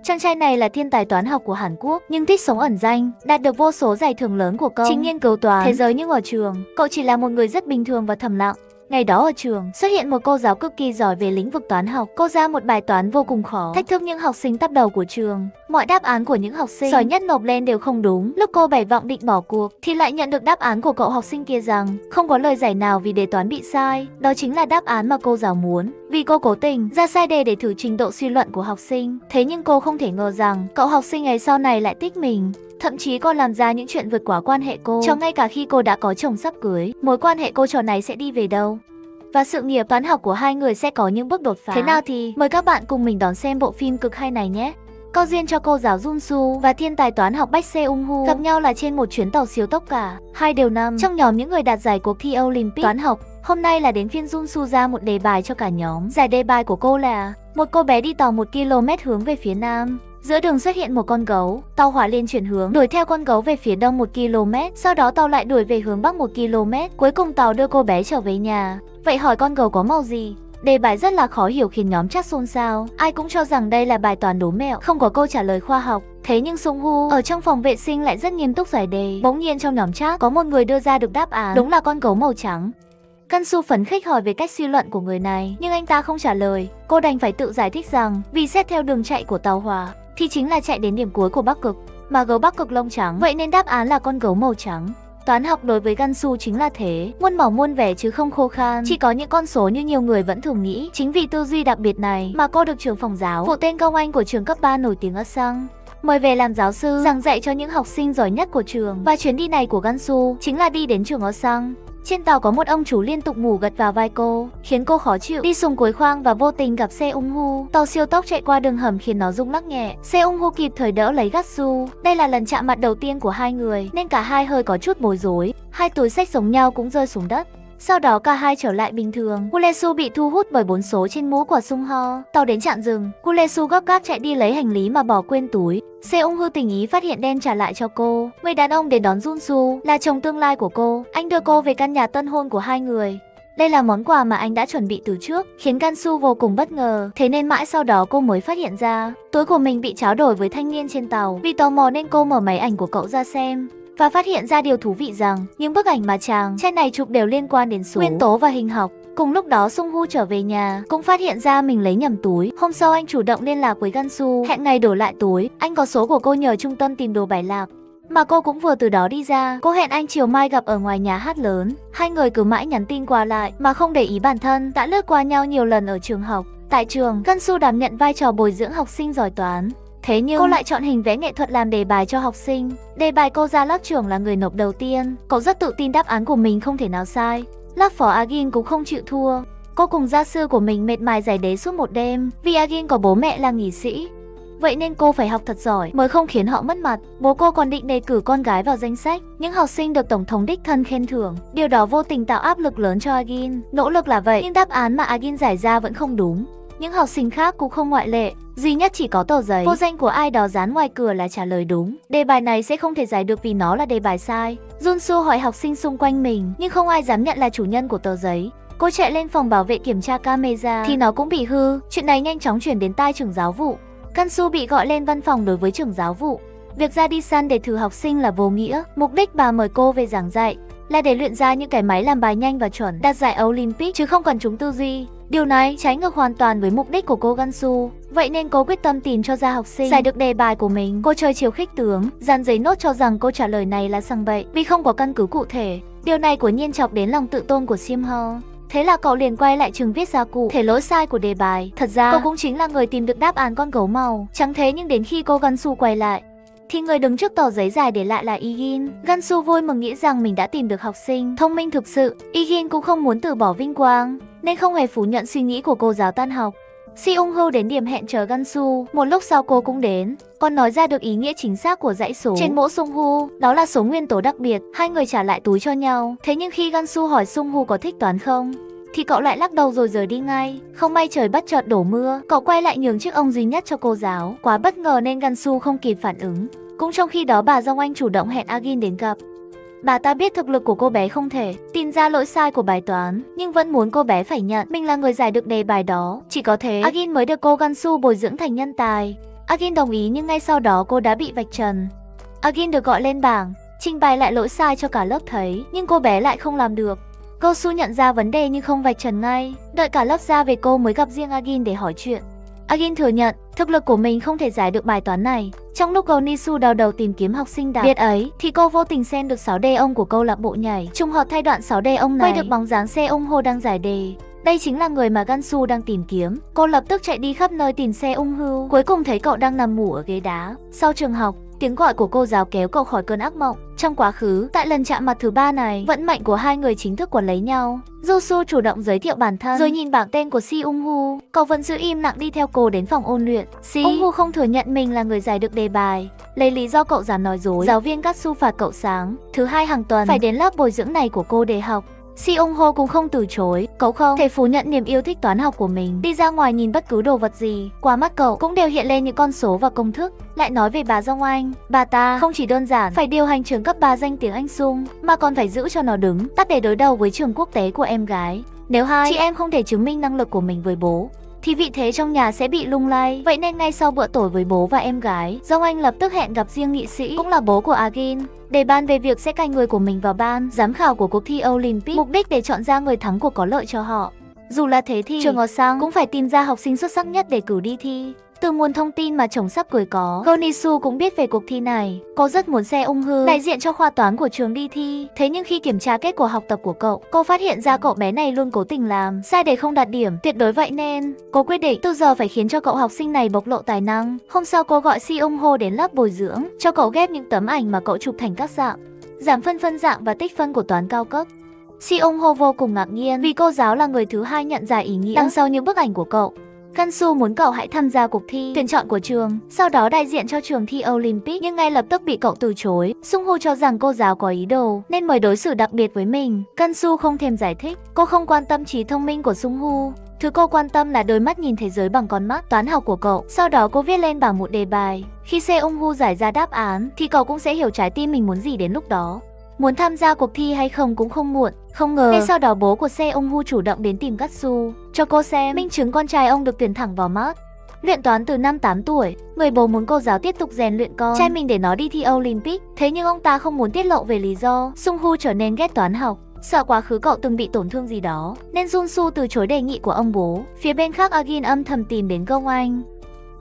Chàng trai này là thiên tài toán học của Hàn Quốc, nhưng thích sống ẩn danh, đạt được vô số giải thưởng lớn của công, chính nghiên cứu toán thế giới, nhưng ở trường, cậu chỉ là một người rất bình thường và thầm lặng. Ngày đó ở trường, xuất hiện một cô giáo cực kỳ giỏi về lĩnh vực toán học. Cô ra một bài toán vô cùng khó, thách thức những học sinh top đầu của trường. Mọi đáp án của những học sinh giỏi nhất nộp lên đều không đúng. Lúc cô bảy vọng định bỏ cuộc, thì lại nhận được đáp án của cậu học sinh kia rằng không có lời giải nào vì đề toán bị sai. Đó chính là đáp án mà cô giáo muốn. Vì cô cố tình ra sai đề để thử trình độ suy luận của học sinh. Thế nhưng cô không thể ngờ rằng cậu học sinh ấy sau này lại thích mình. Thậm chí còn làm ra những chuyện vượt quá quan hệ cô, cho ngay cả khi cô đã có chồng sắp cưới. Mối quan hệ cô trò này sẽ đi về đâu? Và sự nghiệp toán học của hai người sẽ có những bước đột phá. Thế nào thì mời các bạn cùng mình đón xem bộ phim cực hay này nhé. Có duyên cho cô giáo Junsu và thiên tài toán học Baek Se-ung-hu gặp nhau là trên một chuyến tàu siêu tốc cả. Hai đều nằm trong nhóm những người đạt giải cuộc thi Olympic toán học. Hôm nay là đến phiên Junsu ra một đề bài cho cả nhóm. Giải đề bài của cô là một cô bé đi tàu 1 km hướng về phía nam. Giữa đường xuất hiện một con gấu, tàu hỏa liền chuyển hướng, đuổi theo con gấu về phía đông 1 km, sau đó tàu lại đuổi về hướng bắc 1 km, cuối cùng tàu đưa cô bé trở về nhà. Vậy hỏi con gấu có màu gì? Đề bài rất là khó hiểu khiến nhóm chat xôn xao, ai cũng cho rằng đây là bài toán đố mẹo, không có câu trả lời khoa học. Thế nhưng Sung-hu ở trong phòng vệ sinh lại rất nghiêm túc giải đề. Bỗng nhiên trong nhóm chat có một người đưa ra được đáp án, đúng là con gấu màu trắng. Kansu phấn khích hỏi về cách suy luận của người này, nhưng anh ta không trả lời. Cô đành phải tự giải thích rằng vì xét theo đường chạy của tàu hỏa thì chính là chạy đến điểm cuối của Bắc Cực, mà gấu Bắc Cực lông trắng, vậy nên đáp án là con gấu màu trắng. Toán học đối với Kansu chính là thế, muôn màu muôn vẻ chứ không khô khan, chỉ có những con số như nhiều người vẫn thường nghĩ. Chính vì tư duy đặc biệt này mà cô được trưởng phòng giáo phụ tên công anh của trường cấp 3 nổi tiếng ở Sang mời về làm giáo sư, giảng dạy cho những học sinh giỏi nhất của trường. Và chuyến đi này của Kansu chính là đi đến trường ở Sang. Trên tàu có một ông chú liên tục ngủ gật vào vai cô, khiến cô khó chịu. Đi xuống cuối khoang và vô tình gặp Se-ung-hu. Tàu siêu tốc chạy qua đường hầm khiến nó rung lắc nhẹ. Se-ung-hu kịp thời đỡ lấy Gatsu. Đây là lần chạm mặt đầu tiên của hai người nên cả hai hơi có chút bối rối. Hai túi xách giống nhau cũng rơi xuống đất. Sau đó cả hai trở lại bình thường. Gulesu bị thu hút bởi 4 số trên mũ của Sung-ho. Tàu đến trạm dừng, Gulesu gấp gáp chạy đi lấy hành lý mà bỏ quên túi. Se-ung-hu tình ý phát hiện đem trả lại cho cô. Người đàn ông đến đón Junsu là chồng tương lai của cô. Anh đưa cô về căn nhà tân hôn của hai người. Đây là món quà mà anh đã chuẩn bị từ trước, khiến Kansu vô cùng bất ngờ. Thế nên mãi sau đó cô mới phát hiện ra túi của mình bị tráo đổi với thanh niên trên tàu. Vì tò mò nên cô mở máy ảnh của cậu ra xem và phát hiện ra điều thú vị rằng những bức ảnh mà chàng trai này chụp đều liên quan đến số, nguyên tố và hình học. Cùng lúc đó Sung-hu trở về nhà cũng phát hiện ra mình lấy nhầm túi. Hôm sau anh chủ động liên lạc với Kansu, hẹn ngày đổi lại túi. Anh có số của cô nhờ trung tâm tìm đồ bài lạc, mà cô cũng vừa từ đó đi ra. Cô hẹn anh chiều mai gặp ở ngoài nhà hát lớn. Hai người cứ mãi nhắn tin qua lại mà không để ý bản thân đã lướt qua nhau nhiều lần ở trường học. Tại trường, Kansu đảm nhận vai trò bồi dưỡng học sinh giỏi toán. Thế nhưng cô lại chọn hình vẽ nghệ thuật làm đề bài cho học sinh. Đề bài cô ra lớp trưởng là người nộp đầu tiên. Cậu rất tự tin đáp án của mình không thể nào sai. Lớp phó Agin cũng không chịu thua. Cô cùng gia sư của mình mệt mài giải đế suốt một đêm. Vì Agin có bố mẹ là nghị sĩ, vậy nên cô phải học thật giỏi mới không khiến họ mất mặt. Bố cô còn định đề cử con gái vào danh sách những học sinh được tổng thống đích thân khen thưởng. Điều đó vô tình tạo áp lực lớn cho Agin. Nỗ lực là vậy nhưng đáp án mà Agin giải ra vẫn không đúng. Những học sinh khác cũng không ngoại lệ. Duy nhất chỉ có tờ giấy vô danh của ai đó dán ngoài cửa là trả lời đúng. Đề bài này sẽ không thể giải được vì nó là đề bài sai. Junsu hỏi học sinh xung quanh mình nhưng không ai dám nhận là chủ nhân của tờ giấy. Cô chạy lên phòng bảo vệ kiểm tra camera thì nó cũng bị hư. Chuyện này nhanh chóng chuyển đến tai trưởng giáo vụ. Kansu bị gọi lên văn phòng đối với trưởng giáo vụ. Việc ra đi săn để thử học sinh là vô nghĩa. Mục đích bà mời cô về giảng dạy là để luyện ra những cái máy làm bài nhanh và chuẩn, đạt giải Olympic chứ không cần chúng tư duy. Điều này trái ngược hoàn toàn với mục đích của cô Kansu. Vậy nên cô quyết tâm tìm cho ra học sinh giải được đề bài của mình. Cô chơi chiều khích tướng, dán giấy nốt cho rằng câu trả lời này là sằng bậy vì không có căn cứ cụ thể. Điều này của nhiên chọc đến lòng tự tôn của Simho. Thế là cậu liền quay lại trường viết ra cụ thể lỗi sai của đề bài. Thật ra cô cũng chính là người tìm được đáp án con gấu màu. Chẳng thế nhưng đến khi cô Kansu quay lại thì người đứng trước tờ giấy dài để lại là Igin. Kansu vui mừng nghĩ rằng mình đã tìm được học sinh thông minh thực sự. Igin cũng không muốn từ bỏ vinh quang nên không hề phủ nhận suy nghĩ của cô giáo tan học. Si-ung-hu đến điểm hẹn chờ Kansu. Một lúc sau cô cũng đến, còn nói ra được ý nghĩa chính xác của dãy số trên mũ Sung-hu. Đó là số nguyên tố đặc biệt. Hai người trả lại túi cho nhau. Thế nhưng khi Kansu hỏi Sung-hu có thích toán không thì cậu lại lắc đầu rồi rời đi ngay. Không may trời bất chợt đổ mưa, cậu quay lại nhường chiếc ông duy nhất cho cô giáo. Quá bất ngờ nên Kansu không kịp phản ứng. Cũng trong khi đó bà Dong Anh chủ động hẹn Agin đến gặp. Bà ta biết thực lực của cô bé không thể tìm ra lỗi sai của bài toán, nhưng vẫn muốn cô bé phải nhận mình là người giải được đề bài đó. Chỉ có thế Agin mới được cô Kansu bồi dưỡng thành nhân tài. Agin đồng ý nhưng ngay sau đó cô đã bị vạch trần. Agin được gọi lên bảng, trình bày lại lỗi sai cho cả lớp thấy, nhưng cô bé lại không làm được. Gosu nhận ra vấn đề nhưng không vạch trần ngay, đợi cả lớp ra về cô mới gặp riêng Agin để hỏi chuyện. Agin thừa nhận thực lực của mình không thể giải được bài toán này. Trong lúc Onisu đau đầu tìm kiếm học sinh đặc biệt ấy thì cô vô tình xem được 6D ông của câu lạc bộ nhảy. Trùng hợp thay đoạn 6D ông này quay được bóng dáng Se-ung-ho đang giải đề. Đây chính là người mà Gansu đang tìm kiếm. Cô lập tức chạy đi khắp nơi tìm Se-ung-ho, cuối cùng thấy cậu đang nằm ngủ ở ghế đá. Sau trường học, tiếng gọi của cô giáo kéo cậu khỏi cơn ác mộng. Trong quá khứ, tại lần chạm mặt thứ 3 này, vận mệnh của hai người chính thức quấn lấy nhau. Josu chủ động giới thiệu bản thân, rồi nhìn bảng tên của Si-ung-ho. Cậu vẫn giữ im lặng đi theo cô đến phòng ôn luyện. Si-ung-ho không thừa nhận mình là người giải được đề bài, lấy lý do cậu dám nói dối. Giáo viên Gatsu phạt cậu sáng thứ 2 hàng tuần phải đến lớp bồi dưỡng này của cô để học. Si-ung-ho cũng không từ chối, cậu không thể phủ nhận niềm yêu thích toán học của mình. Đi ra ngoài nhìn bất cứ đồ vật gì, qua mắt cậu cũng đều hiện lên những con số và công thức. Lại nói về bà Dông Anh, bà ta không chỉ đơn giản phải điều hành trường cấp 3 danh tiếng Anh sung, mà còn phải giữ cho nó đứng tắt để đối đầu với trường quốc tế của em gái. Nếu hai chị em không thể chứng minh năng lực của mình với bố, thì vị thế trong nhà sẽ bị lung lay. Vậy nên ngay sau bữa tối với bố và em gái, Dông Anh lập tức hẹn gặp riêng nghị sĩ, cũng là bố của Agin, để bàn về việc sẽ cài người của mình vào ban giám khảo của cuộc thi Olympic, mục đích để chọn ra người thắng cuộc có lợi cho họ. Dù là thế thì trường Sang cũng phải tìm ra học sinh xuất sắc nhất để cử đi thi. Từ nguồn thông tin mà chồng sắp cưới có, Gonisu cũng biết về cuộc thi này. Cô rất muốn Se-ung-ho đại diện cho khoa toán của trường đi thi. Thế nhưng khi kiểm tra kết quả học tập của cậu, cô phát hiện ra cậu bé này luôn cố tình làm sai để không đạt điểm tuyệt đối. Vậy nên cô quyết định từ giờ phải khiến cho cậu học sinh này bộc lộ tài năng. Hôm sau cô gọi Si-ung-ho đến lớp bồi dưỡng, cho cậu ghép những tấm ảnh mà cậu chụp thành các dạng, giảm phân dạng và tích phân của toán cao cấp. Si-ung-ho vô cùng ngạc nhiên vì cô giáo là người thứ hai nhận ra ý nghĩa đằng sau những bức ảnh của cậu. Gansu muốn cậu hãy tham gia cuộc thi tuyển chọn của trường, sau đó đại diện cho trường thi Olympic, nhưng ngay lập tức bị cậu từ chối. Sung-ho cho rằng cô giáo có ý đồ nên mời đối xử đặc biệt với mình. Gansu không thèm giải thích, cô không quan tâm trí thông minh của Sung-ho. Thứ cô quan tâm là đôi mắt nhìn thế giới bằng con mắt toán học của cậu. Sau đó cô viết lên bảng một đề bài. Khi Se-ung-ho giải ra đáp án thì cậu cũng sẽ hiểu trái tim mình muốn gì đến lúc đó. Muốn tham gia cuộc thi hay không cũng không muộn. Không ngờ, ngay sau đó bố của Se-ung-ho chủ động đến tìm Gatsu, cho cô xem minh chứng con trai ông được tuyển thẳng vào mắt. Luyện toán từ năm 8 tuổi, người bố muốn cô giáo tiếp tục rèn luyện con trai mình để nó đi thi Olympic. Thế nhưng ông ta không muốn tiết lộ về lý do. Sung-ho trở nên ghét toán học, sợ quá khứ cậu từng bị tổn thương gì đó, nên Junsu từ chối đề nghị của ông bố. Phía bên khác, Agin âm thầm tìm đến Gong Anh,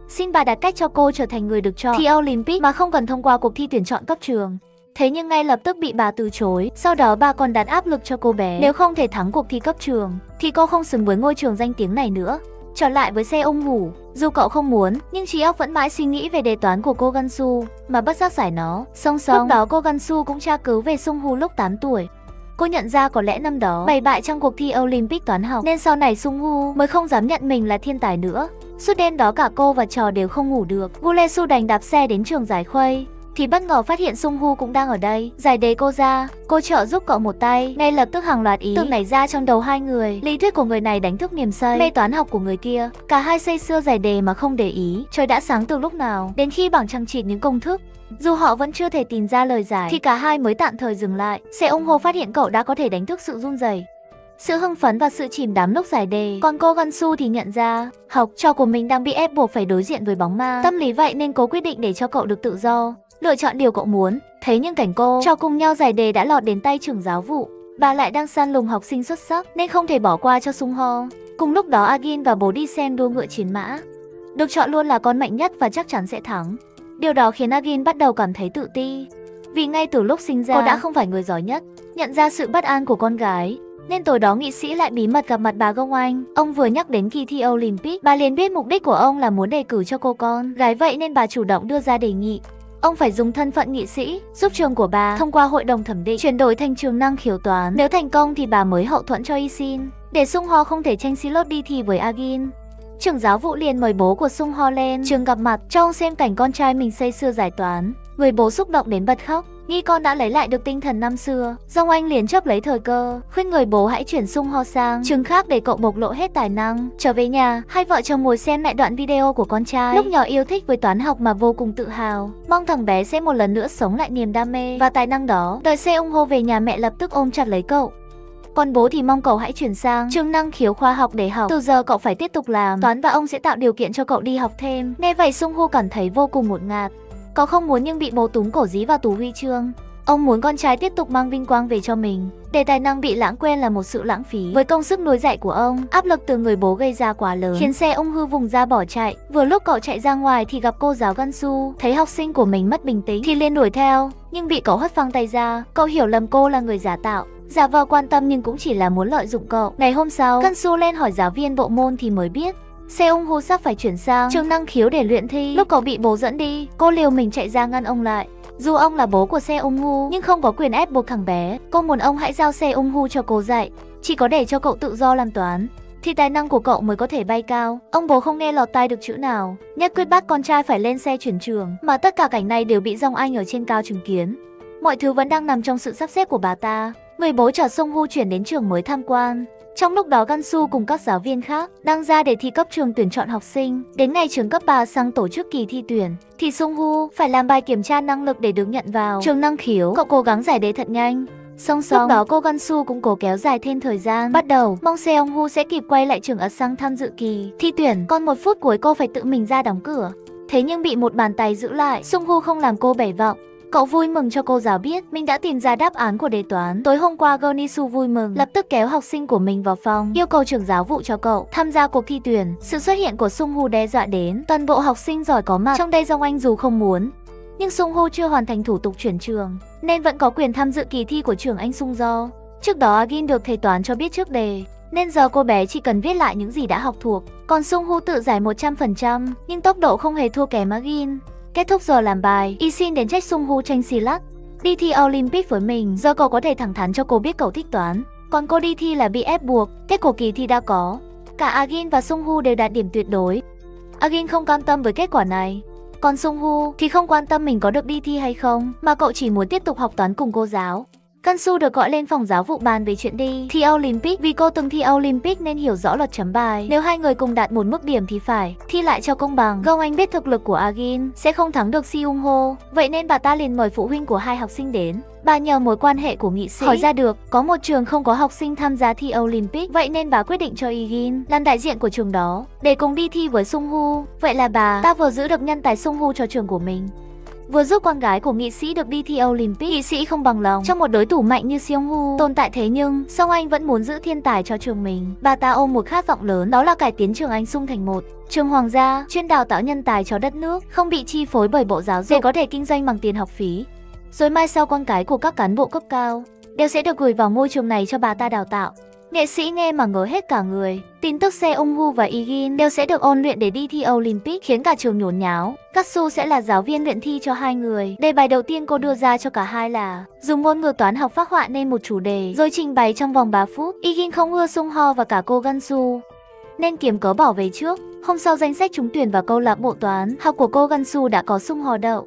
xin bà đặt cách cho cô trở thành người được chọn thi Olympic mà không cần thông qua cuộc thi tuyển chọn cấp trường. Thế nhưng ngay lập tức bị bà từ chối. Sau đó bà còn đặt áp lực cho cô bé, nếu không thể thắng cuộc thi cấp trường thì cô không xứng với ngôi trường danh tiếng này nữa. Trở lại với Se-ung-ho, dù cậu không muốn nhưng trí óc vẫn mãi suy nghĩ về đề toán của cô Gansu mà bất giác giải nó. Song song lúc đó cô Gansu cũng tra cứu về Sung-ho lúc 8 tuổi. Cô nhận ra có lẽ năm đó bày bại trong cuộc thi Olympic toán học nên sau này Sung-ho mới không dám nhận mình là thiên tài nữa. Suốt đêm đó cả cô và trò đều không ngủ được. Gulesu đành đạp xe đến trường giải khuây thì bất ngờ phát hiện Sung-ho cũng đang ở đây. Giải đề cô ra, cô trợ giúp cậu một tay. Ngay lập tức hàng loạt ý tưởng nảy ra trong đầu hai người. Lý thuyết của người này đánh thức niềm say mê toán học của người kia. Cả hai say sưa giải đề mà không để ý trời đã sáng từ lúc nào. Đến khi bảng chằng chịt những công thức, dù họ vẫn chưa thể tìm ra lời giải thì cả hai mới tạm thời dừng lại. Se-ung-ho phát hiện cậu đã có thể đánh thức sự run rẩy, sự hưng phấn và sự chìm đắm lúc giải đề. Còn cô Gansu thì nhận ra học trò của mình đang bị ép buộc phải đối diện với bóng ma tâm lý, vậy nên cố quyết định để cho cậu được tự do lựa chọn điều cậu muốn. Thế nhưng cảnh cô trò cùng nhau giải đề đã lọt đến tay trưởng giáo vụ. Bà lại đang săn lùng học sinh xuất sắc nên không thể bỏ qua cho Sung-ho. Cùng lúc đó, Agin và bố đi xem đua ngựa chiến mã. Được chọn luôn là con mạnh nhất và chắc chắn sẽ thắng. Điều đó khiến Agin bắt đầu cảm thấy tự ti, vì ngay từ lúc sinh ra cô đã không phải người giỏi nhất. Nhận ra sự bất an của con gái nên tối đó nghị sĩ lại bí mật gặp mặt bà Gong Anh. Ông vừa nhắc đến kỳ thi Olympic, bà liền biết mục đích của ông là muốn đề cử cho cô con gái, vậy nên bà chủ động đưa ra đề nghị ông phải dùng thân phận nghị sĩ giúp trường của bà thông qua hội đồng thẩm định chuyển đổi thành trường năng khiếu toán. Nếu thành công thì bà mới hậu thuẫn cho Isin để Sung-ho không thể tranh slot đi thi với Agin. Trưởng giáo vụ liền mời bố của Sung-ho lên trường gặp mặt cho ông xem cảnh con trai mình say sưa giải toán. Người bố xúc động đến bật khóc, nghĩ con đã lấy lại được tinh thần năm xưa. Gong Anh liền chấp lấy thời cơ khuyên người bố hãy chuyển Sung-ho sang trường khác để cậu bộc lộ hết tài năng. Trở về nhà, hai vợ chồng ngồi xem lại đoạn video của con trai lúc nhỏ yêu thích với toán học mà vô cùng tự hào, mong thằng bé sẽ một lần nữa sống lại niềm đam mê và tài năng đó. Đợi Se-ung-ho về nhà, mẹ lập tức ôm chặt lấy cậu. Còn bố thì mong cậu hãy chuyển sang trường năng khiếu khoa học để học. Từ giờ cậu phải tiếp tục làm toán và ông sẽ tạo điều kiện cho cậu đi học thêm. Nghe vậy Sung Hoo cảm thấy vô cùng ngột ngạt. Cậu không muốn nhưng bị bố túm cổ dí vào tù huy chương. Ông muốn con trai tiếp tục mang vinh quang về cho mình. Để tài năng bị lãng quên là một sự lãng phí. Với công sức nuôi dạy của ông, áp lực từ người bố gây ra quá lớn, khiến xe ung hư vùng ra bỏ chạy. Vừa lúc cậu chạy ra ngoài thì gặp cô giáo Gansu. Thấy học sinh của mình mất bình tĩnh thì liền đuổi theo, nhưng bị cậu hất phăng tay ra. Cậu hiểu lầm cô là người giả tạo, giả vờ quan tâm nhưng cũng chỉ là muốn lợi dụng cậu. Ngày hôm sau, Gansu lên hỏi giáo viên bộ môn thì mới biết Se Ung Hu sắp phải chuyển sang trường năng khiếu để luyện thi. Lúc cậu bị bố dẫn đi, cô liều mình chạy ra ngăn ông lại. Dù ông là bố của Se Ung Hu nhưng không có quyền ép buộc thằng bé. Cô muốn ông hãy giao Se Ung Hu cho cô dạy, chỉ có để cho cậu tự do làm toán thì tài năng của cậu mới có thể bay cao. Ông bố không nghe lọt tai được chữ nào, nhất quyết bắt con trai phải lên xe chuyển trường. Mà tất cả cảnh này đều bị Dong Anh ở trên cao chứng kiến. Mọi thứ vẫn đang nằm trong sự sắp xếp của bà ta. Người bố chở Sung Hu chuyển đến trường mới tham quan. Trong lúc đó Gansu cùng các giáo viên khác đang ra để thi cấp trường tuyển chọn học sinh. Đến ngày trường cấp 3 sang tổ chức kỳ thi tuyển thì Sung Hu phải làm bài kiểm tra năng lực để được nhận vào trường năng khiếu. Cậu cố gắng giải đề thật nhanh. Song song lúc đó cô Gansu cũng cố kéo dài thêm thời gian. Bắt đầu mong Se Ung Hu sẽ kịp quay lại trường Sang tham dự kỳ thi tuyển. Còn 1 phút cuối cô phải tự mình ra đóng cửa. Thế nhưng bị một bàn tay giữ lại. Sung Hu không làm cô bể vọng. Cậu vui mừng cho cô giáo biết mình đã tìm ra đáp án của đề toán. Tối hôm qua Gonisu vui mừng, lập tức kéo học sinh của mình vào phòng, yêu cầu trưởng giáo vụ cho cậu tham gia cuộc thi tuyển. Sự xuất hiện của Sung Hu đe dọa đến toàn bộ học sinh giỏi có mặt. Trong đây Dong Anh dù không muốn, nhưng Sung Hu chưa hoàn thành thủ tục chuyển trường nên vẫn có quyền tham dự kỳ thi của trường Anh Sung Do. Trước đó Agin được thầy toán cho biết trước đề, nên giờ cô bé chỉ cần viết lại những gì đã học thuộc. Còn Sung Hu tự giải 100%, nhưng tốc độ không hề thua kém Agin. Kết thúc giờ làm bài, Isin đến trách Sung Hu tranh xì lắc. Đi thi Olympic với mình, giờ cậu có thể thẳng thắn cho cô biết cậu thích toán. Còn cô đi thi là bị ép buộc, kết của kỳ thi đã có. Cả Agin và Sung Hu đều đạt điểm tuyệt đối. Agin không cam tâm với kết quả này. Còn Sung Hu thì không quan tâm mình có được đi thi hay không, mà cậu chỉ muốn tiếp tục học toán cùng cô giáo. Gansu được gọi lên phòng giáo vụ bàn về chuyện đi thi Olympic vì cô từng thi Olympic nên hiểu rõ luật chấm bài. Nếu hai người cùng đạt một mức điểm thì phải thi lại cho công bằng. Gong Anh biết thực lực của Agin sẽ không thắng được Si Ung Ho, vậy nên bà ta liền mời phụ huynh của hai học sinh đến. Bà nhờ mối quan hệ của nghị sĩ hỏi ra được có một trường không có học sinh tham gia thi Olympic, vậy nên bà quyết định cho Igin làm đại diện của trường đó để cùng đi thi với Sung Hu. Vậy là bà ta vừa giữ được nhân tài Sung Hu cho trường của mình, vừa giúp con gái của nghị sĩ được đi thi Olympic. Nghị sĩ không bằng lòng trong một đối thủ mạnh như Seong Hu tồn tại, thế nhưng Song Anh vẫn muốn giữ thiên tài cho trường mình. Bà ta ôm một khát vọng lớn, đó là cải tiến trường Anh Sung thành một trường hoàng gia chuyên đào tạo nhân tài cho đất nước, không bị chi phối bởi bộ giáo dục để có thể kinh doanh bằng tiền học phí. Rồi mai sau con cái của các cán bộ cấp cao đều sẽ được gửi vào ngôi trường này cho bà ta đào tạo. Nghệ sĩ nghe mà ngớ hết cả người. Tin tức Se Ung Hu và Igin đều sẽ được ôn luyện để đi thi Olympic khiến cả trường nhốn nháo. Katsu sẽ là giáo viên luyện thi cho hai người. Đề bài đầu tiên cô đưa ra cho cả hai là dùng ngôn ngữ toán học phác họa nên một chủ đề rồi trình bày trong vòng 3 phút. Igin không ưa Sung Ho và cả cô Gansu nên kiếm cớ bỏ về trước. Hôm sau danh sách trúng tuyển vào câu lạc bộ toán học của cô Gansu đã có Sung Ho đậu.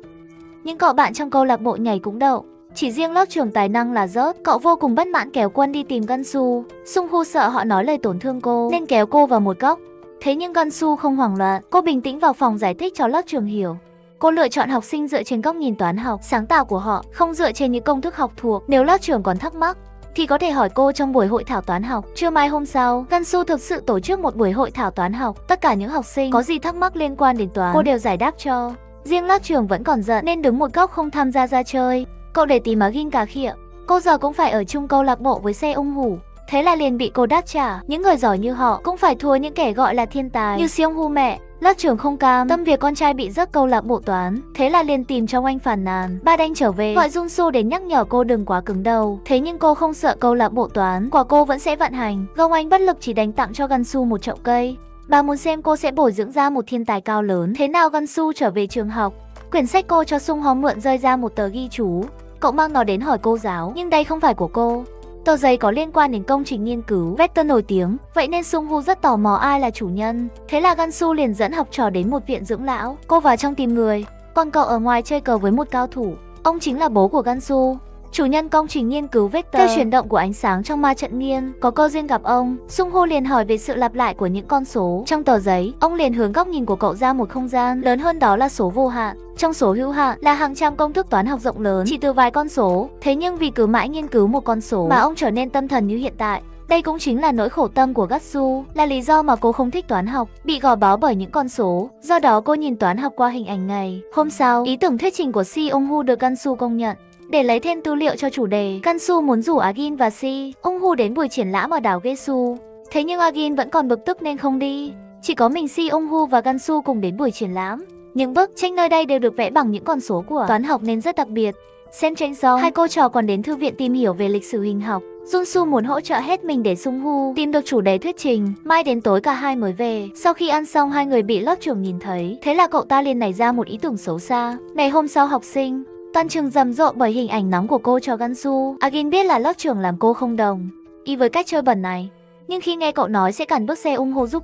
Những cậu bạn trong câu lạc bộ nhảy cũng đậu. Chỉ riêng lớp trưởng tài năng là rớt. Cậu vô cùng bất mãn kéo quân đi tìm Gansu. Sung Hu sợ họ nói lời tổn thương cô nên kéo cô vào một góc. Thế nhưng Gansu không hoảng loạn, cô bình tĩnh vào phòng giải thích cho lớp trưởng hiểu. Cô lựa chọn học sinh dựa trên góc nhìn toán học sáng tạo của họ, không dựa trên những công thức học thuộc. Nếu lớp trưởng còn thắc mắc thì có thể hỏi cô trong buổi hội thảo toán học. Trưa mai hôm sau, Gansu thực sự tổ chức một buổi hội thảo toán học. Tất cả những học sinh có gì thắc mắc liên quan đến toán, cô đều giải đáp cho. Riêng lớp trưởng vẫn còn giận nên đứng một góc không tham gia ra chơi. Cậu để tìm Agin cà khịa. Cô giờ cũng phải ở chung câu lạc bộ với Se Ung Hu. Thế là liền bị cô đáp trả. Những người giỏi như họ cũng phải thua những kẻ gọi là thiên tài như Seong Hu mẹ. Lớp trưởng không cam tâm việc con trai bị rớt câu lạc bộ toán, thế là liền tìm Trong Anh phàn nàn. Ba Đanh trở về gọi Junsu đến nhắc nhở cô đừng quá cứng đầu. Thế nhưng cô không sợ câu lạc bộ toán của cô vẫn sẽ vận hành. Gong Anh bất lực chỉ đành tặng cho Gansu một chậu cây. Bà muốn xem cô sẽ bồi dưỡng ra một thiên tài cao lớn thế nào. Gansu trở về trường học. Quyển sách cô cho Sung Ho mượn rơi ra một tờ ghi chú. Cậu mang nó đến hỏi cô giáo, nhưng đây không phải của cô. Tờ giấy có liên quan đến công trình nghiên cứu vector nổi tiếng, vậy nên Sung Hu rất tò mò ai là chủ nhân. Thế là Gansu liền dẫn học trò đến một viện dưỡng lão. Cô vào trong tìm người, còn cậu ở ngoài chơi cờ với một cao thủ. Ông chính là bố của Gansu. chủ nhân công trình nghiên cứu vector. Theo chuyển động của ánh sáng trong ma trận nghiêng, có cơ duyên gặp ông. Sung Hoo liền hỏi về sự lặp lại của những con số. Trong tờ giấy, ông liền hướng góc nhìn của cậu ra một không gian lớn hơn, đó là số vô hạn. Trong số hữu hạn là hàng trăm công thức toán học rộng lớn chỉ từ vài con số. Thế nhưng vì cứ mãi nghiên cứu một con số mà ông trở nên tâm thần như hiện tại. Đây cũng chính là nỗi khổ tâm của Gatsu, là lý do mà cô không thích toán học, bị gò bó bởi những con số. Do đó cô nhìn toán học qua hình ảnh ngày. Hôm sau, ý tưởng thuyết trình của Si Ung Hu được Gansu công nhận. Để lấy thêm tư liệu cho chủ đề, Gansu muốn rủ Agin và Si Ung Hu đến buổi triển lãm ở đảo Gesu. Thế nhưng Agin vẫn còn bực tức nên không đi. Chỉ có mình Si Ung Hu và Gansu cùng đến buổi triển lãm. Những bức tranh nơi đây đều được vẽ bằng những con số của toán học nên rất đặc biệt. Xem tranh xong, hai cô trò còn đến thư viện tìm hiểu về lịch sử hình học. Junsu muốn hỗ trợ hết mình để Sung Hu tìm được chủ đề thuyết trình. Mai đến tối cả hai mới về. Sau khi ăn xong, hai người bị lớp trưởng nhìn thấy. Thế là cậu ta liền nảy ra một ý tưởng xấu xa. Ngày hôm sau học sinh, toàn trường rầm rộ bởi hình ảnh nóng của cô trò Gansu. Agin biết là lớp trưởng làm cô không đồng ý với cách chơi bẩn này. Nhưng khi nghe cậu nói sẽ cản bước Se Ung Ho giúp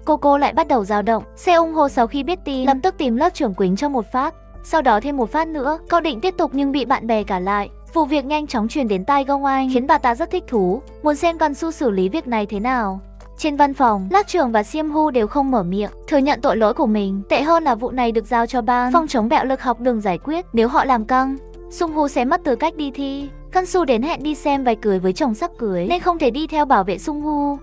cô lại bắt đầu dao động. Se Ung Ho sau khi biết tin, lập tức tìm lớp trưởng quýnh cho một phát. Sau đó thêm một phát nữa, cậu định tiếp tục nhưng bị bạn bè cản lại. Vụ việc nhanh chóng truyền đến tai Gong Anh, khiến bà ta rất thích thú, muốn xem Gansu xử lý việc này thế nào. Trên văn phòng, lớp trưởng và Siêm Hu đều không mở miệng, thừa nhận tội lỗi của mình. Tệ hơn là vụ này được giao cho ban phòng chống bạo lực học đường giải quyết. Nếu họ làm căng, Sung Hu sẽ mất tư cách đi thi. Gansu đến hẹn đi xem váy cưới với chồng sắp cưới nên không thể đi theo bảo vệ Sung Hu.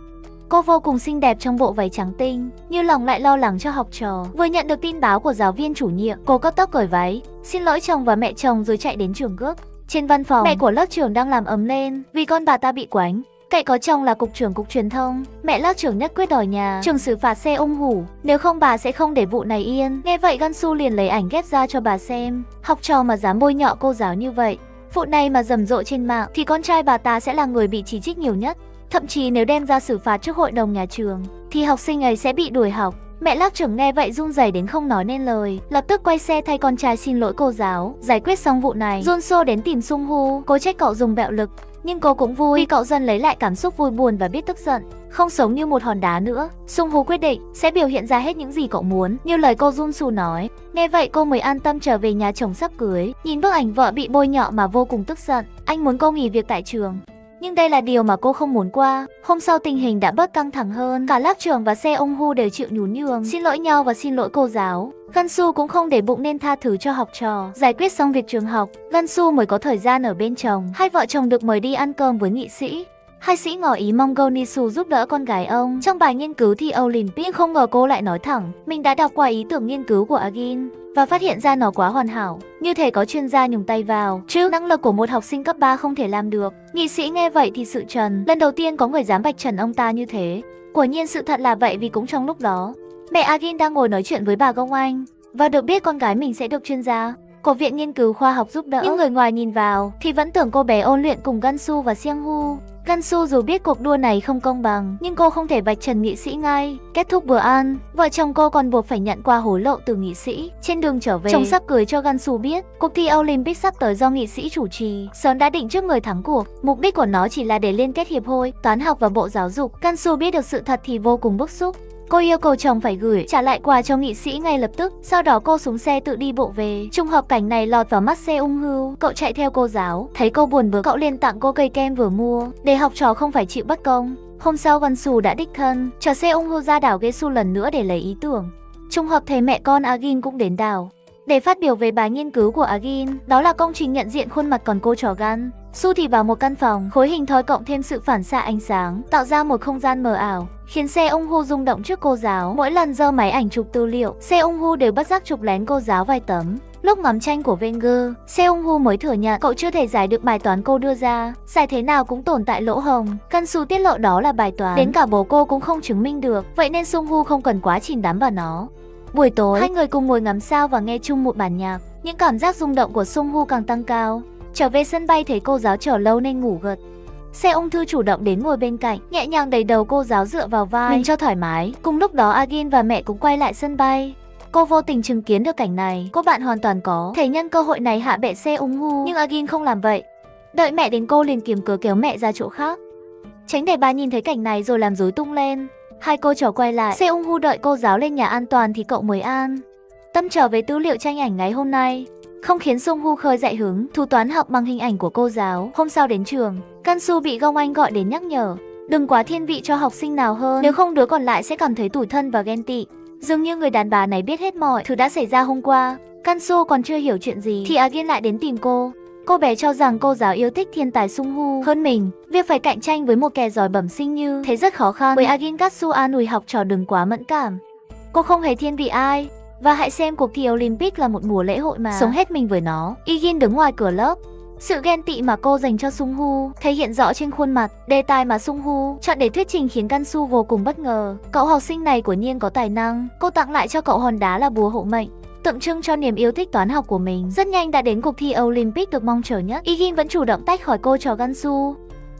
Cô vô cùng xinh đẹp trong bộ váy trắng tinh, như lòng lại lo lắng cho học trò. Vừa nhận được tin báo của giáo viên chủ nhiệm, cô cấp tốc cởi váy, xin lỗi chồng và mẹ chồng rồi chạy đến trường gấp. Trên văn phòng, mẹ của lớp trưởng đang làm ấm lên vì con bà ta bị quánh. Cậy có chồng là cục trưởng cục truyền thông. Mẹ lớp trưởng nhất quyết đòi nhà trường xử phạt Se Ung Hu, nếu không bà sẽ không để vụ này yên. Nghe vậy Gansu liền lấy ảnh ghép ra cho bà xem. Học trò mà dám bôi nhọ cô giáo như vậy, vụ này mà rầm rộ trên mạng thì con trai bà ta sẽ là người bị chỉ trích nhiều nhất. Thậm chí nếu đem ra xử phạt trước hội đồng nhà trường thì học sinh ấy sẽ bị đuổi học. Mẹ lớp trưởng nghe vậy run rẩy đến không nói nên lời, lập tức quay xe thay con trai xin lỗi cô giáo. Giải quyết xong vụ này, Junso đến tìm Sung Hu, cô trách cậu dùng bạo lực, nhưng cô cũng vui vì cậu dần lấy lại cảm xúc vui buồn và biết tức giận, không sống như một hòn đá nữa. Sung Hu quyết định sẽ biểu hiện ra hết những gì cậu muốn, như lời cô Junsu nói. Nghe vậy cô mới an tâm trở về nhà chồng sắp cưới. Nhìn bức ảnh vợ bị bôi nhọ mà vô cùng tức giận. Anh muốn cô nghỉ việc tại trường, nhưng đây là điều mà cô không muốn qua. Hôm sau tình hình đã bớt căng thẳng hơn, cả lớp trưởng và Se Ung Hu đều chịu nhún nhường, xin lỗi nhau và xin lỗi cô giáo. Gansu cũng không để bụng nên tha thứ cho học trò. Giải quyết xong việc trường học, Gansu mới có thời gian ở bên chồng. Hai vợ chồng được mời đi ăn cơm với nghị sĩ. Hai sĩ ngỏ ý mong Go Nisu giúp đỡ con gái ông trong bài nghiên cứu thi Olympic, nhưng không ngờ cô lại nói thẳng mình đã đọc qua ý tưởng nghiên cứu của Agin và phát hiện ra nó quá hoàn hảo, như thể có chuyên gia nhúng tay vào, chứ năng lực của một học sinh cấp 3 không thể làm được. Nghị sĩ nghe vậy thì sự trần, lần đầu tiên có người dám vạch trần ông ta như thế. Quả nhiên sự thật là vậy, vì cũng trong lúc đó, mẹ Agin đang ngồi nói chuyện với bà Gong Anh và được biết con gái mình sẽ được chuyên gia của viện nghiên cứu khoa học giúp đỡ. Nhưng người ngoài nhìn vào thì vẫn tưởng cô bé ôn luyện cùng Gansu và Siêng Hu. Gansu dù biết cuộc đua này không công bằng, nhưng cô không thể vạch trần nghị sĩ ngay. Kết thúc bữa ăn, vợ chồng cô còn buộc phải nhận qua hối lộ từ nghị sĩ. Trên đường trở về, chồng sắp cưới cho Gansu biết cuộc thi Olympic sắp tới do nghị sĩ chủ trì, sớm đã định trước người thắng cuộc. Mục đích của nó chỉ là để liên kết hiệp hội toán học và bộ giáo dục. Gansu biết được sự thật thì vô cùng bức xúc. Cô yêu cầu chồng phải gửi trả lại quà cho nghị sĩ ngay lập tức. Sau đó cô xuống xe tự đi bộ về. Trùng hợp cảnh này lọt vào mắt Se Ung Hu. Cậu chạy theo cô giáo, thấy cô buồn bực, cậu liền tặng cô cây kem vừa mua để học trò không phải chịu bất công. Hôm sau Gansu đã đích thân chở Se Ung Hu ra đảo Gesu lần nữa để lấy ý tưởng. Trùng hợp thấy mẹ con Agin cũng đến đảo để phát biểu về bài nghiên cứu của Agin, đó là công trình nhận diện khuôn mặt. Còn cô trò Gan Su thì vào một căn phòng, khối hình thoi cộng thêm sự phản xạ ánh sáng, tạo ra một không gian mờ ảo, khiến Se Ung Hu rung động trước cô giáo. Mỗi lần giơ máy ảnh chụp tư liệu, Se Ung Hu đều bất giác chụp lén cô giáo vài tấm. Lúc ngắm tranh của Wenger, Se Ung Hu mới thừa nhận cậu chưa thể giải được bài toán cô đưa ra, giải thế nào cũng tồn tại lỗ hổng. Gansu tiết lộ đó là bài toán đến cả bố cô cũng không chứng minh được, vậy nên Sung Hu không cần quá chìm đắm vào nó. Buổi tối, hai người cùng ngồi ngắm sao và nghe chung một bản nhạc. Những cảm giác rung động của Sung Hu càng tăng cao. Trở về sân bay thấy cô giáo chờ lâu nên ngủ gật. Se Ung Thư chủ động đến ngồi bên cạnh, nhẹ nhàng đẩy đầu cô giáo dựa vào vai mình cho thoải mái. Cùng lúc đó Agin và mẹ cũng quay lại sân bay. Cô vô tình chứng kiến được cảnh này, cô bạn hoàn toàn có thể nhân cơ hội này hạ bệ Se Ung Hu, nhưng Agin không làm vậy. Đợi mẹ đến cô liền kiềm cớ kéo mẹ ra chỗ khác, tránh để bà nhìn thấy cảnh này rồi làm rối tung lên. Hai cô trò quay lại, Se Ung Hu đợi cô giáo lên nhà an toàn thì cậu mới an tâm trở về tư liệu tranh ảnh ngày hôm nay. không khiến Sung Hu khơi dậy hứng thú toán học bằng hình ảnh của cô giáo. Hôm sau đến trường, Kansu bị Gong Anh gọi đến nhắc nhở, đừng quá thiên vị cho học sinh nào hơn, nếu không đứa còn lại sẽ cảm thấy tủi thân và ghen tị. Dường như người đàn bà này biết hết mọi thứ đã xảy ra hôm qua. Kansu còn chưa hiểu chuyện gì thì Agin lại đến tìm cô. Cô bé cho rằng cô giáo yêu thích thiên tài Sung Hu hơn mình. Việc phải cạnh tranh với một kẻ giỏi bẩm sinh như thế rất khó khăn. Với Agin, Kansu an ủi học trò đừng quá mẫn cảm. Cô không hề thiên vị ai. Và hãy xem cuộc thi Olympic là một mùa lễ hội mà. Sống hết mình với nó. Igin đứng ngoài cửa lớp. Sự ghen tị mà cô dành cho Sung Hu thể hiện rõ trên khuôn mặt. Đề tài mà Sung Hu chọn để thuyết trình khiến Kansu vô cùng bất ngờ. Cậu học sinh này quả nhiên có tài năng. Cô tặng lại cho cậu hòn đá là búa hộ mệnh, tượng trưng cho niềm yêu thích toán học của mình. Rất nhanh đã đến cuộc thi Olympic được mong chờ nhất. Igin vẫn chủ động tách khỏi cô trò Kansu,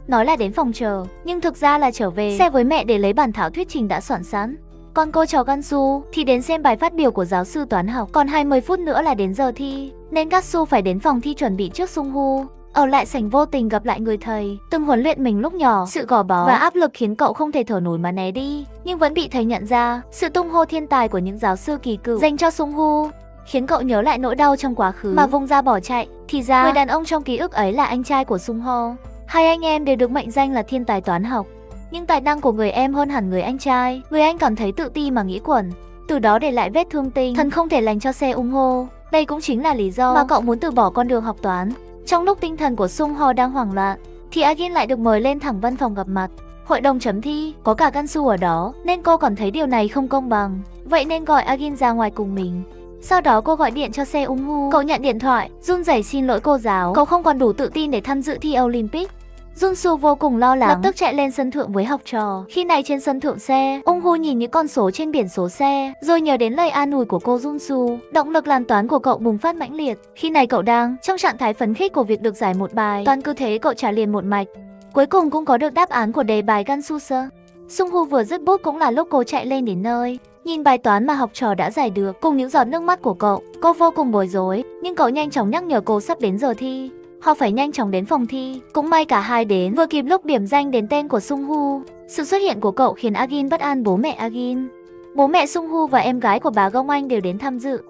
nói là đến phòng chờ, nhưng thực ra là trở về xe với mẹ để lấy bản thảo thuyết trình đã soạn sẵn. Còn cô trò Kansu thì đến xem bài phát biểu của giáo sư toán học. Còn 20 phút nữa là đến giờ thi, nên Kansu phải đến phòng thi chuẩn bị trước Sung Hu. Ở lại sảnh vô tình gặp lại người thầy từng huấn luyện mình lúc nhỏ. Sự gò bó và áp lực khiến cậu không thể thở nổi mà né đi, nhưng vẫn bị thầy nhận ra. Sự tung hô thiên tài của những giáo sư kỳ cựu dành cho Sung Hu khiến cậu nhớ lại nỗi đau trong quá khứ mà vùng ra bỏ chạy. Thì ra người đàn ông trong ký ức ấy là anh trai của Sung Ho. Hai anh em đều được mệnh danh là thiên tài toán học, nhưng tài năng của người em hơn hẳn người anh trai. Người anh cảm thấy tự ti mà nghĩ quẩn, từ đó để lại vết thương tinh thần không thể lành cho Se-ung-ho. Đây cũng chính là lý do mà cậu muốn từ bỏ con đường học toán. Trong lúc tinh thần của Sung Ho đang hoảng loạn thì Agin lại được mời lên thẳng văn phòng gặp mặt. Hội đồng chấm thi có cả Kansu ở đó nên cô cảm thấy điều này không công bằng, vậy nên gọi Agin ra ngoài cùng mình. Sau đó cô gọi điện cho Se-ung-hu. Cậu nhận điện thoại, run rẩy xin lỗi cô giáo. Cậu không còn đủ tự tin để tham dự thi Olympic. Junsu vô cùng lo lắng, lập tức chạy lên sân thượng với học trò. Khi này trên sân thượng xe, Ung-hu nhìn những con số trên biển số xe, rồi nhớ đến lời an ủi của cô Junsu. Động lực làm toán của cậu bùng phát mãnh liệt. Khi này cậu đang trong trạng thái phấn khích của việc được giải một bài toán, cứ thế cậu trả liền một mạch. Cuối cùng cũng có được đáp án của đề bài Gansusa. Sung-hu vừa dứt bút cũng là lúc cô chạy lên đến nơi. Nhìn bài toán mà học trò đã giải được cùng những giọt nước mắt của cậu, cô vô cùng bối rối, nhưng cậu nhanh chóng nhắc nhở cô sắp đến giờ thi. Họ phải nhanh chóng đến phòng thi. Cũng may cả hai đến vừa kịp lúc điểm danh đến tên của Sung-hu. Sự xuất hiện của cậu khiến Agin bất an. Bố mẹ Agin, bố mẹ Sung-hu và em gái của bà Gong Anh đều đến tham dự.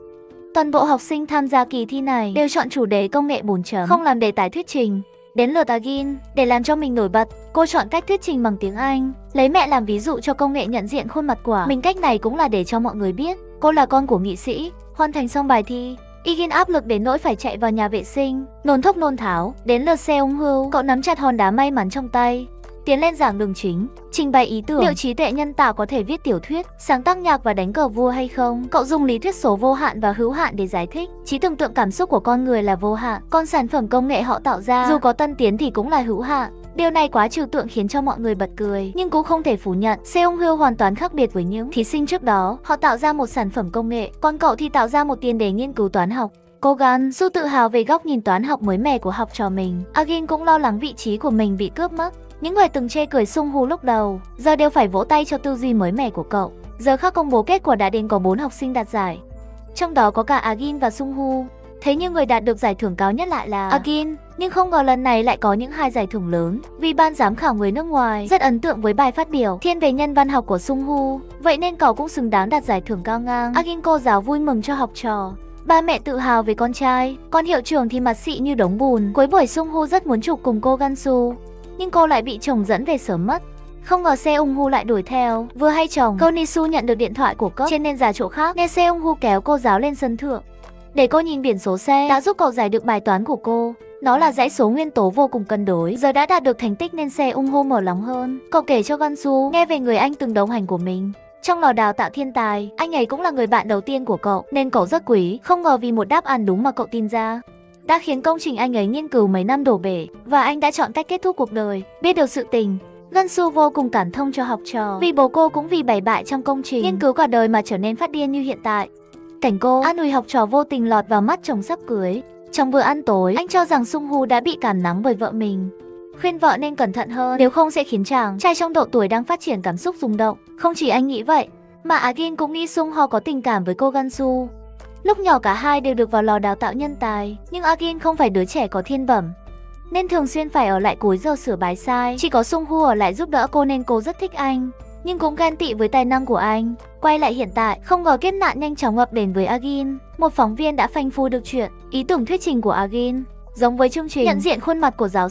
Toàn bộ học sinh tham gia kỳ thi này đều chọn chủ đề công nghệ 4 chấm, không làm đề tài thuyết trình. Đến lượt Agin, để làm cho mình nổi bật, cô chọn cách thuyết trình bằng tiếng Anh, lấy mẹ làm ví dụ cho công nghệ nhận diện khuôn mặt của mình. Cách này cũng là để cho mọi người biết cô là con của nghị sĩ. Hoàn thành xong bài thi, Igin áp lực đến nỗi phải chạy vào nhà vệ sinh, nôn thốc nôn tháo. Đến lượt Se-ung-hu, cậu nắm chặt hòn đá may mắn trong tay, tiến lên giảng đường chính, trình bày ý tưởng liệu trí tuệ nhân tạo có thể viết tiểu thuyết, sáng tác nhạc và đánh cờ vua hay không. Cậu dùng lý thuyết số vô hạn và hữu hạn để giải thích trí tưởng tượng cảm xúc của con người là vô hạn, còn sản phẩm công nghệ họ tạo ra dù có tân tiến thì cũng là hữu hạn. Điều này quá trừu tượng khiến cho mọi người bật cười, nhưng cũng không thể phủ nhận Se-ung-hu hoàn toàn khác biệt với những thí sinh trước đó. Họ tạo ra một sản phẩm công nghệ, còn cậu thì tạo ra một tiền đề nghiên cứu toán học. Cô Gansu tự hào về góc nhìn toán học mới mẻ của học trò mình. Agin cũng lo lắng vị trí của mình bị cướp mất. Những người từng chê cười Sung-hu lúc đầu giờ đều phải vỗ tay cho tư duy mới mẻ của cậu. Giờ khắc công bố kết quả đã đến, có 4 học sinh đạt giải, trong đó có cả Agin và Sung-hu. Thế nhưng người đạt được giải thưởng cao nhất lại là Agin. Nhưng không ngờ lần này lại có những 2 giải thưởng lớn, vì ban giám khảo người nước ngoài rất ấn tượng với bài phát biểu thiên về nhân văn học của Sung-hu, vậy nên cậu cũng xứng đáng đạt giải thưởng cao ngang. Agin cô giáo vui mừng cho học trò, ba mẹ tự hào về con trai, còn hiệu trưởng thì mặt xị như đống bùn. Cuối buổi Sung-hu rất muốn chụp cùng cô Gansu, nhưng cô lại bị chồng dẫn về sớm mất. Không ngờ Se-ung-hu lại đuổi theo. Vừa hay chồng cô Nisu nhận được điện thoại của cấp trên nên ra chỗ khác, nên Se-ung-hu kéo cô giáo lên sân thượng để cô nhìn biển số xe đã giúp cậu giải được bài toán của cô. Nó là dãy số nguyên tố vô cùng cân đối. Giờ đã đạt được thành tích nên Se-ung-hu mở lòng hơn. Cậu kể cho Gansu nghe về người anh từng đồng hành của mình trong lò đào tạo thiên tài. Anh ấy cũng là người bạn đầu tiên của cậu nên cậu rất quý. Không ngờ vì một đáp án đúng mà cậu tin ra đã khiến công trình anh ấy nghiên cứu mấy năm đổ bể, và anh đã chọn cách kết thúc cuộc đời. Biết được sự tình, Gansu vô cùng cảm thông cho học trò, vì bố cô cũng vì bảy bại trong công trình nghiên cứu cả đời mà trở nên phát điên như hiện tại. Cảnh cô an ủi học trò vô tình lọt vào mắt chồng sắp cưới. Trong bữa ăn tối, anh cho rằng Sung-hu đã bị cảm nắng bởi vợ mình, khuyên vợ nên cẩn thận hơn, nếu không sẽ khiến chàng trai trong độ tuổi đang phát triển cảm xúc rung động. Không chỉ anh nghĩ vậy, mà Agin cũng nghĩ Sung-ho có tình cảm với cô Gansu. Lúc nhỏ cả hai đều được vào lò đào tạo nhân tài, nhưng Agin không phải đứa trẻ có thiên bẩm, nên thường xuyên phải ở lại cuối giờ sửa bài sai. Chỉ có Sung-hu ở lại giúp đỡ cô nên cô rất thích anh, nhưng cũng ghen tị với tài năng của anh. Quay lại hiện tại, không ngờ kiếp nạn nhanh chóng ập đến với Agin. một phóng viên đã phanh phui được chuyện, ý tưởng thuyết trình của Agin. Giống với chương trình nhận diện khuôn mặt của giáo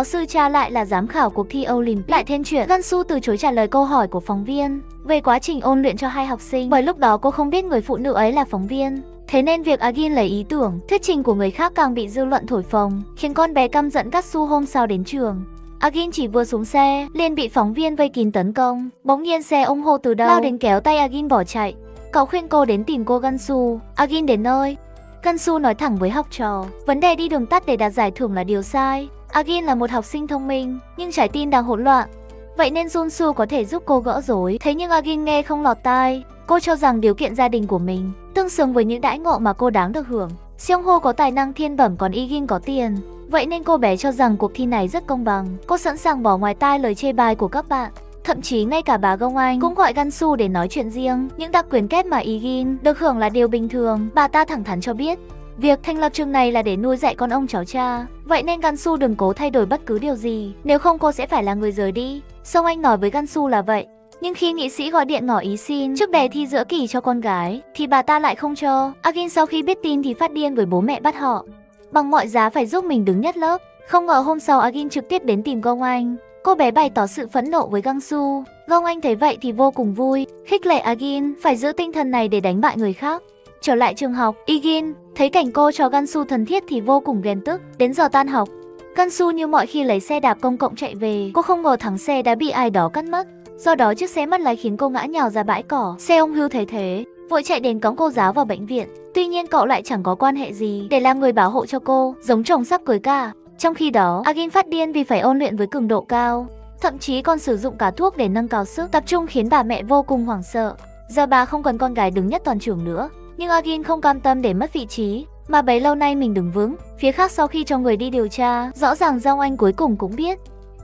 sư Cha lại là giám khảo cuộc thi Olympic. Lại thêm chuyện Gansu từ chối trả lời câu hỏi của phóng viên về quá trình ôn luyện cho hai học sinh, bởi lúc đó cô không biết người phụ nữ ấy là phóng viên. Thế nên việc Agin lấy ý tưởng, thuyết trình của người khác càng bị dư luận thổi phồng, khiến con bé căm giận Gatsu hôm sau đến trường. Agin chỉ vừa xuống xe, liền bị phóng viên vây kín tấn công. Bỗng nhiên xe ung hô từ đâu lao đến kéo tay Agin bỏ chạy. Cậu khuyên cô đến tìm cô Gansu. Agin đến nơi, Gansu nói thẳng với học trò, vấn đề đi đường tắt để đạt giải thưởng là điều sai. Agin là một học sinh thông minh, nhưng trái tim đang hỗn loạn. Vậy nên Junsu có thể giúp cô gỡ rối. Thế nhưng Agin nghe không lọt tai. Cô cho rằng điều kiện gia đình của mình tương xứng với những đãi ngộ mà cô đáng được hưởng. Seong-ho có tài năng thiên bẩm, còn Igin có tiền. Vậy nên cô bé cho rằng cuộc thi này rất công bằng. Cô sẵn sàng bỏ ngoài tai lời chê bai của các bạn. Thậm chí ngay cả bà Gong Anh cũng gọi Gansu để nói chuyện riêng. Những đặc quyền kép mà Igin được hưởng là điều bình thường. Bà ta thẳng thắn cho biết, việc thành lập trường này là để nuôi dạy con ông cháu cha. Vậy nên Gansu đừng cố thay đổi bất cứ điều gì, nếu không cô sẽ phải là người rời đi. Song Anh nói với Gansu là vậy. Nhưng khi nghị sĩ gọi điện ngỏ ý xin trước đề thi giữa kỳ cho con gái, thì bà ta lại không cho. Agin sau khi biết tin thì phát điên với bố mẹ bắt họ bằng mọi giá phải giúp mình đứng nhất lớp. Không ngờ hôm sau Agin trực tiếp đến tìm Gong Anh. Cô bé bày tỏ sự phẫn nộ với Gangsu. Gong Anh thấy vậy thì vô cùng vui, khích lệ Agin phải giữ tinh thần này để đánh bại người khác. Trở lại trường học, Igin thấy cảnh cô trò Gansu thân thiết thì vô cùng ghen tức. Đến giờ tan học, Gansu như mọi khi lấy xe đạp công cộng chạy về. Cô không ngờ thắng xe đã bị ai đó cắt mất. Do đó chiếc xe mất lái khiến cô ngã nhào ra bãi cỏ. Seong-hyu thấy thế, vội chạy đến cõng cô giáo vào bệnh viện. Tuy nhiên cậu lại chẳng có quan hệ gì để làm người bảo hộ cho cô, giống chồng sắp cưới cả. Trong khi đó, Agin phát điên vì phải ôn luyện với cường độ cao, thậm chí còn sử dụng cả thuốc để nâng cao sức tập trung, khiến bà mẹ vô cùng hoảng sợ. Giờ bà không cần con gái đứng nhất toàn trường nữa, nhưng Agin không cam tâm để mất vị trí mà bấy lâu nay mình đứng vững. Phía khác, sau khi cho người đi điều tra, rõ ràng Dong Anh cuối cùng cũng biết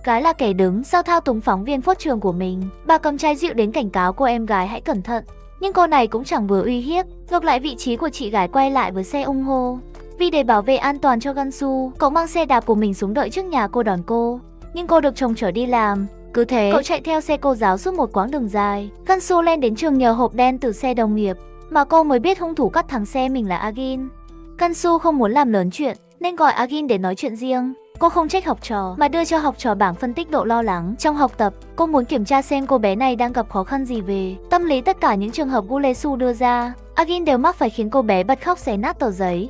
cái là kẻ đứng sau thao túng phóng viên phốt trường của mình. Bà cầm chai rượu đến cảnh cáo cô em gái hãy cẩn thận, nhưng cô này cũng chẳng vừa uy hiếp. Ngược lại, vị trí của chị gái quay lại với Seong-ho. Vì để bảo vệ an toàn cho Gansu, cậu mang xe đạp của mình xuống đợi trước nhà cô đón cô. Nhưng cô được chồng chở đi làm. Cứ thế, cậu chạy theo xe cô giáo suốt một quãng đường dài. Gansu lên đến trường nhờ hộp đen từ xe đồng nghiệp, mà cô mới biết hung thủ cắt thắng xe mình là Agin. Gansu không muốn làm lớn chuyện nên gọi Agin để nói chuyện riêng. Cô không trách học trò mà đưa cho học trò bảng phân tích độ lo lắng trong học tập. Cô muốn kiểm tra xem cô bé này đang gặp khó khăn gì về tâm lý. Tất cả những trường hợp Gulesu đưa ra, Agin đều mắc phải, khiến cô bé bật khóc xé nát tờ giấy.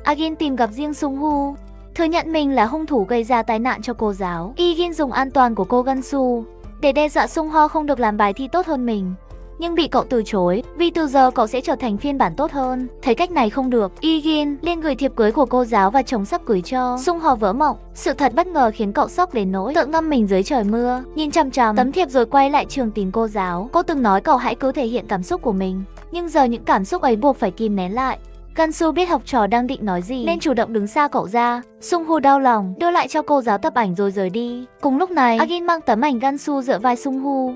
Agin tìm gặp riêng Sung-hu, thừa nhận mình là hung thủ gây ra tai nạn cho cô giáo. Igin dùng an toàn của cô Gansu để đe dọa Sung-ho không được làm bài thi tốt hơn mình, nhưng bị cậu từ chối vì từ giờ cậu sẽ trở thành phiên bản tốt hơn. Thấy cách này không được, Igin liền gửi thiệp cưới của cô giáo và chồng sắp cưới cho Sung-ho vỡ mộng. Sự thật bất ngờ khiến cậu sốc đến nỗi tự ngâm mình dưới trời mưa, nhìn chằm chằm tấm thiệp rồi quay lại trường tìm cô giáo. Cô từng nói cậu hãy cứ thể hiện cảm xúc của mình, nhưng giờ những cảm xúc ấy buộc phải kìm nén lại. Gansu biết học trò đang định nói gì nên chủ động đứng xa cậu ra. Sung-hu đau lòng đưa lại cho cô giáo tập ảnh rồi rời đi. Cùng lúc này, Agin mang tấm ảnh Gansu dựa vai Sung-hu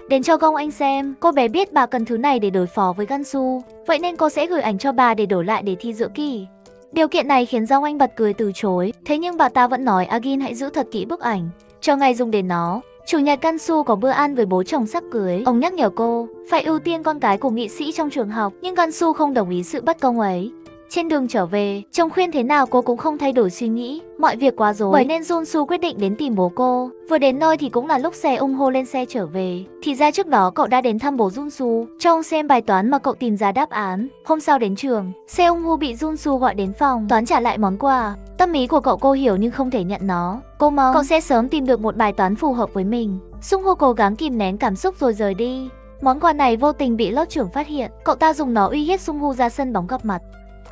đến cho Gong Anh xem. Cô bé biết bà cần thứ này để đối phó với Gansu, vậy nên cô sẽ gửi ảnh cho bà để đổi lại đề thi giữa kỳ. Điều kiện này khiến Gong Anh bật cười từ chối. Thế nhưng bà ta vẫn nói Agin hãy giữ thật kỹ bức ảnh, cho ngày dùng đến nó. Chủ nhật Gansu có bữa ăn với bố chồng sắp cưới. Ông nhắc nhở cô phải ưu tiên con cái của nghị sĩ trong trường học, nhưng Gansu không đồng ý sự bất công ấy. Trên đường trở về, chồng khuyên thế nào cô cũng không thay đổi suy nghĩ, mọi việc quá rối. Bởi nên Junsu quyết định đến tìm bố cô. Vừa đến nơi thì cũng là lúc Seong-ho lên xe trở về. Thì ra trước đó cậu đã đến thăm bố Junsu, cho ông xem bài toán mà cậu tìm ra đáp án. Hôm sau đến trường, Seong-ho bị Junsu gọi đến phòng toán trả lại món quà. Tâm ý của cậu cô hiểu nhưng không thể nhận nó. Cô mong cậu sẽ sớm tìm được một bài toán phù hợp với mình. Sung-ho cố gắng kìm nén cảm xúc rồi rời đi. Món quà này vô tình bị lớp trưởng phát hiện. Cậu ta dùng nó uy hiếp Sung-ho ra sân bóng gặp mặt.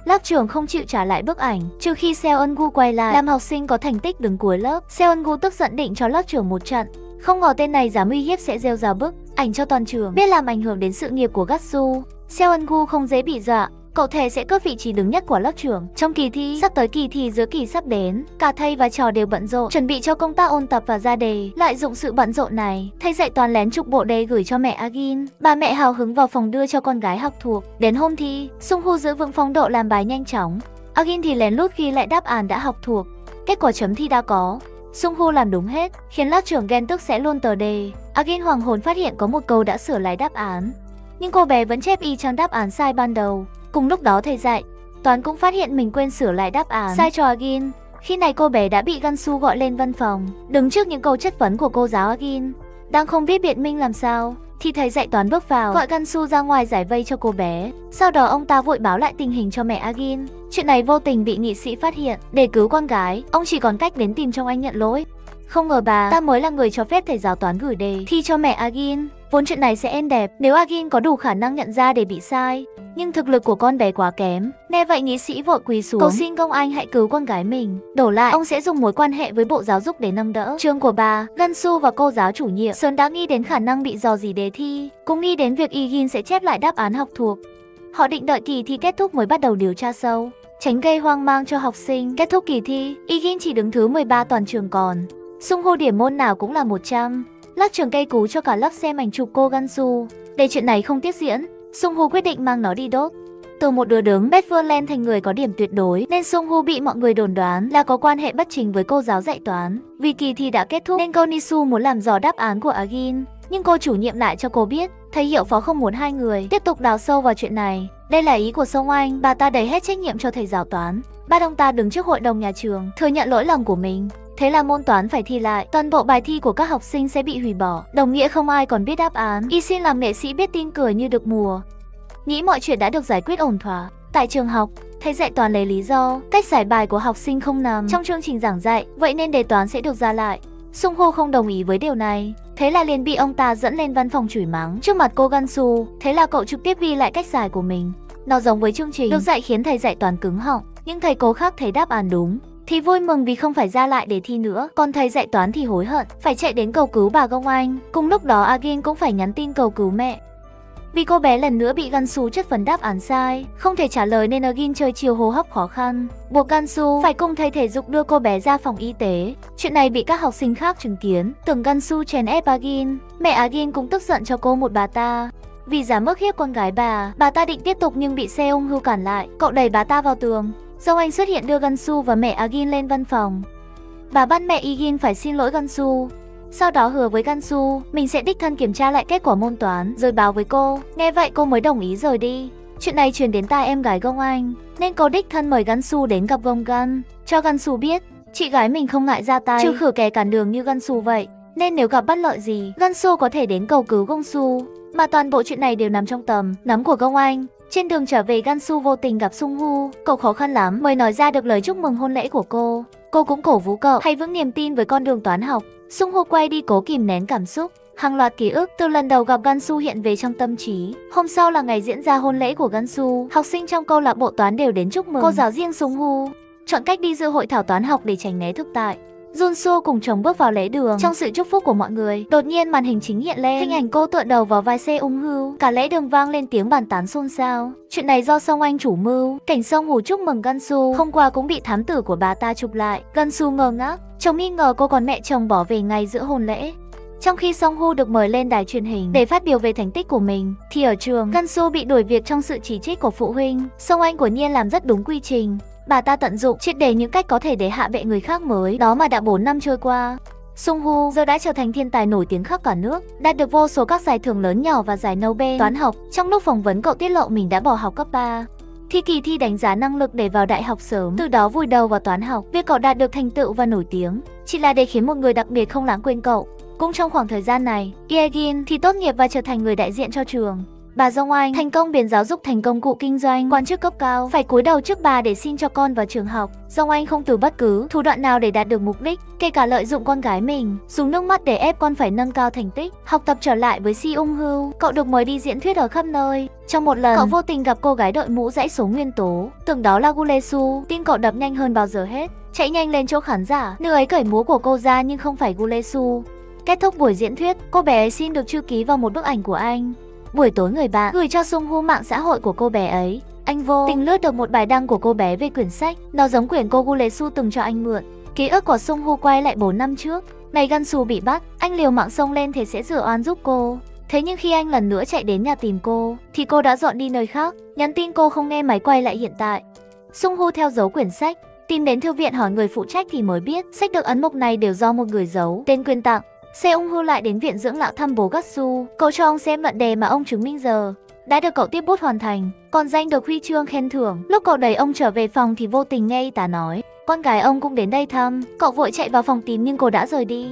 Lớp trưởng không chịu trả lại bức ảnh, trừ khi Seon-gu quay lại làm học sinh có thành tích đứng cuối lớp. Seon-gu tức giận định cho lớp trưởng một trận. Không ngờ tên này dám uy hiếp sẽ gieo ra bức ảnh cho toàn trường, biết làm ảnh hưởng đến sự nghiệp của Gatsu. Seon-gu không dễ bị dọa, cậu thề sẽ cướp vị trí đứng nhất của lớp trưởng trong kỳ thi. Sắp tới kỳ thi giữa kỳ sắp đến, cả thầy và trò đều bận rộn chuẩn bị cho công tác ôn tập và ra đề. Lợi dụng sự bận rộn này, thầy dạy toán lén chụp bộ đề gửi cho mẹ Agin. Bà mẹ hào hứng vào phòng đưa cho con gái học thuộc. Đến hôm thi, Sung-ho giữ vững phong độ làm bài nhanh chóng, Agin thì lén lút ghi lại đáp án đã học thuộc. Kết quả chấm thi đã có, Sung-ho làm đúng hết, khiến lớp trưởng ghen tức sẽ luôn tờ đề. Agin hoàng hồn phát hiện có một câu đã sửa lại đáp án, nhưng cô bé vẫn chép y chang đáp án sai ban đầu. Cùng lúc đó thầy dạy toán cũng phát hiện mình quên sửa lại đáp án sai cho Agin. Khi này cô bé đã bị Gansu gọi lên văn phòng, đứng trước những câu chất vấn của cô giáo Agin. Đang không biết biện minh làm sao, thì thầy dạy toán bước vào, gọi Gansu ra ngoài giải vây cho cô bé. Sau đó ông ta vội báo lại tình hình cho mẹ Agin. Chuyện này vô tình bị nghị sĩ phát hiện. Để cứu con gái, ông chỉ còn cách đến tìm Trông Anh nhận lỗi. Không ngờ bà ta mới là người cho phép thầy giáo toán gửi đề thi cho mẹ Agin. Vốn chuyện này sẽ êm đẹp nếu Agin có đủ khả năng nhận ra để bị sai, nhưng thực lực của con bé quá kém. Nghe vậy nghị sĩ vội quỳ xuống cầu xin công anh hãy cứu con gái mình. Đổi lại, ông sẽ dùng mối quan hệ với bộ giáo dục để nâng đỡ. Trường của bà, Gansu và cô giáo chủ nhiệm sớm đã nghĩ đến khả năng bị dò dỉ đề thi, cũng nghĩ đến việc Agin sẽ chép lại đáp án học thuộc. Họ định đợi kỳ thi kết thúc mới bắt đầu điều tra sâu, tránh gây hoang mang cho học sinh. Kết thúc kỳ thi, Agin chỉ đứng thứ 13 toàn trường còn. Sungho điểm môn nào cũng là 100. Lắc trường cây cú cho cả lớp xem ảnh chụp cô Gansu. Để chuyện này không tiếp diễn, Sungho quyết định mang nó đi đốt. Từ một đứa đứng bét vươn lên thành người có điểm tuyệt đối, nên Sungho bị mọi người đồn đoán là có quan hệ bất chính với cô giáo dạy toán. Vì kỳ thi đã kết thúc nên cô Nisu muốn làm dò đáp án của Agin, nhưng cô chủ nhiệm lại cho cô biết thầy hiệu phó không muốn hai người tiếp tục đào sâu vào chuyện này. Đây là ý của Song Anh, bà ta đẩy hết trách nhiệm cho thầy giáo toán. Bắt ông ta đứng trước hội đồng nhà trường thừa nhận lỗi lầm của mình. Thế là môn toán phải thi lại, toàn bộ bài thi của các học sinh sẽ bị hủy bỏ, đồng nghĩa không ai còn biết đáp án. Y xin làm nghệ sĩ biết tin cười như được mùa. Nghĩ mọi chuyện đã được giải quyết ổn thỏa, tại trường học, thầy dạy toán lấy lý do cách giải bài của học sinh không nằm trong chương trình giảng dạy, vậy nên đề toán sẽ được ra lại. Sungho không đồng ý với điều này, thế là liền bị ông ta dẫn lên văn phòng chửi mắng trước mặt cô Gansu. Thế là cậu trực tiếp ghi lại cách giải của mình. Nó giống với chương trình được dạy khiến thầy dạy toán cứng họng, nhưng thầy cô khác thấy đáp án đúng thì vui mừng vì không phải ra lại để thi nữa, còn thầy dạy toán thì hối hận, phải chạy đến cầu cứu bà Gong Anh. Cùng lúc đó Agin cũng phải nhắn tin cầu cứu mẹ. Vì cô bé lần nữa bị Gansu chất vấn đáp án sai, không thể trả lời nên Agin chơi chiều hô hấp khó khăn, buộc Gansu phải cùng thầy thể dục đưa cô bé ra phòng y tế. Chuyện này bị các học sinh khác chứng kiến, tưởng Gansu chèn ép Agin. Mẹ Agin cũng tức giận cho cô một bà ta. Vì dám ức hiếp con gái bà ta định tiếp tục nhưng bị Seung-hoo cản lại, cậu đẩy bà ta vào tường. Dong Anh xuất hiện đưa Gansu và mẹ Agin lên văn phòng. Bà bắt mẹ Agin phải xin lỗi Gansu. Sau đó hứa với Gansu mình sẽ đích thân kiểm tra lại kết quả môn toán rồi báo với cô. Nghe vậy cô mới đồng ý rời đi. Chuyện này truyền đến tai em gái Gong Anh nên cô đích thân mời Gansu đến gặp Gong Gan, cho Gansu biết chị gái mình không ngại ra tay trừ khử kẻ cản đường như Gansu vậy, nên nếu gặp bất lợi gì Gansu có thể đến cầu cứu Gongsu. Mà toàn bộ chuyện này đều nằm trong tầm nắm của Gong Anh. Trên đường trở về, Gansu vô tình gặp Sungho. Cậu khó khăn lắm mới nói ra được lời chúc mừng hôn lễ của cô. Cô cũng cổ vũ cậu hãy vững niềm tin với con đường toán học. Sungho quay đi cố kìm nén cảm xúc. Hàng loạt ký ức từ lần đầu gặp Gansu hiện về trong tâm trí. Hôm sau là ngày diễn ra hôn lễ của Gansu. Học sinh trong câu lạc bộ toán đều đến chúc mừng. Cô giáo riêng Sungho chọn cách đi dự hội thảo toán học để tránh né thực tại. Junsu cùng chồng bước vào lễ đường trong sự chúc phúc của mọi người. Đột nhiên màn hình chính hiện lên, hình ảnh cô tựa đầu vào vai Seung-hoo. Cả lễ đường vang lên tiếng bàn tán xôn xao. Chuyện này do Song Anh chủ mưu. Cảnh Song-hoo chúc mừng Gansu hôm qua cũng bị thám tử của bà ta chụp lại. Gansu ngơ ngác, chồng nghi ngờ cô còn mẹ chồng bỏ về ngay giữa hôn lễ. Trong khi Song-hoo được mời lên đài truyền hình để phát biểu về thành tích của mình, thì ở trường, Gansu bị đuổi việc trong sự chỉ trích của phụ huynh. Song Anh của nhiên làm rất đúng quy trình. Bà ta tận dụng triệt để những cách có thể để hạ bệ người khác mới. Đó mà đã 4 năm trôi qua, Sung-hoo giờ đã trở thành thiên tài nổi tiếng khắp cả nước, đạt được vô số các giải thưởng lớn nhỏ và giải Nobel toán học. Trong lúc phỏng vấn, cậu tiết lộ mình đã bỏ học cấp 3. Thi kỳ thi đánh giá năng lực để vào đại học sớm, từ đó vùi đầu vào toán học. Việc cậu đạt được thành tựu và nổi tiếng chỉ là để khiến một người đặc biệt không lãng quên cậu. Cũng trong khoảng thời gian này, Ye-gin thì tốt nghiệp và trở thành người đại diện cho trường. Bà Dong Anh thành công biến giáo dục thành công cụ kinh doanh, quan chức cấp cao phải cúi đầu trước bà để xin cho con vào trường học. Dong Anh không từ bất cứ thủ đoạn nào để đạt được mục đích, kể cả lợi dụng con gái mình, dùng nước mắt để ép con phải nâng cao thành tích, học tập trở lại với Seung-hoo. Cậu được mời đi diễn thuyết ở khắp nơi. Trong một lần, cậu vô tình gặp cô gái đội mũ dãy số nguyên tố, tưởng đó là Gulesu. Tim cậu đập nhanh hơn bao giờ hết, chạy nhanh lên chỗ khán giả. Nữ ấy cởi múa của cô ra nhưng không phải Gulesu. Kết thúc buổi diễn thuyết, cô bé ấy xin được chữ ký vào một bức ảnh của anh. Buổi tối, người bạn gửi cho Sung-hoo mạng xã hội của cô bé ấy. Anh vô tình lướt được một bài đăng của cô bé về quyển sách. Nó giống quyển cô Gulesu từng cho anh mượn. Ký ức của Sung-hoo quay lại 4 năm trước. Ngày Gansu bị bắt, anh liều mạng xông lên thế sẽ rửa oan giúp cô. Thế nhưng khi anh lần nữa chạy đến nhà tìm cô, thì cô đã dọn đi nơi khác. Nhắn tin cô không nghe máy quay lại hiện tại. Sung-hoo theo dấu quyển sách, tìm đến thư viện hỏi người phụ trách thì mới biết sách được ấn mộc này đều do một người giấu tên quyên tặng. Seung-hoo lại đến viện dưỡng lão thăm bố Gatsu. Cậu cho ông xem luận đề mà ông chứng minh giờ đã được cậu tiếp bút hoàn thành, còn giành được huy chương khen thưởng. Lúc cậu đẩy ông trở về phòng thì vô tình nghe y tá nói, con gái ông cũng đến đây thăm. Cậu vội chạy vào phòng tìm nhưng cô đã rời đi.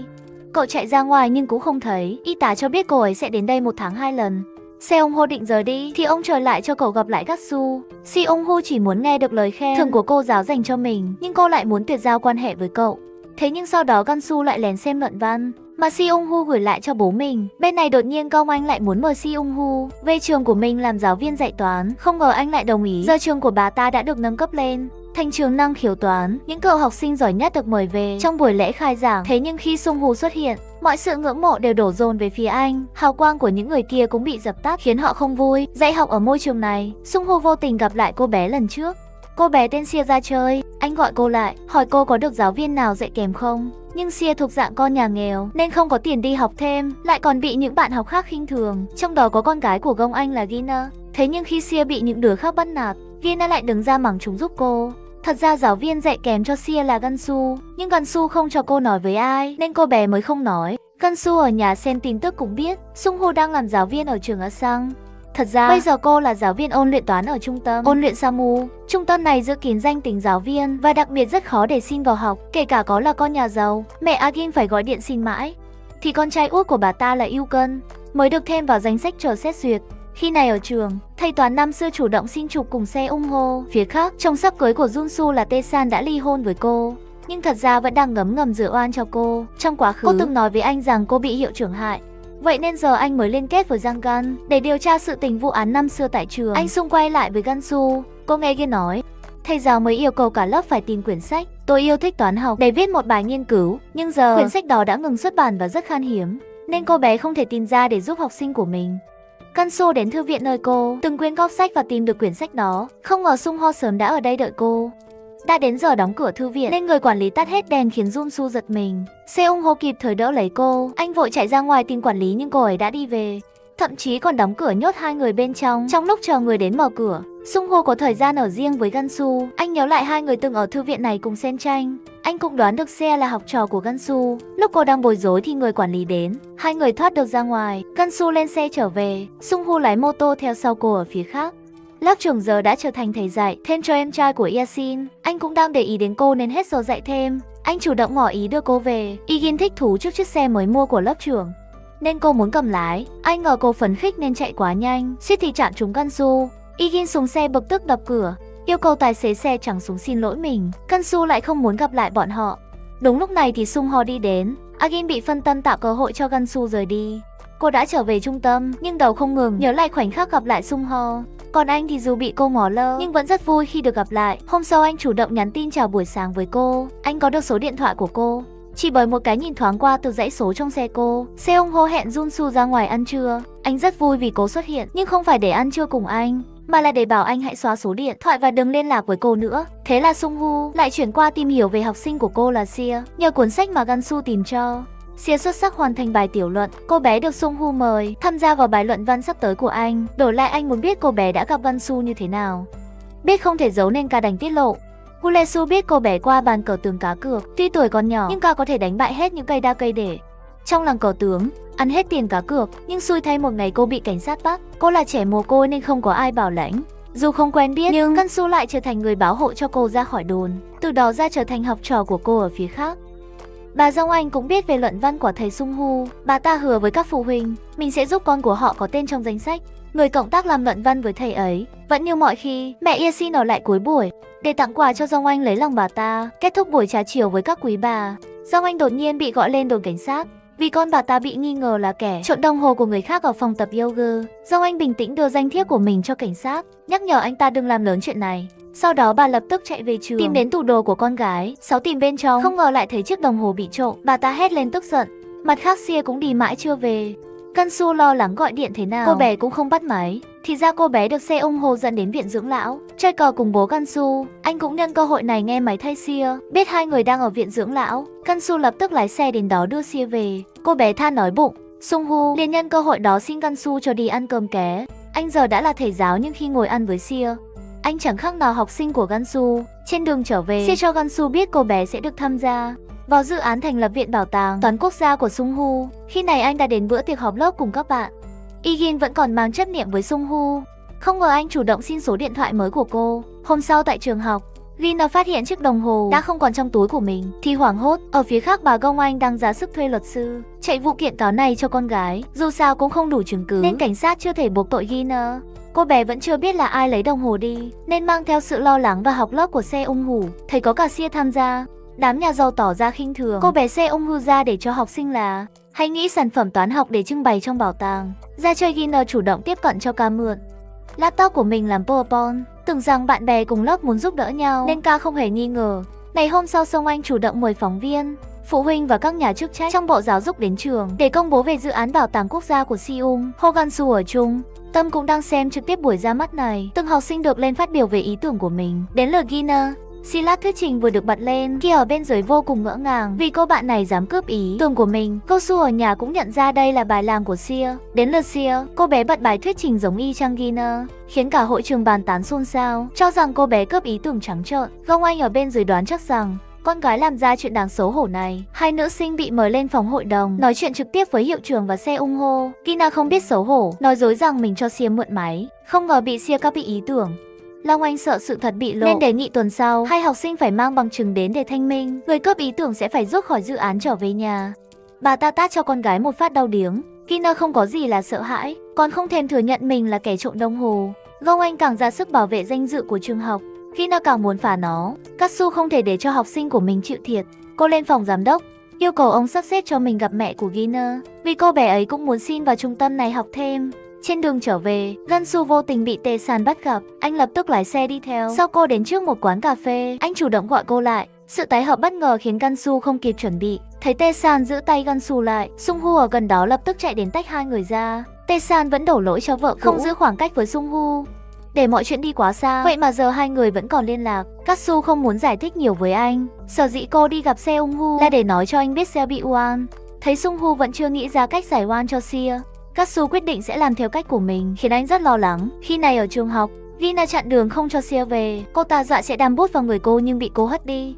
Cậu chạy ra ngoài nhưng cũng không thấy. Y tá cho biết cô ấy sẽ đến đây 1 tháng 2 lần. Se Ung Ho định rời đi thì ông trở lại cho cậu gặp lại Gatsu. Si Ung Ho chỉ muốn nghe được lời khen thưởng của cô giáo dành cho mình, nhưng cô lại muốn tuyệt giao quan hệ với cậu. Thế nhưng sau đó Gatsu lại lén xem luận văn mà Si Ung Ho gửi lại cho bố mình. Bên này đột nhiên Công Anh lại muốn mời Si Ung Ho về trường của mình làm giáo viên dạy toán. Không ngờ anh lại đồng ý. Giờ trường của bà ta đã được nâng cấp lên thành trường năng khiếu toán. Những cậu học sinh giỏi nhất được mời về trong buổi lễ khai giảng. Thế nhưng khi Sung Ho xuất hiện, mọi sự ngưỡng mộ đều đổ dồn về phía anh. Hào quang của những người kia cũng bị dập tắt, khiến họ không vui. Dạy học ở môi trường này, Sung Ho vô tình gặp lại cô bé lần trước. Cô bé tên Sia ra chơi. Anh gọi cô lại, hỏi cô có được giáo viên nào dạy kèm không. Nhưng Sia thuộc dạng con nhà nghèo nên không có tiền đi học thêm, lại còn bị những bạn học khác khinh thường. Trong đó có con gái của Gong Anh là Gina. Thế nhưng khi Sia bị những đứa khác bắt nạt, Gina lại đứng ra mắng chúng giúp cô. Thật ra giáo viên dạy kèm cho Sia là Gansu, nhưng Gansu không cho cô nói với ai nên cô bé mới không nói. Gansu ở nhà xem tin tức cũng biết Sung Ho đang làm giáo viên ở trường Asang. Thật ra bây giờ cô là giáo viên ôn luyện toán ở trung tâm ôn luyện Samu. Trung tâm này giữ kín danh tính giáo viên và đặc biệt rất khó để xin vào học, kể cả có là con nhà giàu. Mẹ Agin phải gọi điện xin mãi. Thì con trai út của bà ta là Yukon mới được thêm vào danh sách chờ xét duyệt. Khi này ở trường, thầy toán năm xưa chủ động xin chụp cùng Se Ung Ho. Phía khác, chồng sắp cưới của Junsu là Tae-san đã ly hôn với cô, nhưng thật ra vẫn đang ngấm ngầm rửa oan cho cô. Trong quá khứ, cô từng nói với anh rằng cô bị hiệu trưởng hại. Vậy nên giờ anh mới liên kết với Giang Gan để điều tra sự tình vụ án năm xưa tại trường. Anh xung quay lại với Gansu. Cô nghe kia nói, thầy giáo mới yêu cầu cả lớp phải tìm quyển sách Tôi yêu thích toán học để viết một bài nghiên cứu. Nhưng giờ quyển sách đó đã ngừng xuất bản và rất khan hiếm, nên cô bé không thể tìm ra để giúp học sinh của mình. Gansu đến thư viện nơi cô từng quyên góp sách và tìm được quyển sách đó. Không ngờ Sung Ho sớm đã ở đây đợi cô. Đã đến giờ đóng cửa thư viện nên người quản lý tắt hết đèn khiến Junsu giật mình. Se Ung Ho kịp thời đỡ lấy cô. Anh vội chạy ra ngoài tìm quản lý nhưng cô ấy đã đi về. Thậm chí còn đóng cửa nhốt hai người bên trong. Trong lúc chờ người đến mở cửa, Sung Ho có thời gian ở riêng với Gansu. Anh nhớ lại hai người từng ở thư viện này cùng xen tranh. Anh cũng đoán được Se là học trò của Gansu. Lúc cô đang bối rối thì người quản lý đến. Hai người thoát được ra ngoài. Gansu lên xe trở về. Sung Ho lái mô tô theo sau cô ở phía khác. Lớp trưởng giờ đã trở thành thầy dạy thêm cho em trai của Yasin. Anh cũng đang để ý đến cô nên hết giờ dạy thêm. Anh chủ động ngỏ ý đưa cô về. Igin thích thú trước chiếc xe mới mua của lớp trưởng nên cô muốn cầm lái. Anh ngờ cô phấn khích nên chạy quá nhanh, suýt thì chạm trúng Gansu. Igin xuống xe bực tức đập cửa, yêu cầu tài xế xe chẳng xuống xin lỗi mình. Gansu lại không muốn gặp lại bọn họ. Đúng lúc này thì Sung Ho đi đến. Agin bị phân tâm tạo cơ hội cho Gansu rời đi. Cô đã trở về trung tâm nhưng đầu không ngừng nhớ lại khoảnh khắc gặp lại Sung Ho. Còn anh thì dù bị cô ngó lơ nhưng vẫn rất vui khi được gặp lại. Hôm sau anh chủ động nhắn tin chào buổi sáng với cô. Anh có được số điện thoại của cô chỉ bởi một cái nhìn thoáng qua từ dãy số trong xe cô. Se Ung Ho hẹn Junsu ra ngoài ăn trưa. Anh rất vui vì cô xuất hiện, nhưng không phải để ăn trưa cùng anh, mà là để bảo anh hãy xóa số điện thoại và đừng liên lạc với cô nữa. Thế là Sung Ho lại chuyển qua tìm hiểu về học sinh của cô là Sia, nhờ cuốn sách mà Gansu tìm cho. Sia xuất sắc hoàn thành bài tiểu luận. Cô bé được Sung Ho mời tham gia vào bài luận văn sắp tới của anh. Đổi lại anh muốn biết cô bé đã gặp Gansu như thế nào. Biết không thể giấu nên ca đành tiết lộ. Gulesu biết cô bé qua bàn cờ tướng cá cược. Tuy tuổi còn nhỏ nhưng ca có thể đánh bại hết những cây đa cây để. Trong làng cờ tướng, ăn hết tiền cá cược. Nhưng xui thay một ngày cô bị cảnh sát bắt. Cô là trẻ mồ côi nên không có ai bảo lãnh. Dù không quen biết nhưng Gansu lại trở thành người báo hộ cho cô ra khỏi đồn. Từ đó ra trở thành học trò của cô ở phía khác. Bà Dông Anh cũng biết về luận văn của thầy Sung Ho. Bà ta hứa với các phụ huynh mình sẽ giúp con của họ có tên trong danh sách người cộng tác làm luận văn với thầy ấy. Vẫn như mọi khi, mẹ Yasin ở lại cuối buổi để tặng quà cho Dông Anh lấy lòng bà ta. Kết thúc buổi trà chiều với các quý bà, Dông Anh đột nhiên bị gọi lên đồn cảnh sát vì con bà ta bị nghi ngờ là kẻ trộm đồng hồ của người khác ở phòng tập yoga. Dông Anh bình tĩnh đưa danh thiếp của mình cho cảnh sát, nhắc nhở anh ta đừng làm lớn chuyện này. Sau đó bà lập tức chạy về trường, tìm đến tủ đồ của con gái, tìm bên trong, không ngờ lại thấy chiếc đồng hồ bị trộm. Bà ta hét lên tức giận. Mặt khác Sia cũng đi mãi chưa về. Gansu lo lắng gọi điện thế nào, cô bé cũng không bắt máy. Thì ra cô bé được Se Ung Ho dẫn đến viện dưỡng lão, chơi cờ cùng bố Gansu. Anh cũng nhân cơ hội này nghe máy thay Sia. Biết hai người đang ở viện dưỡng lão, Gansu lập tức lái xe đến đó đưa Sia về. Cô bé than nói bụng. Sung Ho liền nhân cơ hội đó xin Gansu cho đi ăn cơm ké. Anh giờ đã là thầy giáo nhưng khi ngồi ăn với Sia, anh chẳng khác nào học sinh của Gansu. Trên đường trở về, Sia cho Gansu biết cô bé sẽ được tham gia vào dự án thành lập Viện Bảo tàng Toán Quốc gia của Sung Ho. Khi này anh đã đến bữa tiệc họp lớp cùng các bạn. Igin vẫn còn mang chấp niệm với Sung Hu. Không ngờ anh chủ động xin số điện thoại mới của cô. Hôm sau tại trường học, Gina phát hiện chiếc đồng hồ đã không còn trong túi của mình thì hoảng hốt. Ở phía khác, bà Gong Anh đang ra sức thuê luật sư chạy vụ kiện cáo này cho con gái. Dù sao cũng không đủ chứng cứ nên cảnh sát chưa thể buộc tội Gina. Cô bé vẫn chưa biết là ai lấy đồng hồ đi nên mang theo sự lo lắng vào học lớp của Se-ung-hu. Thấy có cả Sia tham gia, đám nhà giàu tỏ ra khinh thường cô bé Se-ung-hu ra để cho học sinh là hay nghĩ sản phẩm toán học để trưng bày trong bảo tàng. Ra chơi, Gina chủ động tiếp cận cho Ca mượn laptop của mình làm PowerPoint. Tưởng rằng bạn bè cùng lớp muốn giúp đỡ nhau nên Ca không hề nghi ngờ. Ngày hôm sau, Song Anh chủ động mời phóng viên, phụ huynh và các nhà chức trách trong Bộ Giáo dục đến trường để công bố về dự án bảo tàng quốc gia của Seoul. Ho Gan-soo ở chung Tâm cũng đang xem trực tiếp buổi ra mắt này. Từng học sinh được lên phát biểu về ý tưởng của mình. Đến lượt Gina. Silas thuyết trình vừa được bật lên, Kia ở bên dưới vô cùng ngỡ ngàng vì cô bạn này dám cướp ý tưởng của mình. Cô Su ở nhà cũng nhận ra đây là bài làm của Sia. Đến lượt Sia, cô bé bật bài thuyết trình giống y chang Gina, khiến cả hội trường bàn tán xôn xao, cho rằng cô bé cướp ý tưởng trắng trợn. Gong Anh ở bên dưới đoán chắc rằng con gái làm ra chuyện đáng xấu hổ này. Hai nữ sinh bị mời lên phòng hội đồng nói chuyện trực tiếp với hiệu trưởng và Se-ung-ho. Gina không biết xấu hổ, nói dối rằng mình cho Sia mượn máy, không ngờ bị Sia copy ý tưởng. Long Anh sợ sự thật bị lộ nên đề nghị tuần sau hai học sinh phải mang bằng chứng đến để thanh minh. Người cướp ý tưởng sẽ phải rút khỏi dự án trở về nhà. Bà ta tát cho con gái một phát đau điếng. Gina không có gì là sợ hãi, còn không thèm thừa nhận mình là kẻ trộm đồng hồ. Gong Anh càng ra sức bảo vệ danh dự của trường học. Gina càng muốn phá nó. Katsu không thể để cho học sinh của mình chịu thiệt. Cô lên phòng giám đốc, yêu cầu ông sắp xếp cho mình gặp mẹ của Gina, vì cô bé ấy cũng muốn xin vào trung tâm này học thêm. Trên đường trở về, Gan-soo vô tình bị Tae-san bắt gặp. Anh lập tức lái xe đi theo. Sau cô đến trước một quán cà phê, anh chủ động gọi cô lại. Sự tái hợp bất ngờ khiến Gan-soo không kịp chuẩn bị. Thấy Tae-san giữ tay Gan-soo lại, Sung-hu ở gần đó lập tức chạy đến tách hai người ra. Tae-san vẫn đổ lỗi cho vợ cũ, không giữ khoảng cách với Sung-hu, để mọi chuyện đi quá xa. Vậy mà giờ hai người vẫn còn liên lạc. Katsu không muốn giải thích nhiều với anh. Sở dĩ cô đi gặp Se-ung-hu là để nói cho anh biết Sia bị oan. Thấy Sung-hu vẫn chưa nghĩ ra cách giải oan cho Sia, Katsu quyết định sẽ làm theo cách của mình, khiến anh rất lo lắng. Khi này ở trường học, Gina chặn đường không cho Sia về. Cô ta dọa sẽ đâm bút vào người cô nhưng bị cô hất đi.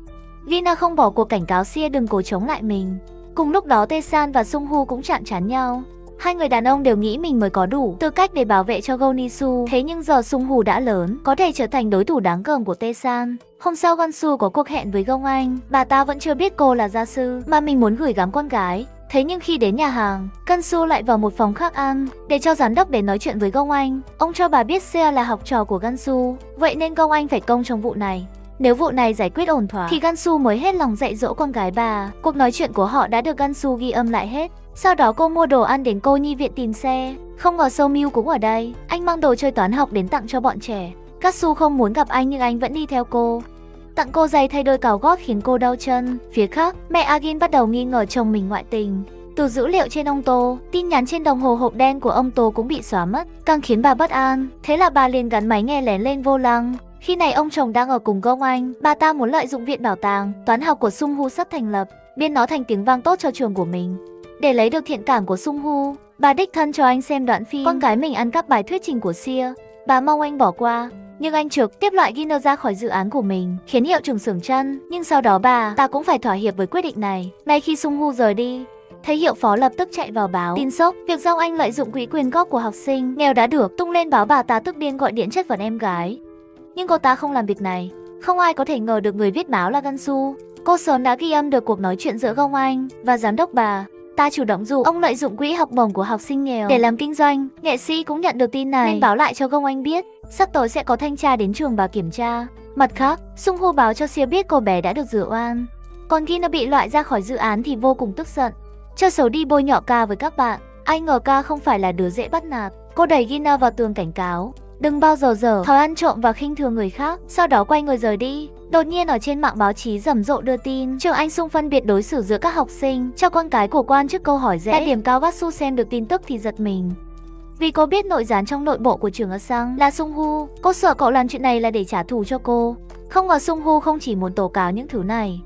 Gina không bỏ cuộc cảnh cáo Sia đừng cố chống lại mình. Cùng lúc đó, Tae-san và Sung-hu cũng chạm trán nhau. Hai người đàn ông đều nghĩ mình mới có đủ tư cách để bảo vệ cho Go-ni-su. Thế nhưng giờ Sung-hu đã lớn, có thể trở thành đối thủ đáng gờm của Tae-san. Hôm sau, Gan-soo có cuộc hẹn với Gong Anh. Bà ta vẫn chưa biết cô là gia sư mà mình muốn gửi gắm con gái. Thế nhưng khi đến nhà hàng, Gan-soo lại vào một phòng khác ăn để cho giám đốc đến nói chuyện với Gong Anh. Ông cho bà biết Sia là học trò của Gan-soo, vậy nên Gong Anh phải công trong vụ này. Nếu vụ này giải quyết ổn thỏa thì Gan-soo mới hết lòng dạy dỗ con gái bà. Cuộc nói chuyện của họ đã được Gan-soo ghi âm lại hết. Sau đó cô mua đồ ăn đến cô nhi viện tìm xe. Không ngờ So Mil cũng ở đây. Anh mang đồ chơi toán học đến tặng cho bọn trẻ. Katsu không muốn gặp anh nhưng anh vẫn đi theo cô, tặng cô giày thay đôi cào gót khiến cô đau chân. Phía khác, mẹ Agin bắt đầu nghi ngờ chồng mình ngoại tình. Từ dữ liệu trên ông Tô, tin nhắn trên đồng hồ hộp đen của ông Tô cũng bị xóa mất, càng khiến bà bất an. Thế là bà liền gắn máy nghe lén lên vô lăng. Khi này ông chồng đang ở cùng Gong Anh. Bà ta muốn lợi dụng viện bảo tàng toán học của Sung-hu sắp thành lập, biến nó thành tiếng vang tốt cho trường của mình. Để lấy được thiện cảm của Sung-hu, bà đích thân cho anh xem đoạn phim con gái mình ăn cắp bài thuyết trình của Sia. Bà mong anh bỏ qua, nhưng anh trực tiếp loại Gina ra khỏi dự án của mình, khiến hiệu trưởng sửng chân. Nhưng sau đó bà ta cũng phải thỏa hiệp với quyết định này. Ngay khi Sung-hu rời đi, thấy hiệu phó lập tức chạy vào báo tin sốc việc Gong Anh lợi dụng quỹ quyên góp của học sinh nghèo đã được tung lên báo. Bà ta tức điên gọi điện chất vấn em gái, nhưng cô ta không làm việc này. Không ai có thể ngờ được người viết báo là Gan-soo. Cô sớm đã ghi âm được cuộc nói chuyện giữa Gong Anh và giám đốc bà. Ta chủ động dụ ông lợi dụng quỹ học bổng của học sinh nghèo để làm kinh doanh. Nghệ sĩ cũng nhận được tin này nên báo lại cho Gong Anh biết. Sắp tới sẽ có thanh tra đến trường bà kiểm tra. Mặt khác, Sung-hu báo cho Sia biết cô bé đã được rửa oan. Còn Gina bị loại ra khỏi dự án thì vô cùng tức giận, chơi xấu đi bôi nhọ Ca với các bạn. Ai ngờ Ca không phải là đứa dễ bắt nạt. Cô đẩy Gina vào tường cảnh cáo đừng bao giờ dở thói ăn trộm và khinh thường người khác, sau đó quay người rời đi. Đột nhiên ở trên mạng báo chí rầm rộ đưa tin trường Anh Sung phân biệt đối xử giữa các học sinh cho con cái của quan chức câu hỏi dễ. Tại điểm cao, Gatsu xem được tin tức thì giật mình, vì cô biết nội gián trong nội bộ của trường Asang là Sung-hu. Cô sợ cậu làm chuyện này là để trả thù cho cô. Không ngờ Sung-hu không chỉ muốn tố cáo những thứ này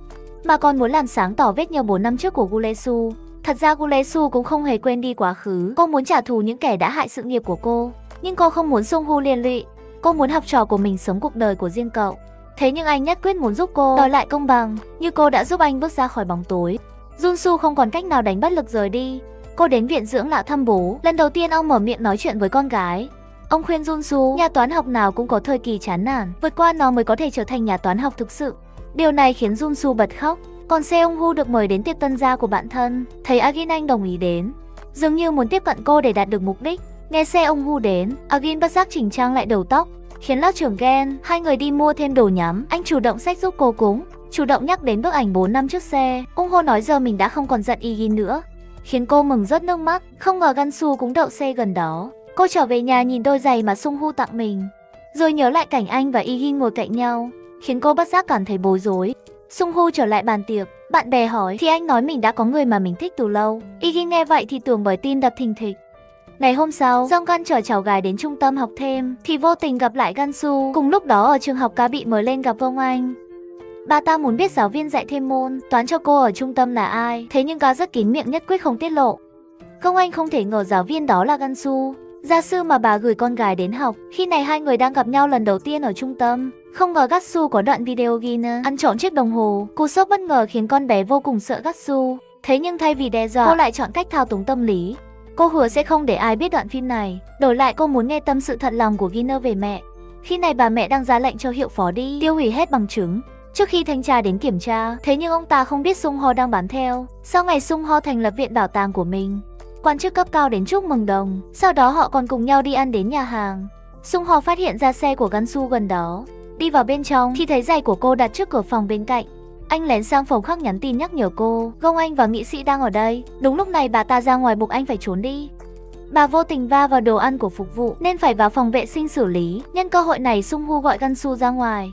mà còn muốn làm sáng tỏ vết nhơ 4 năm trước của Gulesu. Thật ra Gulesu cũng không hề quên đi quá khứ. Cô muốn trả thù những kẻ đã hại sự nghiệp của cô, nhưng cô không muốn Sung-hu liên lụy. Cô muốn học trò của mình sống cuộc đời của riêng cậu. Thế nhưng anh nhất quyết muốn giúp cô đòi lại công bằng, như cô đã giúp anh bước ra khỏi bóng tối. Junsu không còn cách nào đánh bất lực rời đi. Cô đến viện dưỡng lão thăm bố. Lần đầu tiên ông mở miệng nói chuyện với con gái. Ông khuyên Junsu, nhà toán học nào cũng có thời kỳ chán nản, vượt qua nó mới có thể trở thành nhà toán học thực sự. Điều này khiến Junsu bật khóc. Còn Seong-woo được mời đến tiệc tân gia của bạn thân, thấy Agin anh đồng ý đến, dường như muốn tiếp cận cô để đạt được mục đích. Nghe Seong-woo đến, Agin bất giác chỉnh trang lại đầu tóc, khiến lớp trưởng ghen. Hai người đi mua thêm đồ nhắm, anh chủ động xách giúp cô cúng, chủ động nhắc đến bức ảnh 4 năm trước xe. Ung-ho nói giờ mình đã không còn giận Igin nữa, khiến cô mừng rớt nước mắt. Không ngờ Gansu cũng đậu xe gần đó. Cô trở về nhà nhìn đôi giày mà Sung-woo tặng mình, rồi nhớ lại cảnh anh và Igin ngồi cạnh nhau, khiến cô bất giác cảm thấy bối rối. Sung-woo trở lại bàn tiệc, bạn bè hỏi thì anh nói mình đã có người mà mình thích từ lâu. Igin nghe vậy thì tưởng bởi tim đập thình thịch. Ngày hôm sau, Jonggan chở cháu gái đến trung tâm học thêm thì vô tình gặp lại Gansu. Cùng lúc đó ở trường học Cá bị mời lên gặp Vong Anh. Bà ta muốn biết giáo viên dạy thêm môn toán cho cô ở trung tâm là ai, thế nhưng Cá rất kín miệng nhất quyết không tiết lộ. Vong Anh không thể ngờ giáo viên đó là Gansu, gia sư mà bà gửi con gái đến học. Khi này hai người đang gặp nhau lần đầu tiên ở trung tâm. Không ngờ Gatsu có đoạn video ghi ăn trộm chiếc đồng hồ. Cú sốc bất ngờ khiến con bé vô cùng sợ Gatsu. Thế nhưng thay vì đe dọa, cô lại chọn cách thao túng tâm lý. Cô hứa sẽ không để ai biết đoạn phim này. Đổi lại cô muốn nghe tâm sự thật lòng của Gina về mẹ. Khi này bà mẹ đang ra lệnh cho Hiệu Phó đi tiêu hủy hết bằng chứng trước khi thanh tra đến kiểm tra. Thế nhưng ông ta không biết Sung-ho đang bám theo. Sau ngày Sung-ho thành lập viện bảo tàng của mình, quan chức cấp cao đến chúc mừng đồng. Sau đó họ còn cùng nhau đi ăn đến nhà hàng. Sung-ho phát hiện ra xe của Gansu gần đó. Đi vào bên trong thì thấy giày của cô đặt trước cửa phòng bên cạnh. Anh lén sang phòng khác nhắn tin nhắc nhở cô, Gong Anh và nghị sĩ đang ở đây. Đúng lúc này bà ta ra ngoài buộc anh phải trốn đi. Bà vô tình va vào đồ ăn của phục vụ nên phải vào phòng vệ sinh xử lý. Nhân cơ hội này Sung-woo gọi Gansu ra ngoài,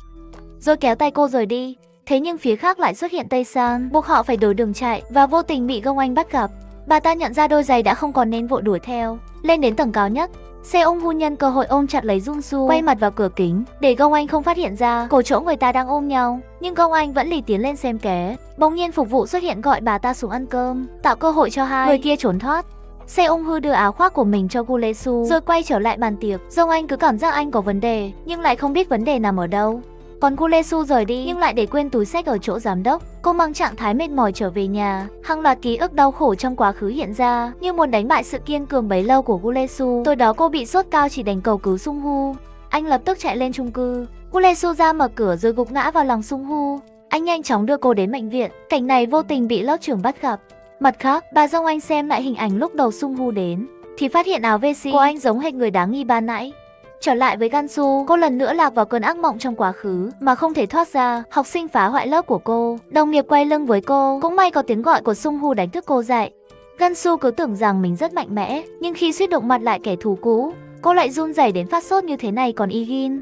rồi kéo tay cô rời đi. Thế nhưng phía khác lại xuất hiện Tae-san, buộc họ phải đổi đường chạy và vô tình bị Gong Anh bắt gặp. Bà ta nhận ra đôi giày đã không còn nên vội đuổi theo, lên đến tầng cao nhất. Seong-woo nhân cơ hội ôm chặt lấy Junsu, quay mặt vào cửa kính để Gong Anh không phát hiện ra cổ chỗ người ta đang ôm nhau. Nhưng Gong Anh vẫn lì tiến lên xem ké. Bỗng nhiên phục vụ xuất hiện gọi bà ta xuống ăn cơm, tạo cơ hội cho hai người kia trốn thoát. Seong-woo đưa áo khoác của mình cho Gulesu rồi quay trở lại bàn tiệc. Gong Anh cứ cảm giác anh có vấn đề nhưng lại không biết vấn đề nằm ở đâu. Còn Gulesu rời đi nhưng lại để quên túi xách ở chỗ giám đốc. Cô mang trạng thái mệt mỏi trở về nhà. Hàng loạt ký ức đau khổ trong quá khứ hiện ra như muốn đánh bại sự kiên cường bấy lâu của Gulesu. Tối đó cô bị sốt cao chỉ đành cầu cứu Sung-woo. Anh lập tức chạy lên chung cư. Gulesu ra mở cửa rồi gục ngã vào lòng Sung-woo. Anh nhanh chóng đưa cô đến bệnh viện. Cảnh này vô tình bị lớp trưởng bắt gặp. Mặt khác, bà Dong Anh xem lại hình ảnh lúc đầu Sung-woo đến thì phát hiện áo VC của anh giống hệt người đáng nghi ban nãy. Trở lại với Gansu, cô lần nữa lạc vào cơn ác mộng trong quá khứ mà không thể thoát ra. Học sinh phá hoại lớp của cô, đồng nghiệp quay lưng với cô. Cũng may có tiếng gọi của Sung-woo đánh thức cô dậy. Gansu cứ tưởng rằng mình rất mạnh mẽ, nhưng khi suýt đụng mặt lại kẻ thù cũ, cô lại run rẩy đến phát sốt như thế này. Còn Igin,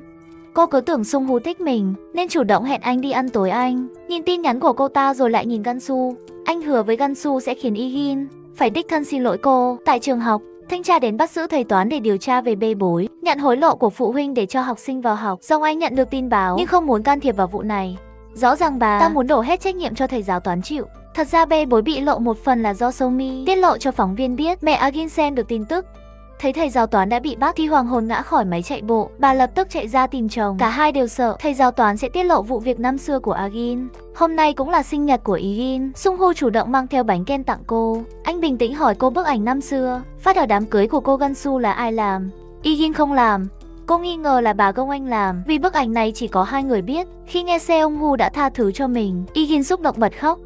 cô cứ tưởng Sung-woo thích mình nên chủ động hẹn anh đi ăn tối anh. Nhìn tin nhắn của cô ta rồi lại nhìn Gansu. Anh hứa với Gansu sẽ khiến Igin phải đích thân xin lỗi cô. Tại trường học, thanh tra đến bắt giữ thầy toán để điều tra về bê bối, nhận hối lộ của phụ huynh để cho học sinh vào học. Dong Anh nhận được tin báo nhưng không muốn can thiệp vào vụ này. Rõ ràng bà ta muốn đổ hết trách nhiệm cho thầy giáo toán chịu. Thật ra bê bối bị lộ một phần là do Somi tiết lộ cho phóng viên biết. Mẹ Agin xem được tin tức, thấy thầy giáo toán đã bị bắt thì hoàng hồn ngã khỏi máy chạy bộ. Bà lập tức chạy ra tìm chồng. Cả hai đều sợ thầy giáo toán sẽ tiết lộ vụ việc năm xưa của Agin. Hôm nay cũng là sinh nhật của Igin. Sung-woo chủ động mang theo bánh kem tặng cô. Anh bình tĩnh hỏi cô bức ảnh năm xưa phát ở đám cưới của cô Gansu là ai làm. Igin không làm. Cô nghi ngờ là bà Gong Anh làm vì bức ảnh này chỉ có hai người biết. Khi nghe Seong-woo đã tha thứ cho mình, Igin xúc động bật khóc.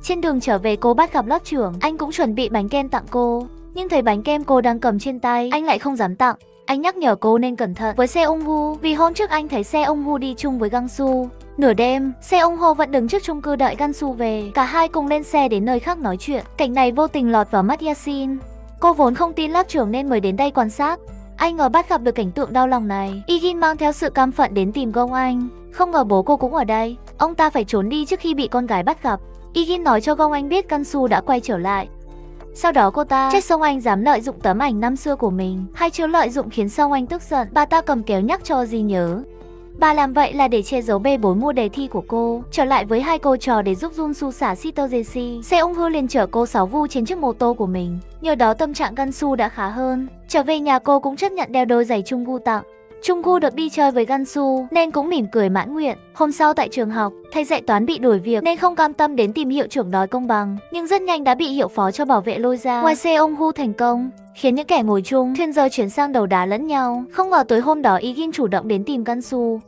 Trên đường trở về cô bắt gặp lớp trưởng. Anh cũng chuẩn bị bánh kem tặng cô, nhưng thấy bánh kem cô đang cầm trên tay, anh lại không dám tặng. Anh nhắc nhở cô nên cẩn thận với Seong-woo vì hôm trước anh thấy Seong-woo đi chung với Gansu. Nửa đêm, Seong-ho vẫn đứng trước chung cư đợi Gansu về. Cả hai cùng lên xe đến nơi khác nói chuyện. Cảnh này vô tình lọt vào mắt Yasin. Cô vốn không tin lớp trưởng nên mới đến đây quan sát. Ai ngờ bắt gặp được cảnh tượng đau lòng này. Igin mang theo sự căm phận đến tìm Gong Anh. Không ngờ bố cô cũng ở đây. Ông ta phải trốn đi trước khi bị con gái bắt gặp. Igin nói cho Gong Anh biết Gansu đã quay trở lại. Sau đó cô ta trách Song Anh dám lợi dụng tấm ảnh năm xưa của mình. Hai chữ lợi dụng khiến Song Anh tức giận. Bà ta cầm kéo nhắc cho Ji nhớ. Bà làm vậy là để che giấu bê bối mua đề thi của cô. Trở lại với hai cô trò để giúp Junsu xả Sito Jeshi, Seong-woo liền chở cô 6 vu trên chiếc mô tô của mình. Nhờ đó tâm trạng Gansu đã khá hơn. Trở về nhà cô cũng chấp nhận đeo đôi giày Chung-woo tặng. Trung-gu được đi chơi với Gansu nên cũng mỉm cười mãn nguyện. Hôm sau tại trường học, thầy dạy toán bị đuổi việc nên không cam tâm đến tìm hiệu trưởng đòi công bằng, nhưng rất nhanh đã bị hiệu phó cho bảo vệ lôi ra. Ngoài Seong-hu thành công, khiến những kẻ ngồi chung thuyền rơi chuyển sang đầu đá lẫn nhau. Không ngờ tối hôm đó Igin chủ động đến tìm Gansu.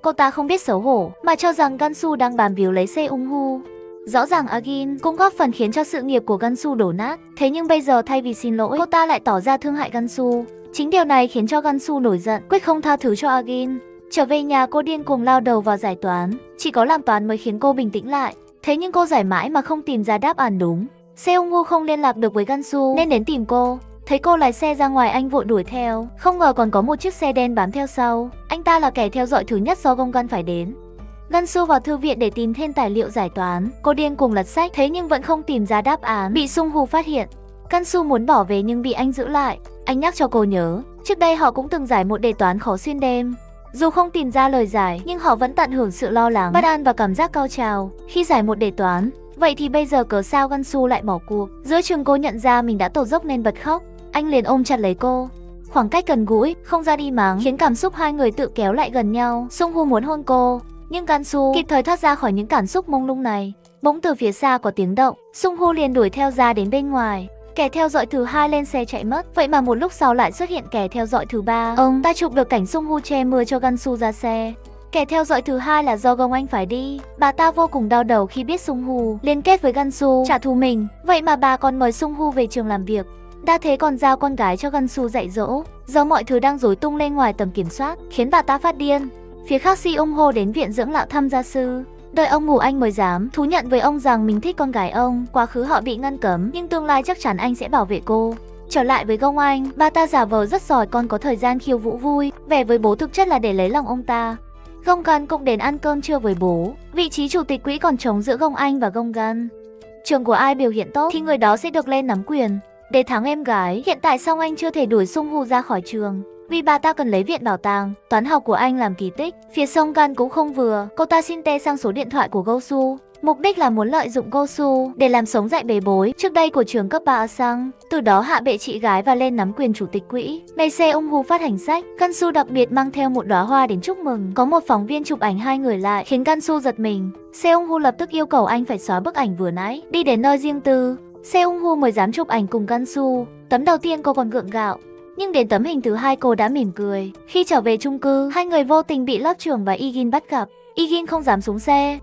Cô ta không biết xấu hổ mà cho rằng Gansu đang bám víu lấy Seong-hu. Rõ ràng Agin cũng góp phần khiến cho sự nghiệp của Gansu đổ nát. Thế nhưng bây giờ thay vì xin lỗi, cô ta lại tỏ ra thương hại Gansu. Chính điều này khiến cho Gansu nổi giận, quyết không tha thứ cho Agin. Trở về nhà, cô điên cuồng lao đầu vào giải toán. Chỉ có làm toán mới khiến cô bình tĩnh lại. Thế nhưng cô giải mãi mà không tìm ra đáp án đúng. Seong-hu không liên lạc được với Gansu nên đến tìm cô. Thấy cô lái xe ra ngoài, anh vội đuổi theo. Không ngờ còn có một chiếc xe đen bám theo sau. Anh ta là kẻ theo dõi thứ nhất do Gonggan phải đến. Gansu vào thư viện để tìm thêm tài liệu giải toán. Cô điên cuồng lật sách, thế nhưng vẫn không tìm ra đáp án, bị Sung-hu phát hiện. Gansu muốn bỏ về nhưng bị anh giữ lại. Anh nhắc cho cô nhớ, trước đây họ cũng từng giải một đề toán khó xuyên đêm. Dù không tìm ra lời giải, nhưng họ vẫn tận hưởng sự lo lắng, bất an và cảm giác cao trào khi giải một đề toán. Vậy thì bây giờ cớ sao Gansu lại bỏ cuộc? Giữa chừng cô nhận ra mình đã tột dốc nên bật khóc. Anh liền ôm chặt lấy cô. Khoảng cách gần gũi, không ra đi mắng, khiến cảm xúc hai người tự kéo lại gần nhau. Sung-hu muốn hôn cô, nhưng Gansu kịp thời thoát ra khỏi những cảm xúc mông lung này. Bỗng từ phía xa có tiếng động, Sung-hu liền đuổi theo ra đến bên ngoài. Kẻ theo dõi thứ hai lên xe chạy mất. Vậy mà một lúc sau lại xuất hiện kẻ theo dõi thứ ba. Ông ta chụp được cảnh Sung-hu che mưa cho Gansu ra xe. Kẻ theo dõi thứ hai là do Gong Anh phải đi. Bà ta vô cùng đau đầu khi biết Sung-hu liên kết với Gansu trả thù mình. Vậy mà bà còn mời Sung-hu về trường làm việc. Đa thế còn giao con gái cho Gansu dạy dỗ. Do mọi thứ đang rối tung lên ngoài tầm kiểm soát, khiến bà ta phát điên. Phía khác, Seong-ho đến viện dưỡng lão thăm gia sư. Đợi ông ngủ anh mới dám thú nhận với ông rằng mình thích con gái ông. Quá khứ họ bị ngăn cấm, nhưng tương lai chắc chắn anh sẽ bảo vệ cô. Trở lại với Gong Anh, bà ta giả vờ rất giỏi con có thời gian khiêu vũ vui, vẻ với bố thực chất là để lấy lòng ông ta. Gonggan cũng đến ăn cơm trưa với bố. Vị trí chủ tịch quỹ còn trống giữa Gong Anh và Gonggan. Trường của ai biểu hiện tốt thì người đó sẽ được lên nắm quyền để thắng em gái. Hiện tại Song Anh chưa thể đuổi Sung-hu ra khỏi trường, vì bà ta cần lấy viện bảo tàng toán học của anh làm kỳ tích. Phía Song-gan cũng không vừa, cô ta xin tê sang số điện thoại của Go-su. Mục đích là muốn lợi dụng Go-su để làm sống dậy bề bối trước đây của trường cấp 3 Asang, từ đó hạ bệ chị gái và lên nắm quyền chủ tịch quỹ. Ngày Seong-hu phát hành sách, Gansu đặc biệt mang theo một đóa hoa đến chúc mừng. Có một phóng viên chụp ảnh hai người lại, khiến Gansu giật mình. Seong-hu lập tức yêu cầu anh phải xóa bức ảnh vừa nãy, đi đến nơi riêng tư. Seong-hu mới dám chụp ảnh cùng Gansu. Tấm đầu tiên cô còn gượng gạo, nhưng đến tấm hình thứ hai cô đã mỉm cười. Khi trở về chung cư, hai người vô tình bị lớp trưởng và Igin bắt gặp. Igin không dám xuống xe,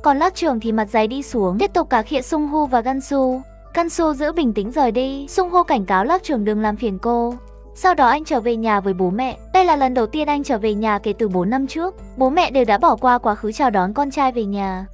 còn lớp trưởng thì mặt dày đi xuống, tiếp tục cà khịa Sung-hu và Gansu. Gansu giữ bình tĩnh rời đi. Sung-hu cảnh cáo lớp trưởng đừng làm phiền cô. Sau đó anh trở về nhà với bố mẹ. Đây là lần đầu tiên anh trở về nhà kể từ 4 năm trước. Bố mẹ đều đã bỏ qua quá khứ chào đón con trai về nhà.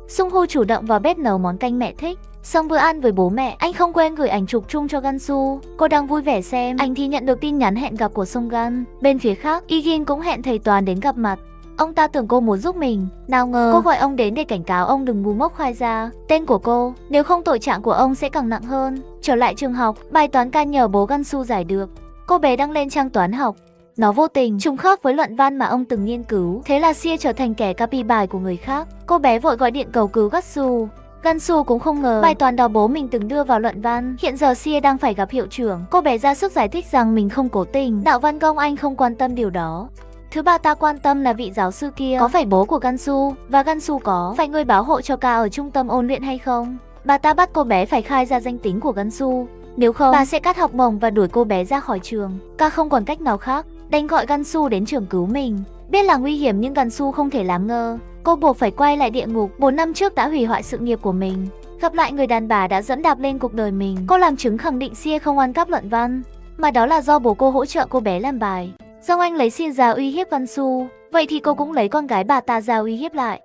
Sung-hu chủ động vào bếp nấu món canh mẹ thích. Xong bữa ăn với bố mẹ, anh không quên gửi ảnh chụp chung cho Gansu. Cô đang vui vẻ xem, anh thì nhận được tin nhắn hẹn gặp của Song-gan. Bên phía khác, Igin cũng hẹn thầy Toán đến gặp mặt. Ông ta tưởng cô muốn giúp mình, nào ngờ cô gọi ông đến để cảnh cáo ông đừng ngu ngốc khai ra tên của cô, nếu không tội trạng của ông sẽ càng nặng hơn. Trở lại trường học, bài toán ca nhờ bố Gansu giải được. Cô bé đăng lên trang toán học. Nó vô tình trùng khớp với luận văn mà ông từng nghiên cứu. Thế là Sia trở thành kẻ copy bài của người khác. Cô bé vội gọi điện cầu cứu Gansu. Gansu cũng không ngờ bài toán đó bố mình từng đưa vào luận văn. Hiện giờ Sia đang phải gặp hiệu trưởng. Cô bé ra sức giải thích rằng mình không cố tình. Đạo văn Gong Anh không quan tâm điều đó. Thứ bà ta quan tâm là vị giáo sư kia có phải bố của Gansu, và Gansu có phải người bảo hộ cho ca ở trung tâm ôn luyện hay không. Bà ta bắt cô bé phải khai ra danh tính của Gansu, nếu không bà sẽ cắt học bổng và đuổi cô bé ra khỏi trường. Ca không còn cách nào khác, đành gọi Gansu đến trường cứu mình. Biết là nguy hiểm nhưng Gansu không thể làm ngơ. Cô buộc phải quay lại địa ngục 4 năm trước đã hủy hoại sự nghiệp của mình, gặp lại người đàn bà đã dẫm đạp lên cuộc đời mình. Cô làm chứng khẳng định Sia không ăn cắp luận văn, mà đó là do bố cô hỗ trợ cô bé làm bài. Dong Anh lấy Sia ra uy hiếp Gansu, vậy thì cô cũng lấy con gái bà ta ra uy hiếp lại.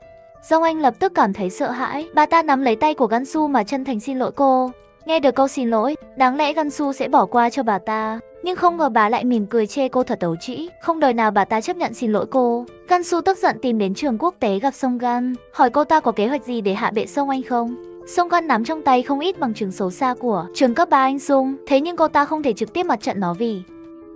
Dong Anh lập tức cảm thấy sợ hãi. Bà ta nắm lấy tay của Gansu mà chân thành xin lỗi cô. Nghe được câu xin lỗi, đáng lẽ Gansu sẽ bỏ qua cho bà ta, nhưng không ngờ bà lại mỉm cười chê cô thật ấu trĩ. Không đời nào bà ta chấp nhận xin lỗi cô. Gansu tức giận tìm đến trường quốc tế gặp Song-gan, hỏi cô ta có kế hoạch gì để hạ bệ Song Anh không. Song-gan nắm trong tay không ít bằng chứng xấu xa của trường cấp 3 anh Sung. Thế nhưng cô ta không thể trực tiếp mặt trận nó vì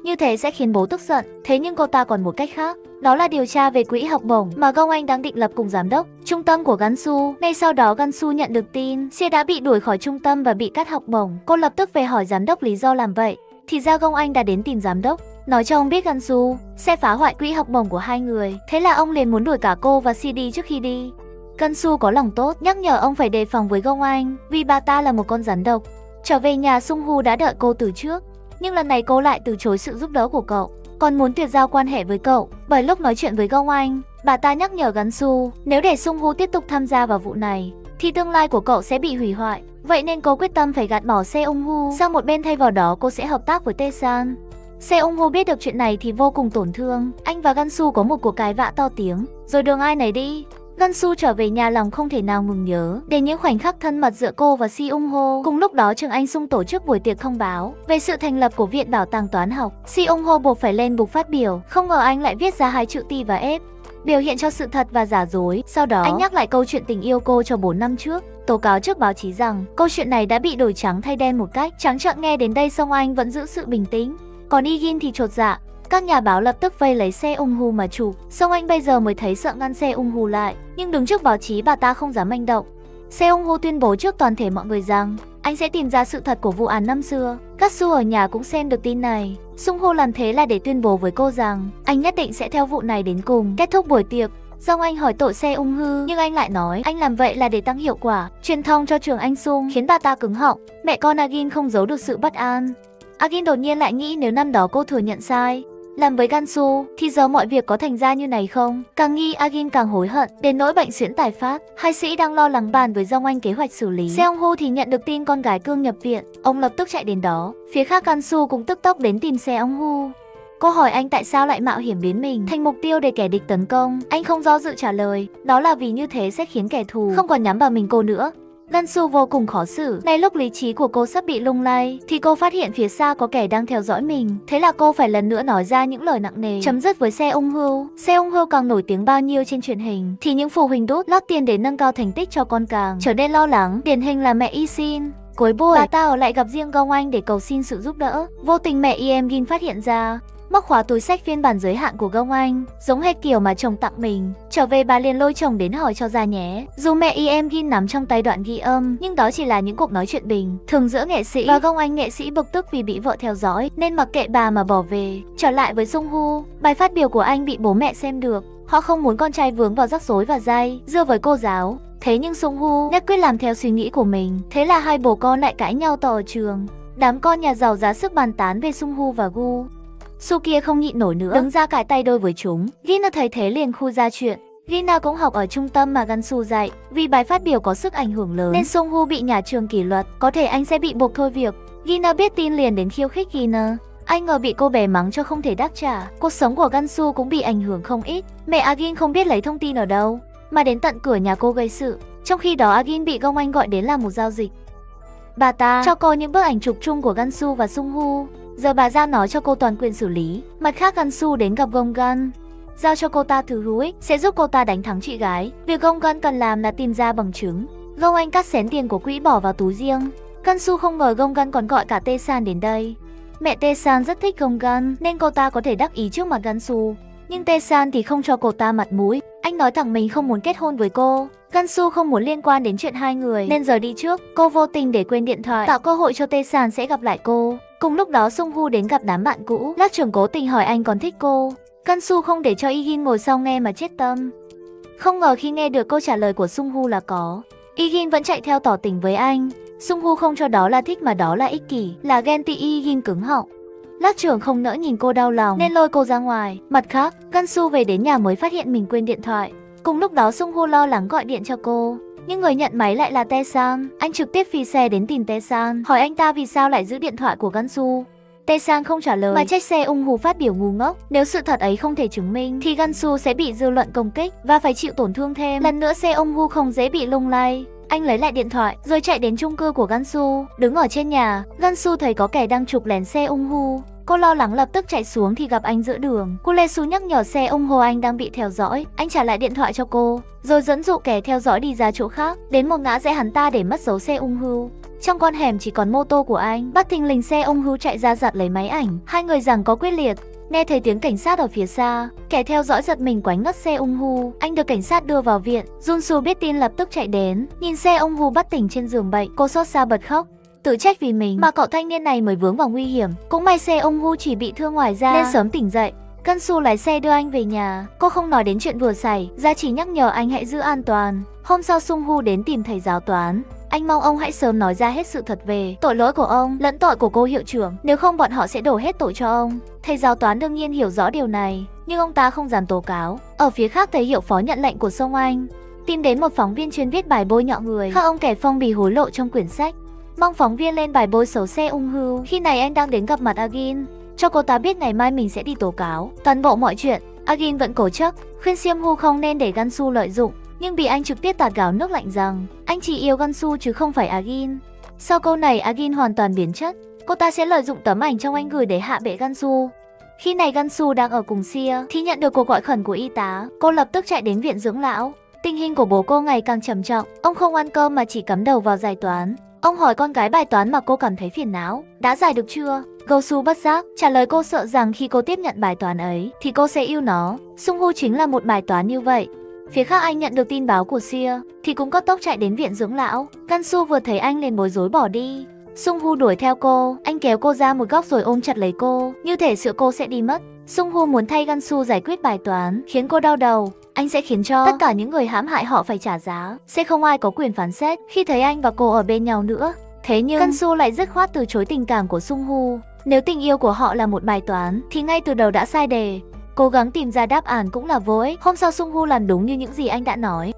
như thế sẽ khiến bố tức giận. Thế nhưng cô ta còn một cách khác, đó là điều tra về quỹ học bổng mà Gong Anh đang định lập cùng giám đốc trung tâm của Gansu. Ngay sau đó Gansu nhận được tin Sia đã bị đuổi khỏi trung tâm và bị cắt học bổng. Cô lập tức về hỏi giám đốc lý do làm vậy. Thì ra Gong Anh đã đến tìm giám đốc nói cho ông biết Gansu sẽ phá hoại quỹ học bổng của hai người. Thế là ông liền muốn đuổi cả cô và CD trước khi đi. Gansu có lòng tốt, nhắc nhở ông phải đề phòng với Gong Anh vì bà ta là một con rắn độc. Trở về nhà, Sung Hu đã đợi cô từ trước, nhưng lần này cô lại từ chối sự giúp đỡ của cậu, còn muốn tuyệt giao quan hệ với cậu. Bởi lúc nói chuyện với Gong Anh, bà ta nhắc nhở Gansu nếu để Sung Hu tiếp tục tham gia vào vụ này thì tương lai của cậu sẽ bị hủy hoại. Vậy nên cô quyết tâm phải gạt bỏ Seung Hu sang một bên, thay vào đó cô sẽ hợp tác với Tae-san. Seung Hu biết được chuyện này thì vô cùng tổn thương. Anh và Gansu có một cuộc cãi vã to tiếng, rồi đường ai nấy đi. Gansu trở về nhà lòng không thể nào ngừng nhớ đến những khoảnh khắc thân mật giữa cô và Seung Ho. Cùng lúc đó, trường Anh Sung tổ chức buổi tiệc thông báo về sự thành lập của Viện Bảo tàng Toán học. Seung Ho buộc phải lên bục phát biểu, không ngờ anh lại viết ra hai chữ T và F, biểu hiện cho sự thật và giả dối. Sau đó, anh nhắc lại câu chuyện tình yêu cô cho 4 năm trước, tố cáo trước báo chí rằng câu chuyện này đã bị đổi trắng thay đen một cách trắng trợn. Nghe đến đây, Song Anh vẫn giữ sự bình tĩnh, còn Igin thì chột dạ. Các nhà báo lập tức vây lấy Seung Hu mà chụp. Song Anh bây giờ mới thấy sợ ngăn Seung Hu lại, nhưng đứng trước báo chí bà ta không dám manh động. Seung Hu tuyên bố trước toàn thể mọi người rằng anh sẽ tìm ra sự thật của vụ án năm xưa. Các Su ở nhà cũng xem được tin này. Sung Hu làm thế là để tuyên bố với cô rằng anh nhất định sẽ theo vụ này đến cùng. Kết thúc buổi tiệc, Song Anh hỏi tội Seung Hu, nhưng anh lại nói anh làm vậy là để tăng hiệu quả truyền thông cho trường Anh Sung, khiến bà ta cứng họng. Mẹ con Agin không giấu được sự bất an. Agin đột nhiên lại nghĩ nếu năm đó cô thừa nhận sai, làm với Gansu, thì giờ mọi việc có thành ra như này không? Càng nghi, Agin càng hối hận, đến nỗi bệnh suyễn tái phát. Hai sĩ đang lo lắng bàn với Dong Anh kế hoạch xử lý. Seung Hu thì nhận được tin con gái cương nhập viện, ông lập tức chạy đến đó. Phía khác, Gansu cũng tức tốc đến tìm Seung Hu. Cô hỏi anh tại sao lại mạo hiểm biến mình thành mục tiêu để kẻ địch tấn công. Anh không do dự trả lời, đó là vì như thế sẽ khiến kẻ thù không còn nhắm vào mình cô nữa. Gansu vô cùng khó xử. Ngay lúc lý trí của cô sắp bị lung lay thì cô phát hiện phía xa có kẻ đang theo dõi mình. Thế là cô phải lần nữa nói ra những lời nặng nề chấm dứt với Seung Hu. Seung Hu càng nổi tiếng bao nhiêu trên truyền hình thì những phụ huynh đút lót tiền để nâng cao thành tích cho con càng trở nên lo lắng. Điển hình là mẹ Isin. Cuối buổi, bà ta ở lại gặp riêng Gong Anh để cầu xin sự giúp đỡ. Vô tình mẹ Gin phát hiện ra móc khóa túi sách phiên bản giới hạn của Gong Anh, giống hệt kiểu mà chồng tặng mình. Trở về, bà liền lôi chồng đến hỏi cho ra nhé. Dù mẹ Gin nắm trong tay đoạn ghi âm, nhưng đó chỉ là những cuộc nói chuyện bình thường giữa nghệ sĩ và Gong Anh. Nghệ sĩ bực tức vì bị vợ theo dõi nên mặc kệ bà mà bỏ về. Trở lại với Sung Hu, bài phát biểu của anh bị bố mẹ xem được. Họ không muốn con trai vướng vào rắc rối và dây dưa với cô giáo. Thế nhưng Sung Hu nhất quyết làm theo suy nghĩ của mình. Thế là hai bố con lại cãi nhau to ở trường. Đám con nhà giàu giá sức bàn tán về Sung Hu và Gu. Su kia không nhịn nổi nữa, đứng ra cãi tay đôi với chúng. Gina thấy thế liền khui ra chuyện. Gina cũng học ở trung tâm mà Gansu dạy. Vì bài phát biểu có sức ảnh hưởng lớn nên Sung Hu bị nhà trường kỷ luật, có thể anh sẽ bị buộc thôi việc. Gina biết tin liền đến khiêu khích Gina. Anh ngờ bị cô bé mắng cho không thể đáp trả. Cuộc sống của Gansu cũng bị ảnh hưởng không ít. Mẹ Agin không biết lấy thông tin ở đâu mà đến tận cửa nhà cô gây sự. Trong khi đó, Agin bị Gong Anh gọi đến làm một giao dịch. Bà ta cho cô những bức ảnh chụp chung của Gansu và Sung Hu. Giờ bà giao nó cho cô toàn quyền xử lý. Mặt khác, Gansu đến gặp Gong Gun, giao cho cô ta thứ hữu ích sẽ giúp cô ta đánh thắng chị gái. Việc Gong Gun cần làm là tìm ra bằng chứng. Gong Anh cắt xén tiền của quỹ bỏ vào túi riêng. Gansu không ngờ Gong Gun còn gọi cả Tae-san đến đây. Mẹ Tae-san rất thích Gong Gun nên cô ta có thể đắc ý trước mặt Gansu. Nhưng Tae-san thì không cho cô ta mặt mũi. Anh nói thẳng mình không muốn kết hôn với cô. Gansu không muốn liên quan đến chuyện hai người nên giờ đi trước. Cô vô tình để quên điện thoại, tạo cơ hội cho Tae-san sẽ gặp lại cô. Cùng lúc đó, Sung Hu đến gặp đám bạn cũ. Lác trưởng cố tình hỏi anh còn thích cô. Gansu không để cho Igin ngồi sau nghe mà chết tâm. Không ngờ khi nghe được câu trả lời của Sung Hu là có, Igin vẫn chạy theo tỏ tình với anh. Sung Hu không cho đó là thích mà đó là ích kỷ, là ghen tị. Igin cứng họng. Lác trưởng không nỡ nhìn cô đau lòng nên lôi cô ra ngoài. Mặt khác, Gansu về đến nhà mới phát hiện mình quên điện thoại. Cùng lúc đó, Sung Hu lo lắng gọi điện cho cô, nhưng người nhận máy lại là Tae-san. Anh trực tiếp phi xe đến tìm Tae-san, hỏi anh ta vì sao lại giữ điện thoại của Gansu. Tae-san không trả lời mà trách Seung Hu phát biểu ngu ngốc. Nếu sự thật ấy không thể chứng minh thì Gansu sẽ bị dư luận công kích và phải chịu tổn thương thêm. Lần nữa Seung Hu không dễ bị lung lay. Anh lấy lại điện thoại rồi chạy đến chung cư của Gansu. Đứng ở trên nhà, Gansu thấy có kẻ đang chụp lén Seung Hu. Cô lo lắng lập tức chạy xuống thì gặp anh giữa đường. Cô Lê Su nhắc nhở Seung Hu anh đang bị theo dõi. Anh trả lại điện thoại cho cô, rồi dẫn dụ kẻ theo dõi đi ra chỗ khác. Đến một ngã rẽ hắn ta để mất dấu Seung Hu. Trong con hẻm chỉ còn mô tô của anh. Bất thình lình Seung Hu chạy ra giật lấy máy ảnh. Hai người giằng có quyết liệt. Nghe thấy tiếng cảnh sát ở phía xa, kẻ theo dõi giật mình quánh ngất Seung Hu. Anh được cảnh sát đưa vào viện. Jun Su biết tin lập tức chạy đến. Nhìn Seung Hu bất tỉnh trên giường bệnh, cô xót xa bật khóc. Tự trách vì mình mà cậu thanh niên này mới vướng vào nguy hiểm. Cũng may Se Ung Hu chỉ bị thương ngoài da nên sớm tỉnh dậy. Gansu lái xe đưa anh về nhà. Cô không nói đến chuyện vừa xảy ra, chỉ nhắc nhở anh hãy giữ an toàn. Hôm sau Sung Hu đến tìm thầy giáo toán. Anh mong ông hãy sớm nói ra hết sự thật về tội lỗi của ông lẫn tội của cô hiệu trưởng, nếu không bọn họ sẽ đổ hết tội cho ông. Thầy giáo toán đương nhiên hiểu rõ điều này, nhưng ông ta không dám tố cáo. Ở phía khác, thầy hiệu phó nhận lệnh của Song Anh, tìm đến một phóng viên chuyên viết bài bôi nhọ người khác ông kẻ phong bì hối lộ trong quyển sách, mong phóng viên lên bài bôi xấu Se Ung Hu. Khi này anh đang đến gặp mặt Agin, cho cô ta biết ngày mai mình sẽ đi tố cáo toàn bộ mọi chuyện. Agin vẫn cố chấp khuyên Siam Hu không nên để Gansu lợi dụng, nhưng bị anh trực tiếp tạt gáo nước lạnh rằng anh chỉ yêu Gansu chứ không phải Agin. Sau câu này Agin hoàn toàn biến chất. Cô ta sẽ lợi dụng tấm ảnh trong anh gửi để hạ bệ Gansu. Khi này Gansu đang ở cùng Sia thì nhận được cuộc gọi khẩn của y tá. Cô lập tức chạy đến viện dưỡng lão. Tình hình của bố cô ngày càng trầm trọng. Ông không ăn cơm mà chỉ cắm đầu vào giải toán. Ông hỏi con gái bài toán mà cô cảm thấy phiền não đã giải được chưa. Gosu bất giác trả lời cô, sợ rằng khi cô tiếp nhận bài toán ấy thì cô sẽ yêu nó. Sung Hu chính là một bài toán như vậy. Phía khác, anh nhận được tin báo của Sia thì cũng cấp tốc chạy đến viện dưỡng lão. Gansu vừa thấy anh liền bối rối bỏ đi. Sung Hu đuổi theo cô, anh kéo cô ra một góc rồi ôm chặt lấy cô, như thể sợ cô sẽ đi mất. Sung Hu muốn thay Gansu giải quyết bài toán khiến cô đau đầu. Anh sẽ khiến cho tất cả những người hãm hại họ phải trả giá, sẽ không ai có quyền phán xét khi thấy anh và cô ở bên nhau nữa. Thế nhưng Gansu lại dứt khoát từ chối tình cảm của Sung Hu. Nếu tình yêu của họ là một bài toán thì ngay từ đầu đã sai đề. Cố gắng tìm ra đáp án cũng là vô ích. Hôm sau Sung Hu làm đúng như những gì anh đã nói,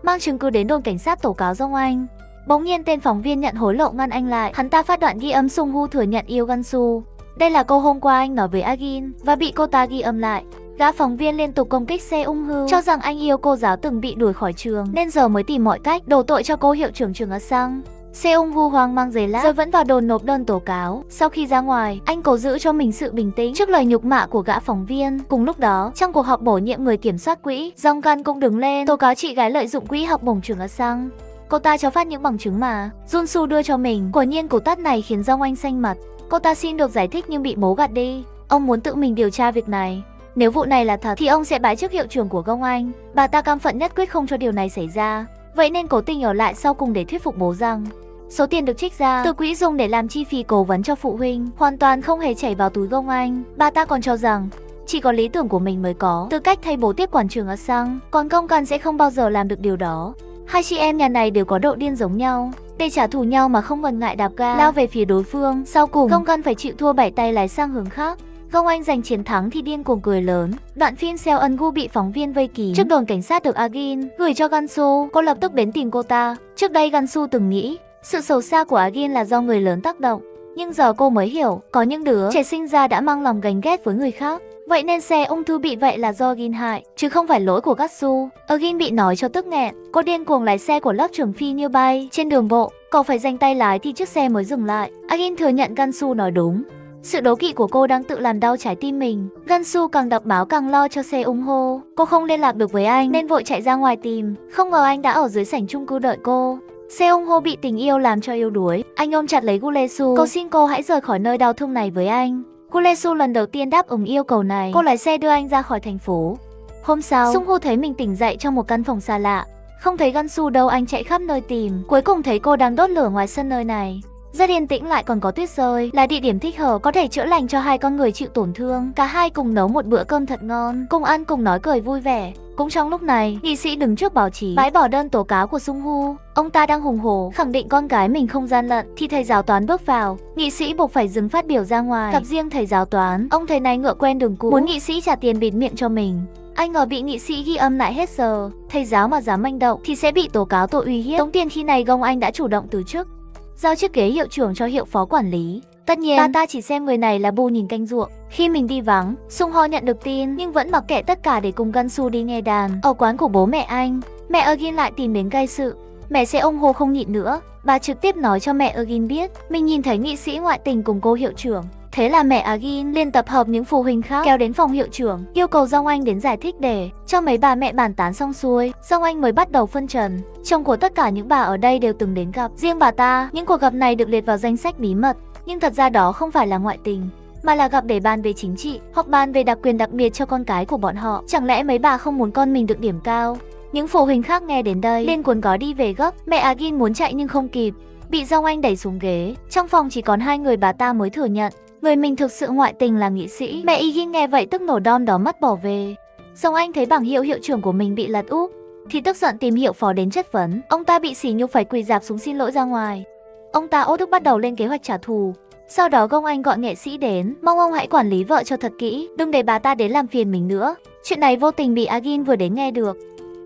mang chứng cứ đến đồn cảnh sát tố cáo Dong Anh. Bỗng nhiên tên phóng viên nhận hối lộ ngăn anh lại. Hắn ta phát đoạn ghi âm Sung Hu thừa nhận yêu Gansu. Đây là câu hôm qua anh nói với Agin và bị cô ta ghi âm lại. Gã phóng viên liên tục công kích Se Ung Hu, cho rằng anh yêu cô giáo từng bị đuổi khỏi trường nên giờ mới tìm mọi cách đổ tội cho cô hiệu trưởng trường Asang. Se Ung Hu hoang mang giây lát rồi vẫn vào đồn nộp đơn tố cáo. Sau khi ra ngoài, anh cố giữ cho mình sự bình tĩnh trước lời nhục mạ của gã phóng viên. Cùng lúc đó, trong cuộc họp bổ nhiệm người kiểm soát quỹ, Dong Gan cũng đứng lên tố cáo chị gái lợi dụng quỹ học bổng trường Asang. Cô ta cho phát những bằng chứng mà Junsu đưa cho mình. Quả nhiên cú tát này khiến Dong Anh xanh mặt. Cô ta xin được giải thích nhưng bị bố gạt đi. Ông muốn tự mình điều tra việc này. Nếu vụ này là thật thì ông sẽ bãi chức hiệu trưởng của Gong Anh. Bà ta cam phận nhất quyết không cho điều này xảy ra. Vậy nên cố tình ở lại sau cùng để thuyết phục bố rằng số tiền được trích ra từ quỹ dùng để làm chi phí cố vấn cho phụ huynh hoàn toàn không hề chảy vào túi Gong Anh. Bà ta còn cho rằng chỉ có lý tưởng của mình mới có tư cách thay bố tiếp quản trường Asang, còn Gong Gan sẽ không bao giờ làm được điều đó. Hai chị em nhà này đều có độ điên giống nhau. Để trả thù nhau mà không ngần ngại đạp ga lao về phía đối phương. Sau cùng Gong Gan phải chịu thua, bảy tay lái sang hướng khác. Gong Anh giành chiến thắng thì điên cuồng cười lớn. Đoạn phim Seo Eun Gu bị phóng viên vây kín trước đồn cảnh sát được Agin gửi cho Gansu. Cô lập tức đến tìm cô ta. Trước đây Gansu từng nghĩ sự xấu xa của Agin là do người lớn tác động, nhưng giờ cô mới hiểu có những đứa trẻ sinh ra đã mang lòng ganh ghét với người khác. Vậy nên Se Ung Thư bị vậy là do Agin hại, chứ không phải lỗi của Gatsu. Agin bị nói cho tức nghẹn, cô điên cuồng lái xe của lớp trưởng phi như bay trên đường bộ. Cậu phải giành tay lái thì chiếc xe mới dừng lại. Agin thừa nhận Gansu nói đúng. Sự đố kỵ của cô đang tự làm đau trái tim mình. Gansu càng đọc báo càng lo cho Se Ung Ho. Cô không liên lạc được với anh nên vội chạy ra ngoài tìm. Không ngờ anh đã ở dưới sảnh chung cư đợi cô. Se Ung Ho bị tình yêu làm cho yếu đuối. Anh ôm chặt lấy Gulesu, cầu xin cô hãy rời khỏi nơi đau thương này với anh. Gulesu lần đầu tiên đáp ứng yêu cầu này. Cô lái xe đưa anh ra khỏi thành phố. Hôm sau, Sung Ho thấy mình tỉnh dậy trong một căn phòng xa lạ. Không thấy Gansu đâu, anh chạy khắp nơi tìm. Cuối cùng thấy cô đang đốt lửa ngoài sân nơi này. Rất yên tĩnh, lại còn có tuyết rơi, là địa điểm thích hợp có thể chữa lành cho hai con người chịu tổn thương. Cả hai cùng nấu một bữa cơm thật ngon, cùng ăn cùng nói cười vui vẻ. Cũng trong lúc này, nghị sĩ đứng trước báo chí bãi bỏ đơn tố cáo của Sung Hu. Ông ta đang hùng hổ khẳng định con gái mình không gian lận thì thầy giáo toán bước vào. Nghị sĩ buộc phải dừng phát biểu ra ngoài. Gặp riêng thầy giáo toán, ông thầy này ngựa quen đường cũ, muốn nghị sĩ trả tiền bịt miệng cho mình. Ai ngờ bị nghị sĩ ghi âm lại hết giờ. Thầy giáo mà dám manh động thì sẽ bị tố cáo tội uy hiếp tống tiền. Khi này Gong Anh đã chủ động từ chức, giao chiếc ghế hiệu trưởng cho hiệu phó quản lý. Tất nhiên, bà ta chỉ xem người này là bu nhìn canh ruộng. Khi mình đi vắng, Sung Ho nhận được tin nhưng vẫn mặc kệ tất cả để cùng Gansu đi nghe đàn ở quán của bố mẹ anh. Mẹ Eugin lại tìm đến gây sự. Mẹ Se Ung Ho không nhịn nữa, bà trực tiếp nói cho mẹ Eugin biết mình nhìn thấy nghị sĩ ngoại tình cùng cô hiệu trưởng. Thế là mẹ Eugin liền tập hợp những phụ huynh khác kéo đến phòng hiệu trưởng, yêu cầu Dong Anh đến giải thích. Để cho mấy bà mẹ bàn tán xong xuôi, Dong Anh mới bắt đầu phân trần. Chồng của tất cả những bà ở đây đều từng đến gặp riêng bà ta. Những cuộc gặp này được liệt vào danh sách bí mật, nhưng thật ra đó không phải là ngoại tình, mà là gặp để bàn về chính trị hoặc bàn về đặc quyền đặc biệt cho con cái của bọn họ. Chẳng lẽ mấy bà không muốn con mình được điểm cao? Những phụ huynh khác nghe đến đây lên cuốn gói đi về gấp. Mẹ Agin muốn chạy nhưng không kịp. bị Dong Anh đẩy xuống ghế. Trong phòng chỉ còn hai người bà ta mới thừa nhận người mình thực sự ngoại tình là nghị sĩ. Mẹ Igin nghe vậy tức nổ đom đóm mắt bỏ về. Dong Anh thấy bảng hiệu hiệu trưởng của mình bị lật úp thì tức giận tìm hiệu phó đến chất vấn. Ông ta bị sỉ nhục phải quỳ rạp xuống xin lỗi ra ngoài. Ông ta ốt ức bắt đầu lên kế hoạch trả thù. Sau đó Gong Anh gọi nghệ sĩ đến, mong ông hãy quản lý vợ cho thật kỹ, đừng để bà ta đến làm phiền mình nữa. Chuyện này vô tình bị Agin vừa đến nghe được.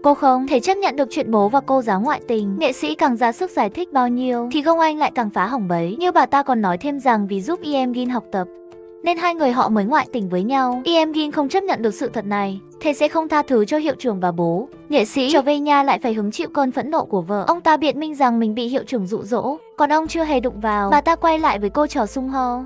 Cô không thể chấp nhận được chuyện bố và cô giáo ngoại tình. Nghệ sĩ càng ra sức giải thích bao nhiêu thì Gong Anh lại càng phá hỏng bấy. Như bà ta còn nói thêm rằng vì giúp Gin học tập nên hai người họ mới ngoại tình với nhau. Gin không chấp nhận được sự thật này, thế sẽ không tha thứ cho hiệu trưởng và bố. Nghệ sĩ trở về nhà lại phải hứng chịu cơn phẫn nộ của vợ. Ông ta biện minh rằng mình bị hiệu trưởng dụ dỗ, còn ông chưa hề đụng vào. Bà ta quay lại với cô trò Sung Ho.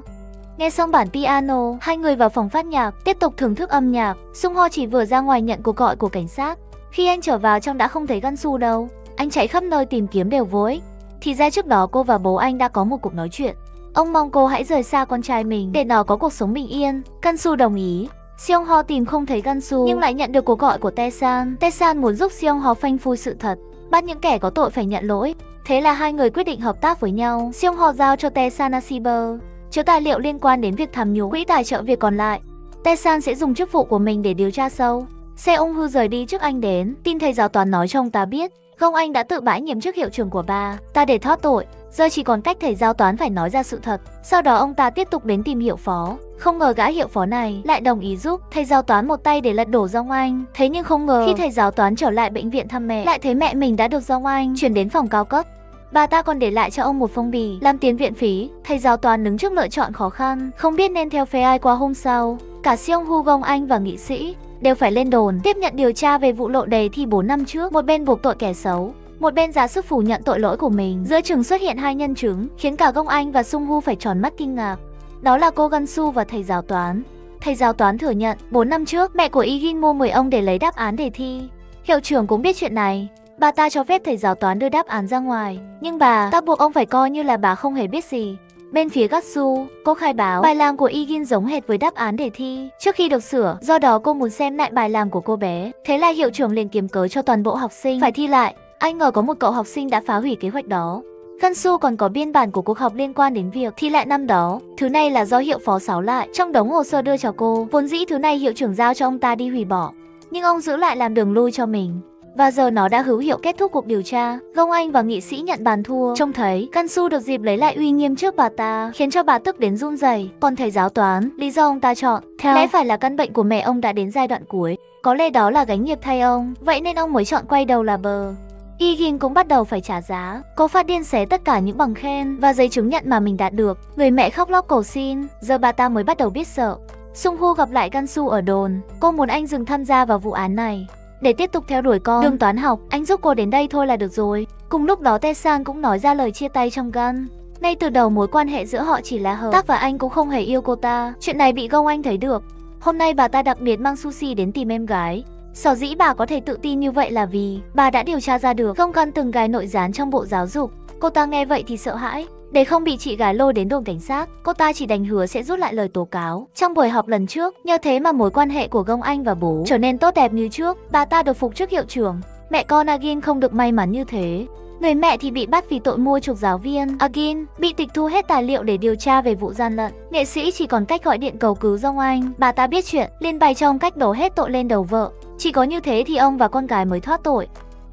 Nghe xong bản piano, hai người vào phòng phát nhạc, tiếp tục thưởng thức âm nhạc. Sung Ho chỉ vừa ra ngoài nhận cuộc gọi của cảnh sát. Khi anh trở vào trong đã không thấy Gansu đâu. Anh chạy khắp nơi tìm kiếm đều vô ích. Thì ra trước đó cô và bố anh đã có một cuộc nói chuyện. Ông mong cô hãy rời xa con trai mình để nó có cuộc sống bình yên. Gansu đồng ý. Seong Ho tìm không thấy Gansu nhưng lại nhận được cuộc gọi của Taesan. Taesan muốn giúp Seong Ho phanh phui sự thật, bắt những kẻ có tội phải nhận lỗi. Thế là hai người quyết định hợp tác với nhau. Seong Ho giao cho Taesan Asiber chứa tài liệu liên quan đến việc tham nhũng, quỹ tài trợ việc còn lại. Taesan sẽ dùng chức vụ của mình để điều tra sâu. Seong Hu rời đi trước anh đến. Tin thầy giáo toán nói cho ông ta biết Gong Anh đã tự bãi nhiệm chức hiệu trưởng của bà ta để thoát tội. Giờ chỉ còn cách thầy giáo toán phải nói ra sự thật. Sau đó ông ta tiếp tục đến tìm hiệu phó. Không ngờ gã hiệu phó này lại đồng ý giúp thầy giáo toán một tay để lật đổ Dong Anh. Thế nhưng không ngờ khi thầy giáo toán trở lại bệnh viện thăm mẹ, lại thấy mẹ mình đã được Dong Anh chuyển đến phòng cao cấp. Bà ta còn để lại cho ông một phong bì làm tiền viện phí. Thầy giáo toán đứng trước lựa chọn khó khăn, không biết nên theo phe ai qua hôm sau. Cả Seong Hu, Gong Anh và nghị sĩ đều phải lên đồn tiếp nhận điều tra về vụ lộ đề thi 4 năm trước. Một bên buộc tội kẻ xấu, một bên ra sức phủ nhận tội lỗi của mình. Giữa chừng xuất hiện hai nhân chứng khiến cả Gong Anh và Sung Hu phải tròn mắt kinh ngạc. Đó là cô Gansu và thầy giáo toán. Thầy giáo toán thừa nhận 4 năm trước mẹ của Igin mua 10 ông để lấy đáp án đề thi. Hiệu trưởng cũng biết chuyện này. Bà ta cho phép thầy giáo toán đưa đáp án ra ngoài, nhưng bà ta buộc ông phải coi như là bà không hề biết gì. Bên phía Gatsu, cô khai báo bài làm của Igin giống hệt với đáp án đề thi trước khi được sửa, do đó cô muốn xem lại bài làm của cô bé. Thế là hiệu trưởng liền kiếm cớ cho toàn bộ học sinh phải thi lại. Anh ngờ có một cậu học sinh đã phá hủy kế hoạch đó. Gansu còn có biên bản của cuộc họp liên quan đến việc thi lại năm đó. Thứ này là do hiệu phó xáo lại trong đống hồ sơ đưa cho cô. Vốn dĩ thứ này hiệu trưởng giao cho ông ta đi hủy bỏ, nhưng ông giữ lại làm đường lui cho mình. Và giờ nó đã hữu hiệu kết thúc cuộc điều tra. Gong Anh và nghị sĩ nhận bàn thua. Trông thấy Gansu được dịp lấy lại uy nghiêm trước bà ta, khiến cho bà tức đến run rẩy. Còn thầy giáo toán, lý do ông ta chọn lẽ phải là căn bệnh của mẹ ông đã đến giai đoạn cuối. Có lẽ đó là gánh nghiệp thay ông, vậy nên ông mới chọn quay đầu là bờ. Igin cũng bắt đầu phải trả giá. Cô phát điên xé tất cả những bằng khen và giấy chứng nhận mà mình đạt được. Người mẹ khóc lóc cầu xin. Giờ bà ta mới bắt đầu biết sợ. Sung Hu gặp lại Gansu ở đồn. Cô muốn anh dừng tham gia vào vụ án này để tiếp tục theo đuổi con đường toán học. Anh giúp cô đến đây thôi là được rồi. Cùng lúc đó Taesan cũng nói ra lời chia tay trong gan. Ngay từ đầu mối quan hệ giữa họ chỉ là hợp tác và anh cũng không hề yêu cô ta. Chuyện này bị Gong Anh thấy được. Hôm nay bà ta đặc biệt mang sushi đến tìm em gái. Sở dĩ bà có thể tự tin như vậy là vì bà đã điều tra ra được Gong Gan từng gài nội gián trong bộ giáo dục. Cô ta nghe vậy thì sợ hãi. Để không bị chị gái lôi đến đồn cảnh sát, cô ta chỉ đành hứa sẽ rút lại lời tố cáo trong buổi họp lần trước. Nhờ thế mà mối quan hệ của Gong Anh và bố trở nên tốt đẹp như trước. Bà ta được phục chức hiệu trưởng. Mẹ con Agin không được may mắn như thế. Người mẹ thì bị bắt vì tội mua chuộc giáo viên. Agin bị tịch thu hết tài liệu để điều tra về vụ gian lận. Nghệ sĩ chỉ còn cách gọi điện cầu cứu Gong Anh. Bà ta biết chuyện, liền bày cho ông cách đổ hết tội lên đầu vợ. Chỉ có như thế thì ông và con gái mới thoát tội.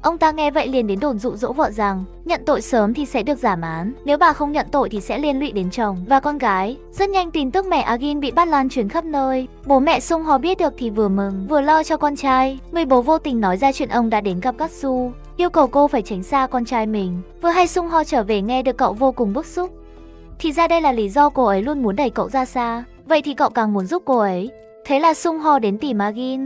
Ông ta nghe vậy liền đến đồn dụ dỗ vợ rằng nhận tội sớm thì sẽ được giảm án, nếu bà không nhận tội thì sẽ liên lụy đến chồng và con gái. Rất nhanh tin tức mẹ Agin bị bắt lan truyền khắp nơi. Bố mẹ Sung Ho biết được thì vừa mừng vừa lo cho con trai. Người bố vô tình nói ra chuyện ông đã đến gặp Gatsu, yêu cầu cô phải tránh xa con trai mình. Vừa hay Sung Ho trở về nghe được cậu vô cùng bức xúc. Thì ra đây là lý do cô ấy luôn muốn đẩy cậu ra xa. Vậy thì cậu càng muốn giúp cô ấy. Thế là Sung Ho đến tìm Agin.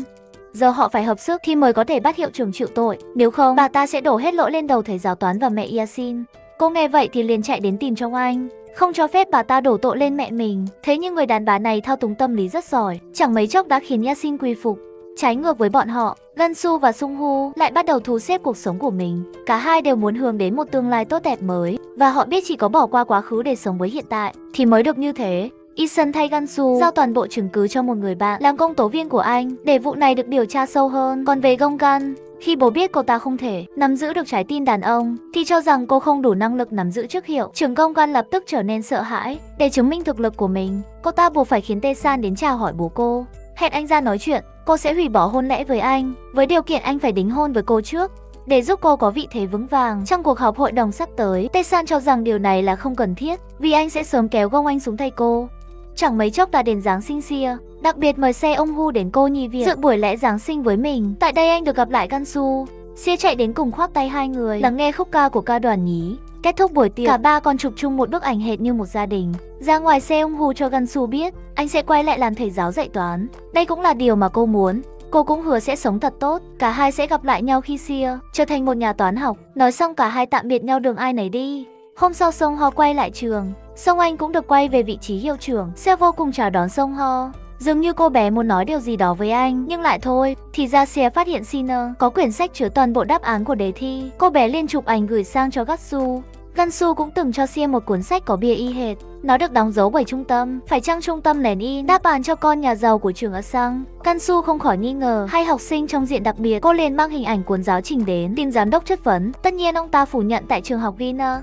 Giờ họ phải hợp sức thì mới có thể bắt hiệu trưởng chịu tội. Nếu không, bà ta sẽ đổ hết lỗi lên đầu thầy giáo toán và mẹ Yasin. Cô nghe vậy thì liền chạy đến tìm Trong Anh, không cho phép bà ta đổ tội lên mẹ mình. Thế nhưng người đàn bà này thao túng tâm lý rất giỏi, chẳng mấy chốc đã khiến Yasin quy phục. Trái ngược với bọn họ, Gansu và Sung Hu lại bắt đầu thu xếp cuộc sống của mình. Cả hai đều muốn hướng đến một tương lai tốt đẹp mới, và họ biết chỉ có bỏ qua quá khứ để sống với hiện tại thì mới được như thế. Isun thay Gansu giao toàn bộ chứng cứ cho một người bạn làm công tố viên của anh để vụ này được điều tra sâu hơn. Còn về Gong Gan, Khi bố biết cô ta không thể nắm giữ được trái tim đàn ông, thì cho rằng cô không đủ năng lực nắm giữ chức hiệu trưởng công an, lập tức trở nên sợ hãi. Để chứng minh thực lực của mình, cô ta buộc phải khiến Tae-san đến chào hỏi bố cô. Hẹn anh ra nói chuyện, cô sẽ hủy bỏ hôn lễ với anh, với điều kiện anh phải đính hôn với cô trước. Để giúp cô có vị thế vững vàng trong cuộc họp hội đồng sắp tới, Tae-san cho rằng điều này là không cần thiết, vì anh sẽ sớm kéo gông anh xuống tay cô. Chẳng mấy chốc đã đến Giáng sinh Sia, đặc biệt mời Seong-hu đến cô nhi viện dự buổi lễ Giáng sinh với mình. Tại đây anh được gặp lại Gansu. Sia chạy đến cùng khoác tay hai người, lắng nghe khúc ca của ca đoàn nhí. Kết thúc buổi tiệc, cả ba còn chụp chung một bức ảnh hệt như một gia đình. Ra ngoài, Seong-hu cho Gansu biết anh sẽ quay lại làm thầy giáo dạy toán. Đây cũng là điều mà cô muốn. Cô cũng hứa sẽ sống thật tốt. Cả hai sẽ gặp lại nhau khi Sia trở thành một nhà toán học. Nói xong cả hai tạm biệt nhau, đường ai nấy đi. Hôm sau Song Ho quay lại trường. Song Anh cũng được quay về vị trí hiệu trưởng. Sia vô cùng chào đón Song Ho. Dường như cô bé muốn nói điều gì đó với anh, nhưng lại thôi. Thì ra Sia phát hiện Sinner có quyển sách chứa toàn bộ đáp án của đề thi. Cô bé liền chụp ảnh gửi sang cho Gatsu. Gansu cũng từng cho Sia một cuốn sách có bìa y hệt. Nó được đóng dấu bởi trung tâm. Phải chăng trung tâm lén in đáp án cho con nhà giàu của trường Asang? Gansu không khỏi nghi ngờ hai học sinh trong diện đặc biệt. Cô liền mang hình ảnh cuốn giáo trình đến tìm giám đốc chất vấn. Tất nhiên ông ta phủ nhận tại trường học Gina.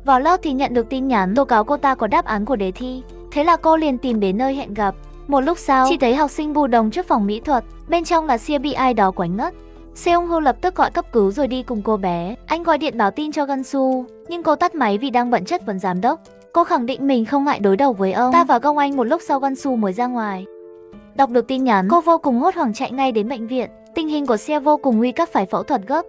Vào lớp thì nhận được tin nhắn tố cáo cô ta có đáp án của đề thi. Thế là cô liền tìm đến nơi hẹn gặp. Một lúc sau, chỉ thấy học sinh bù đồng trước phòng mỹ thuật. Bên trong là Sia bị ai đó quánh ngất. Seong-hu lập tức gọi cấp cứu rồi đi cùng cô bé. Anh gọi điện báo tin cho Gansu, nhưng cô tắt máy vì đang bận chất vấn giám đốc. Cô khẳng định mình không ngại đối đầu với ông ta và Gong Anh. Một lúc sau Gansu mới ra ngoài. Đọc được tin nhắn, cô vô cùng hốt hoảng chạy ngay đến bệnh viện. Tình hình của Sia vô cùng nguy cấp, phải phẫu thuật gấp.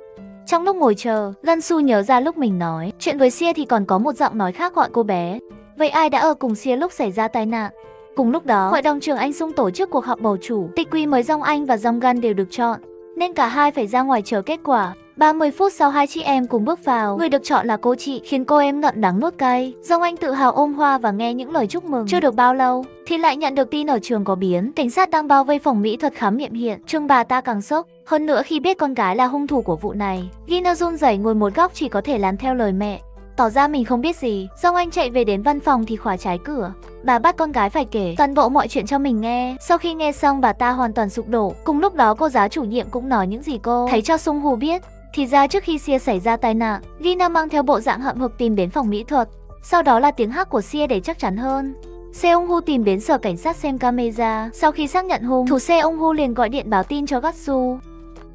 Trong lúc ngồi chờ, Gansu nhớ ra lúc mình nói chuyện với Sia thì còn có một giọng nói khác gọi cô bé. Vậy ai đã ở cùng Sia lúc xảy ra tai nạn? Cùng lúc đó, hội đồng trường Anh Sung tổ chức cuộc họp bầu chủ. Tịch quy mới Jong Anh và Jong Gun đều được chọn, nên cả hai phải ra ngoài chờ kết quả. 30 phút sau, hai chị em cùng bước vào. Người được chọn là cô chị, khiến cô em ngậm đắng nuốt cay. Jong Anh tự hào ôm hoa và nghe những lời chúc mừng. Chưa được bao lâu thì lại nhận được tin ở trường có biến. Cảnh sát đang bao vây phòng mỹ thuật khám nghiệm hiện. Trông bà ta càng sốc hơn nữa khi biết con gái là hung thủ của vụ này. Gina run rẩy ngồi một góc, chỉ có thể làm theo lời mẹ, tỏ ra mình không biết gì. Jong Anh chạy về đến văn phòng thì khóa trái cửa. Bà bắt con gái phải kể toàn bộ mọi chuyện cho mình nghe. Sau khi nghe xong, bà ta hoàn toàn sụp đổ. Cùng lúc đó, cô giáo chủ nhiệm cũng nói những gì cô thấy cho Sung Hu biết. Thì ra trước khi Sia xảy ra tai nạn, Gina mang theo bộ dạng hậm hực tìm đến phòng mỹ thuật. Sau đó là tiếng hắc của Sia để chắc chắn hơn. Seong Hu tìm đến sở cảnh sát xem camera. Sau khi xác nhận hung thủ, Seong Hu liền gọi điện báo tin cho Gatsu.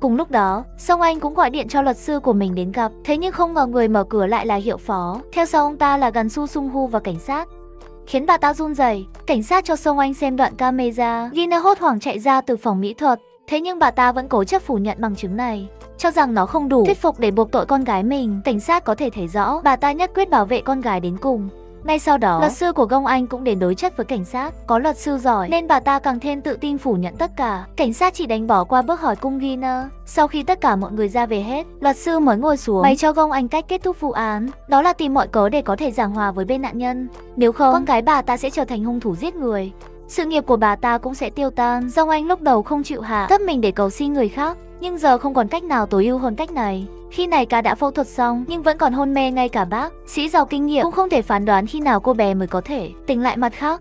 Cùng lúc đó, Song Anh cũng gọi điện cho luật sư của mình đến gặp. Thế nhưng không ngờ người mở cửa lại là hiệu phó. Theo sau ông ta là Gansu, Sung Hu và cảnh sát, khiến bà ta run rẩy. Cảnh sát cho Song Anh xem đoạn camera. Gina hốt hoảng chạy ra từ phòng mỹ thuật. Thế nhưng bà ta vẫn cố chấp phủ nhận bằng chứng này, cho rằng nó không đủ thuyết phục để buộc tội con gái mình. Cảnh sát có thể thấy rõ bà ta nhất quyết bảo vệ con gái đến cùng. Ngay sau đó, luật sư của Gong Anh cũng đến đối chất với cảnh sát. Có luật sư giỏi nên bà ta càng thêm tự tin phủ nhận tất cả. Cảnh sát chỉ đánh bỏ qua bước hỏi cung Gina. Sau khi tất cả mọi người ra về hết, luật sư mới ngồi xuống bày cho Gong Anh cách kết thúc vụ án. Đó là tìm mọi cớ để có thể giảng hòa với bên nạn nhân. Nếu không, con gái bà ta sẽ trở thành hung thủ giết người. Sự nghiệp của bà ta cũng sẽ tiêu tan. Gong Anh lúc đầu không chịu hạ thấp mình để cầu xin người khác, nhưng giờ không còn cách nào tối ưu hơn cách này. Khi này ca đã phẫu thuật xong nhưng vẫn còn hôn mê. Ngay cả bác sĩ giàu kinh nghiệm cũng không thể phán đoán khi nào cô bé mới có thể tỉnh lại. Mặt khác,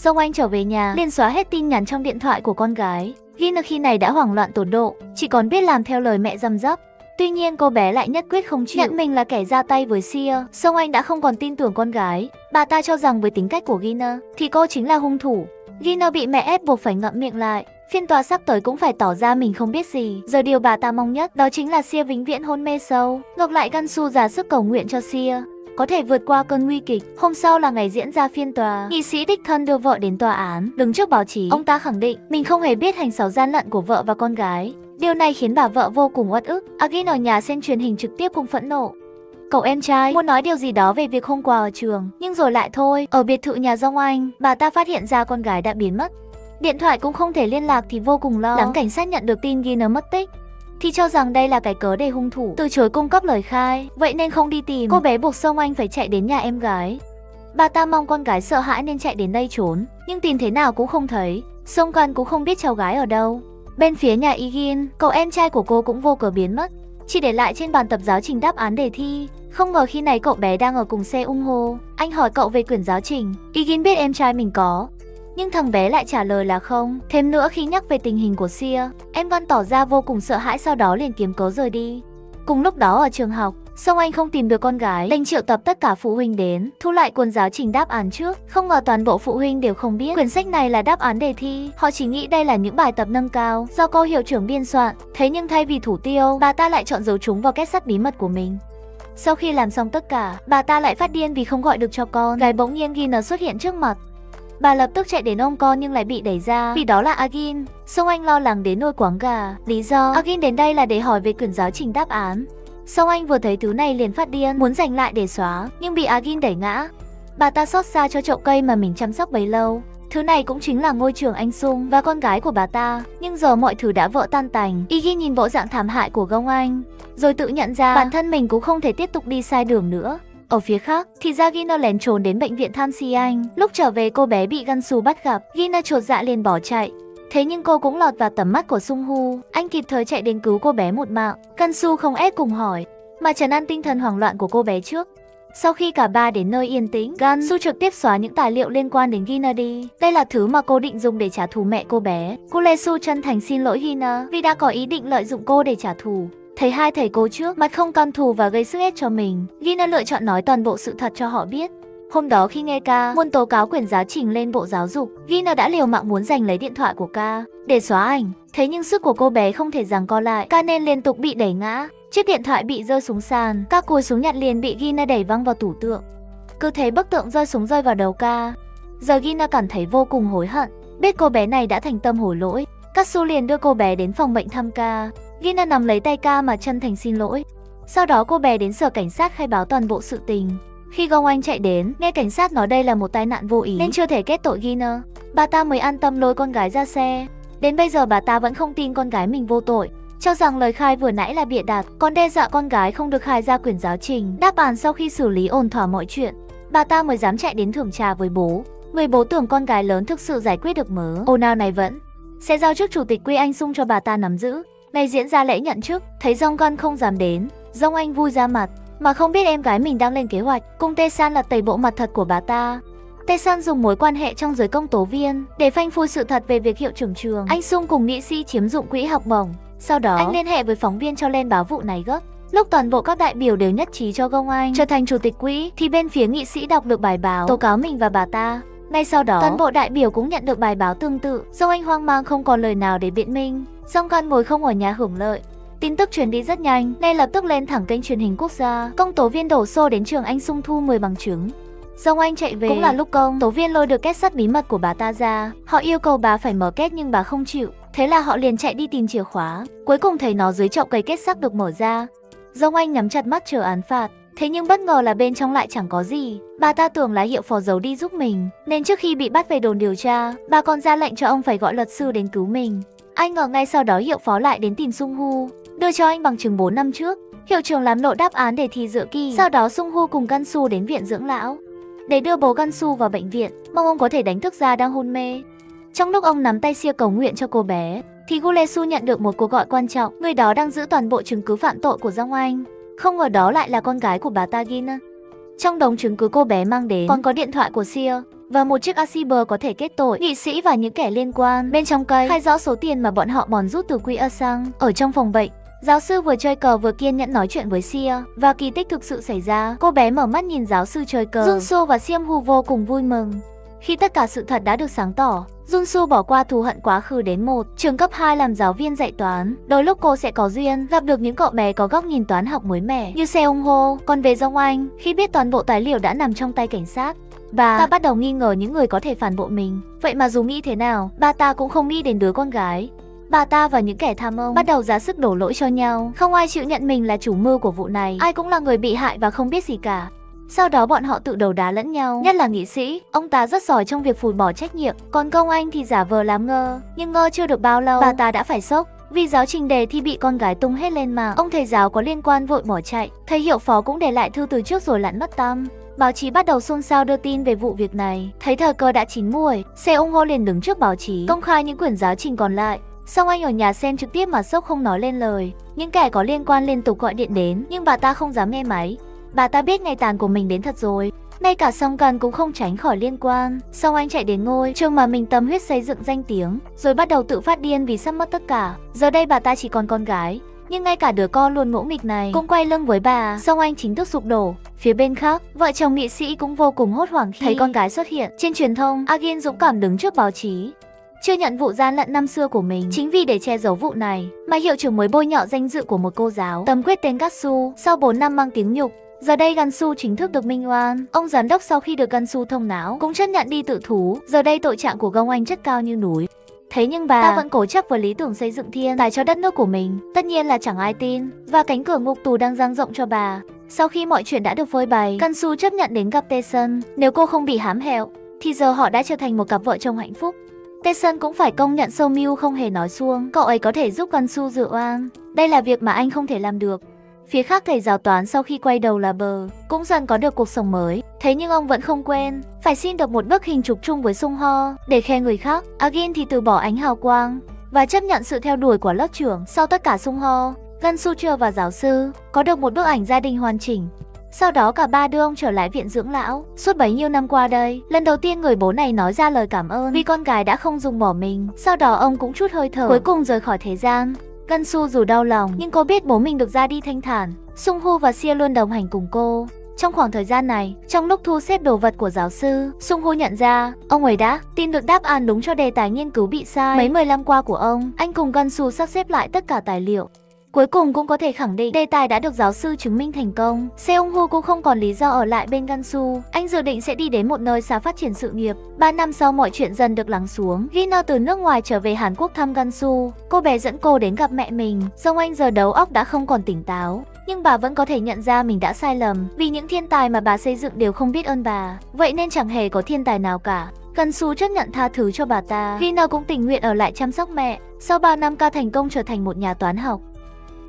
Gong Anh trở về nhà liền xóa hết tin nhắn trong điện thoại của con gái. Gina khi này đã hoảng loạn tột độ, chỉ còn biết làm theo lời mẹ răm rắp. Tuy nhiên cô bé lại nhất quyết không chịu nhận mình là kẻ ra tay với Sia. Gong Anh đã không còn tin tưởng con gái. Bà ta cho rằng với tính cách của Gina thì cô chính là hung thủ. Gina bị mẹ ép buộc phải ngậm miệng lại. Phiên tòa sắp tới cũng phải tỏ ra mình không biết gì. Giờ điều bà ta mong nhất đó chính là Sia vĩnh viễn hôn mê sâu. Ngược lại, Gansu ra sức cầu nguyện cho Sia có thể vượt qua cơn nguy kịch. Hôm sau là ngày diễn ra phiên tòa. Nghị sĩ đích thân đưa vợ đến tòa án. Đứng trước báo chí, ông ta khẳng định mình không hề biết hành xấu gian lận của vợ và con gái. Điều này khiến bà vợ vô cùng uất ức. Agin ở nhà xem truyền hình trực tiếp cũng phẫn nộ. Cậu em trai muốn nói điều gì đó về việc hôm qua ở trường, nhưng rồi lại thôi. Ở biệt thự nhà Jong Anh, bà ta phát hiện ra con gái đã biến mất. Điện thoại cũng không thể liên lạc thì vô cùng lo lắng. Cảnh sát nhận được tin Gina mất tích thì cho rằng đây là cái cớ để hung thủ từ chối cung cấp lời khai, vậy nên không đi tìm. Cô bé buộc Song Anh phải chạy đến nhà em gái. Bà ta mong con gái sợ hãi nên chạy đến đây trốn, nhưng tìm thế nào cũng không thấy. Song Gun cũng không biết cháu gái ở đâu. Bên phía nhà Igin, cậu em trai của cô cũng vô cớ biến mất, chỉ để lại trên bàn tập giáo trình đáp án đề thi. Không ngờ khi này cậu bé đang ở cùng Seung Ho. Anh hỏi cậu về quyển giáo trình. Igin biết em trai mình có Nhưng thằng bé lại trả lời là không. Thêm nữa khi nhắc về tình hình của Sia, em Văn tỏ ra vô cùng sợ hãi, sau đó liền kiếm cớ rời đi. Cùng lúc đó ở trường học, Song Anh không tìm được con gái, đành triệu tập tất cả phụ huynh đến, thu lại cuốn giáo trình đáp án trước. Không ngờ toàn bộ phụ huynh đều không biết quyển sách này là đáp án đề thi, họ chỉ nghĩ đây là những bài tập nâng cao do cô hiệu trưởng biên soạn. Thế nhưng thay vì thủ tiêu, bà ta lại chọn giấu chúng vào két sắt bí mật của mình. Sau khi làm xong tất cả, bà ta lại phát điên vì không gọi được cho con. Gái bỗng nhiên Gina xuất hiện trước mặt. Bà lập tức chạy đến ôm con nhưng lại bị đẩy ra vì đó là Agin. Song Anh lo lắng đến nôi quáng gà. Lý do Agin đến đây là để hỏi về quyển giáo trình đáp án. Song Anh vừa thấy thứ này liền phát điên, muốn giành lại để xóa, nhưng bị Agin đẩy ngã. Bà ta xót xa cho chậu cây mà mình chăm sóc bấy lâu. Thứ này cũng chính là ngôi trường Anh Sung và con gái của bà ta. Nhưng giờ mọi thứ đã vỡ tan tành. Iggy nhìn bộ dạng thảm hại của Gong Anh, rồi tự nhận ra bản thân mình cũng không thể tiếp tục đi sai đường nữa. Ở phía khác, thì ra Gina lén trốn đến bệnh viện thăm Si Anh. Lúc trở về cô bé bị Gansu bắt gặp, Gina chột dạ liền bỏ chạy. Thế nhưng cô cũng lọt vào tầm mắt của Sung Hu. Anh kịp thời chạy đến cứu cô bé một mạng. Gansu không ép cùng hỏi, mà trấn an tinh thần hoảng loạn của cô bé trước. Sau khi cả ba đến nơi yên tĩnh, Gansu trực tiếp xóa những tài liệu liên quan đến Gina đi. Đây là thứ mà cô định dùng để trả thù mẹ cô bé. Kulesu chân thành xin lỗi Gina vì đã có ý định lợi dụng cô để trả thù. Thấy hai thầy cô trước mặt không cam thù và gây sức ép cho mình, Gina lựa chọn nói toàn bộ sự thật cho họ biết. Hôm đó khi nghe Ka muốn tố cáo quyển giáo trình lên Bộ Giáo dục, Gina đã liều mạng muốn giành lấy điện thoại của Ka để xóa ảnh. Thế nhưng sức của cô bé không thể giằng co lại, Ka nên liên tục bị đẩy ngã. Chiếc điện thoại bị rơi xuống sàn, Ka cúi xuống nhặt liền bị Gina đẩy văng vào tủ tượng. Cứ thế bức tượng rơi vào đầu Ka. Giờ Gina cảm thấy vô cùng hối hận, biết cô bé này đã thành tâm hối lỗi. Katsu liền đưa cô bé đến phòng bệnh thăm Ka. Gina nắm lấy tay Ka mà chân thành xin lỗi. Sau đó cô bé đến sở cảnh sát khai báo toàn bộ sự tình. Khi Gong Anh chạy đến, nghe cảnh sát nói đây là một tai nạn vô ý nên chưa thể kết tội Gina. Bà ta mới an tâm lôi con gái ra xe. Đến bây giờ bà ta vẫn không tin con gái mình vô tội, cho rằng lời khai vừa nãy là bịa đặt, còn đe dọa con gái không được khai ra quyển giáo trình đáp án sau khi xử lý ổn thỏa mọi chuyện. Bà ta mới dám chạy đến thưởng trà với bố. Người bố tưởng con gái lớn thực sự giải quyết được mớ ồn ào này vẫn sẽ giao chức chủ tịch Quy Anh Sung cho bà ta nắm giữ. Ngày diễn ra lễ nhận chức, thấy Jong Gun không dám đến, Jong Anh vui ra mặt, mà không biết em gái mình đang lên kế hoạch cùng Tae San lật tẩy bộ mặt thật của bà ta. Tae San dùng mối quan hệ trong giới công tố viên để phanh phui sự thật về việc hiệu trưởng trường Anh Sung cùng nghị sĩ chiếm dụng quỹ học bổng. Sau đó anh liên hệ với phóng viên cho lên báo vụ này gấp. Lúc toàn bộ các đại biểu đều nhất trí cho Gong Anh trở thành chủ tịch quỹ, thì bên phía nghị sĩ đọc được bài báo tố cáo mình và bà ta. Ngay sau đó, toàn bộ đại biểu cũng nhận được bài báo tương tự. Jong Anh hoang mang không còn lời nào để biện minh. Jong Gun ngồi không ở nhà hưởng lợi. Tin tức truyền đi rất nhanh nên lập tức lên thẳng kênh truyền hình quốc gia. Công tố viên đổ xô đến trường Anh Sung thu 10 bằng chứng. Jong Anh chạy về cũng là lúc công tố viên lôi được két sắt bí mật của bà ta ra. Họ yêu cầu bà phải mở két nhưng bà không chịu. Thế là họ liền chạy đi tìm chìa khóa. Cuối cùng thấy nó dưới chậu cây két sắt được mở ra. Jong Anh nhắm chặt mắt chờ án phạt. Thế nhưng bất ngờ là bên trong lại chẳng có gì. Bà ta tưởng là hiệu phó giấu đi giúp mình, nên trước khi bị bắt về đồn điều tra, bà còn ra lệnh cho ông phải gọi luật sư đến cứu mình. Anh ngờ ngay sau đó hiệu phó lại đến tìm Sung Hu, đưa cho anh bằng chứng 4 năm trước. Hiệu trưởng làm lộ đáp án để thi giữa kỳ. Sau đó Sung Hu cùng Gansu đến viện dưỡng lão để đưa bố Gansu vào bệnh viện, mong ông có thể đánh thức ra đang hôn mê. Trong lúc ông nắm tay Sia cầu nguyện cho cô bé, thì Gulesu nhận được một cuộc gọi quan trọng. Người đó đang giữ toàn bộ chứng cứ phạm tội của Jong Anh. Không ngờ đó lại là con gái của bà ta Gina. Trong đống chứng cứ cô bé mang đến còn có điện thoại của Sia và một chiếc Asiber có thể kết tội nghị sĩ và những kẻ liên quan. Bên trong cây khai rõ số tiền mà bọn họ bòn rút từ quỹ Asang. Ở trong phòng bệnh, giáo sư vừa chơi cờ vừa kiên nhẫn nói chuyện với Sia và kỳ tích thực sự xảy ra. Cô bé mở mắt nhìn giáo sư chơi cờ. Junsu và Siam Hu vô cùng vui mừng khi tất cả sự thật đã được sáng tỏ. Junsu bỏ qua thù hận quá khứ đến trường cấp 2 làm giáo viên dạy toán. Đôi lúc cô sẽ có duyên gặp được những cậu bé có góc nhìn toán học mới mẻ như Seong Ho. Còn về Jong Anh, khi biết toàn bộ tài liệu đã nằm trong tay cảnh sát, bà ta bắt đầu nghi ngờ những người có thể phản bội mình. Vậy mà dù nghĩ thế nào, bà ta cũng không nghĩ đến đứa con gái. Bà ta và những kẻ tham ông bắt đầu ra sức đổ lỗi cho nhau. Không ai chịu nhận mình là chủ mưu của vụ này. Ai cũng là người bị hại và không biết gì cả. Sau đó bọn họ tự đầu đá lẫn nhau, nhất là nghị sĩ. Ông ta rất giỏi trong việc phủi bỏ trách nhiệm, còn Gong Anh thì giả vờ làm ngơ. Nhưng ngơ chưa được bao lâu, bà ta đã phải sốc vì giáo trình đề thi bị con gái tung hết lên mạng. Ông thầy giáo có liên quan vội bỏ chạy, thầy hiệu phó cũng để lại thư từ trước rồi lặn mất tăm. Báo chí bắt đầu xôn xao đưa tin về vụ việc này. Thấy thời cơ đã chín muồi, Seong Ho liền đứng trước báo chí công khai những quyển giáo trình còn lại. Song Anh ở nhà xem trực tiếp mà sốc không nói lên lời. Những kẻ có liên quan liên tục gọi điện đến, nhưng bà ta không dám nghe máy. Bà ta biết ngày tàn của mình đến thật rồi. ngay cả Song Can cũng không tránh khỏi liên quan. Xong anh chạy đến ngôi trường mà mình tâm huyết xây dựng danh tiếng, rồi bắt đầu tự phát điên vì sắp mất tất cả. Giờ đây bà ta chỉ còn con gái, nhưng ngay cả đứa con luôn ngỗ nghịch này cũng quay lưng với bà. Song Anh chính thức sụp đổ. Phía bên khác, vợ chồng nghị sĩ cũng vô cùng hốt hoảng khi thấy con gái xuất hiện trên truyền thông. Agin dũng cảm đứng trước báo chí, chưa nhận vụ gian lận năm xưa của mình. Chính vì để che giấu vụ này mà hiệu trưởng mới bôi nhọ danh dự của một cô giáo tâm quyết tên Gatsu. Sau 4 năm mang tiếng nhục, giờ đây Gansu chính thức được minh oan. Ông giám đốc sau khi được Gansu thông não cũng chấp nhận đi tự thú. Giờ đây tội trạng của Gong Anh chất cao như núi. Thế nhưng bà ta vẫn cố chấp với lý tưởng xây dựng thiên tài cho đất nước của mình. Tất nhiên là chẳng ai tin, và cánh cửa ngục tù đang dang rộng cho bà. Sau khi mọi chuyện đã được phơi bày, Gansu chấp nhận đến gặp Taesun. Nếu cô không bị hãm hẹo, thì giờ họ đã trở thành một cặp vợ chồng hạnh phúc. Taesun cũng phải công nhận So Mưu không hề nói suông, cậu ấy có thể giúp Gansu rửa oan. Đây là việc mà anh không thể làm được. Phía khác, thầy giáo toán sau khi quay đầu là bờ cũng dần có được cuộc sống mới. Thế nhưng ông vẫn không quên phải xin được một bức hình chụp chung với Sung Ho để khen người khác. Agin thì từ bỏ ánh hào quang và chấp nhận sự theo đuổi của lớp trưởng. Sau tất cả, Sung Ho, Gansu và giáo sư có được một bức ảnh gia đình hoàn chỉnh. Sau đó cả ba đưa ông trở lại viện dưỡng lão. Suốt bấy nhiêu năm qua đây, lần đầu tiên người bố này nói ra lời cảm ơn vì con gái đã không dùng bỏ mình. Sau đó ông cũng trút hơi thở, cuối cùng rời khỏi thế gian. Gansu dù đau lòng nhưng cô biết bố mình được ra đi thanh thản. Sung Ho và Sia luôn đồng hành cùng cô. Trong khoảng thời gian này, trong lúc thu xếp đồ vật của giáo sư, Sung Ho nhận ra ông ấy đã tìm được đáp án đúng cho đề tài nghiên cứu bị sai mấy 10 năm qua của ông. Anh cùng Gansu sắp xếp lại tất cả tài liệu. Cuối cùng cũng có thể khẳng định đề tài đã được giáo sư chứng minh thành công. Seong Ho cũng không còn lý do ở lại bên Gansu. Anh dự định sẽ đi đến một nơi xa phát triển sự nghiệp. 3 năm sau, mọi chuyện dần được lắng xuống. Gina từ nước ngoài trở về Hàn Quốc thăm Gansu. Cô bé dẫn cô đến gặp mẹ mình. Song Anh giờ đầu óc đã không còn tỉnh táo, nhưng bà vẫn có thể nhận ra mình đã sai lầm, vì những thiên tài mà bà xây dựng đều không biết ơn bà. Vậy nên chẳng hề có thiên tài nào cả. Gansu chấp nhận tha thứ cho bà ta. Gina cũng tình nguyện ở lại chăm sóc mẹ. Sau 3 năm, Ca thành công trở thành một nhà toán học.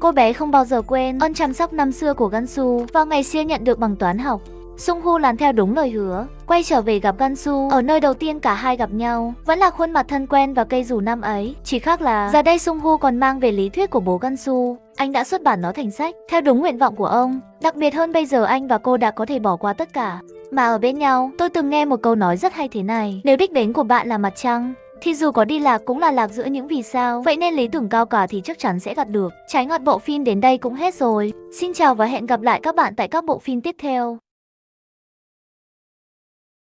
Cô bé không bao giờ quên ơn chăm sóc năm xưa của Gansu. Vào ngày Sia nhận được bằng toán học, Sung Ho làm theo đúng lời hứa, quay trở về gặp Gansu. Ở nơi đầu tiên cả hai gặp nhau, vẫn là khuôn mặt thân quen và cây dù năm ấy. Chỉ khác là giờ đây Sung Ho còn mang về lý thuyết của bố Gansu. Anh đã xuất bản nó thành sách, theo đúng nguyện vọng của ông. Đặc biệt hơn, bây giờ anh và cô đã có thể bỏ qua tất cả mà ở bên nhau. Tôi từng nghe một câu nói rất hay thế này: nếu đích đến của bạn là mặt trăng, thì dù có đi lạc cũng là lạc giữa những vì sao. Vậy nên lý tưởng cao cả thì chắc chắn sẽ gặt được. Trái ngọt bộ phim đến đây cũng hết rồi. Xin chào và hẹn gặp lại các bạn tại các bộ phim tiếp theo.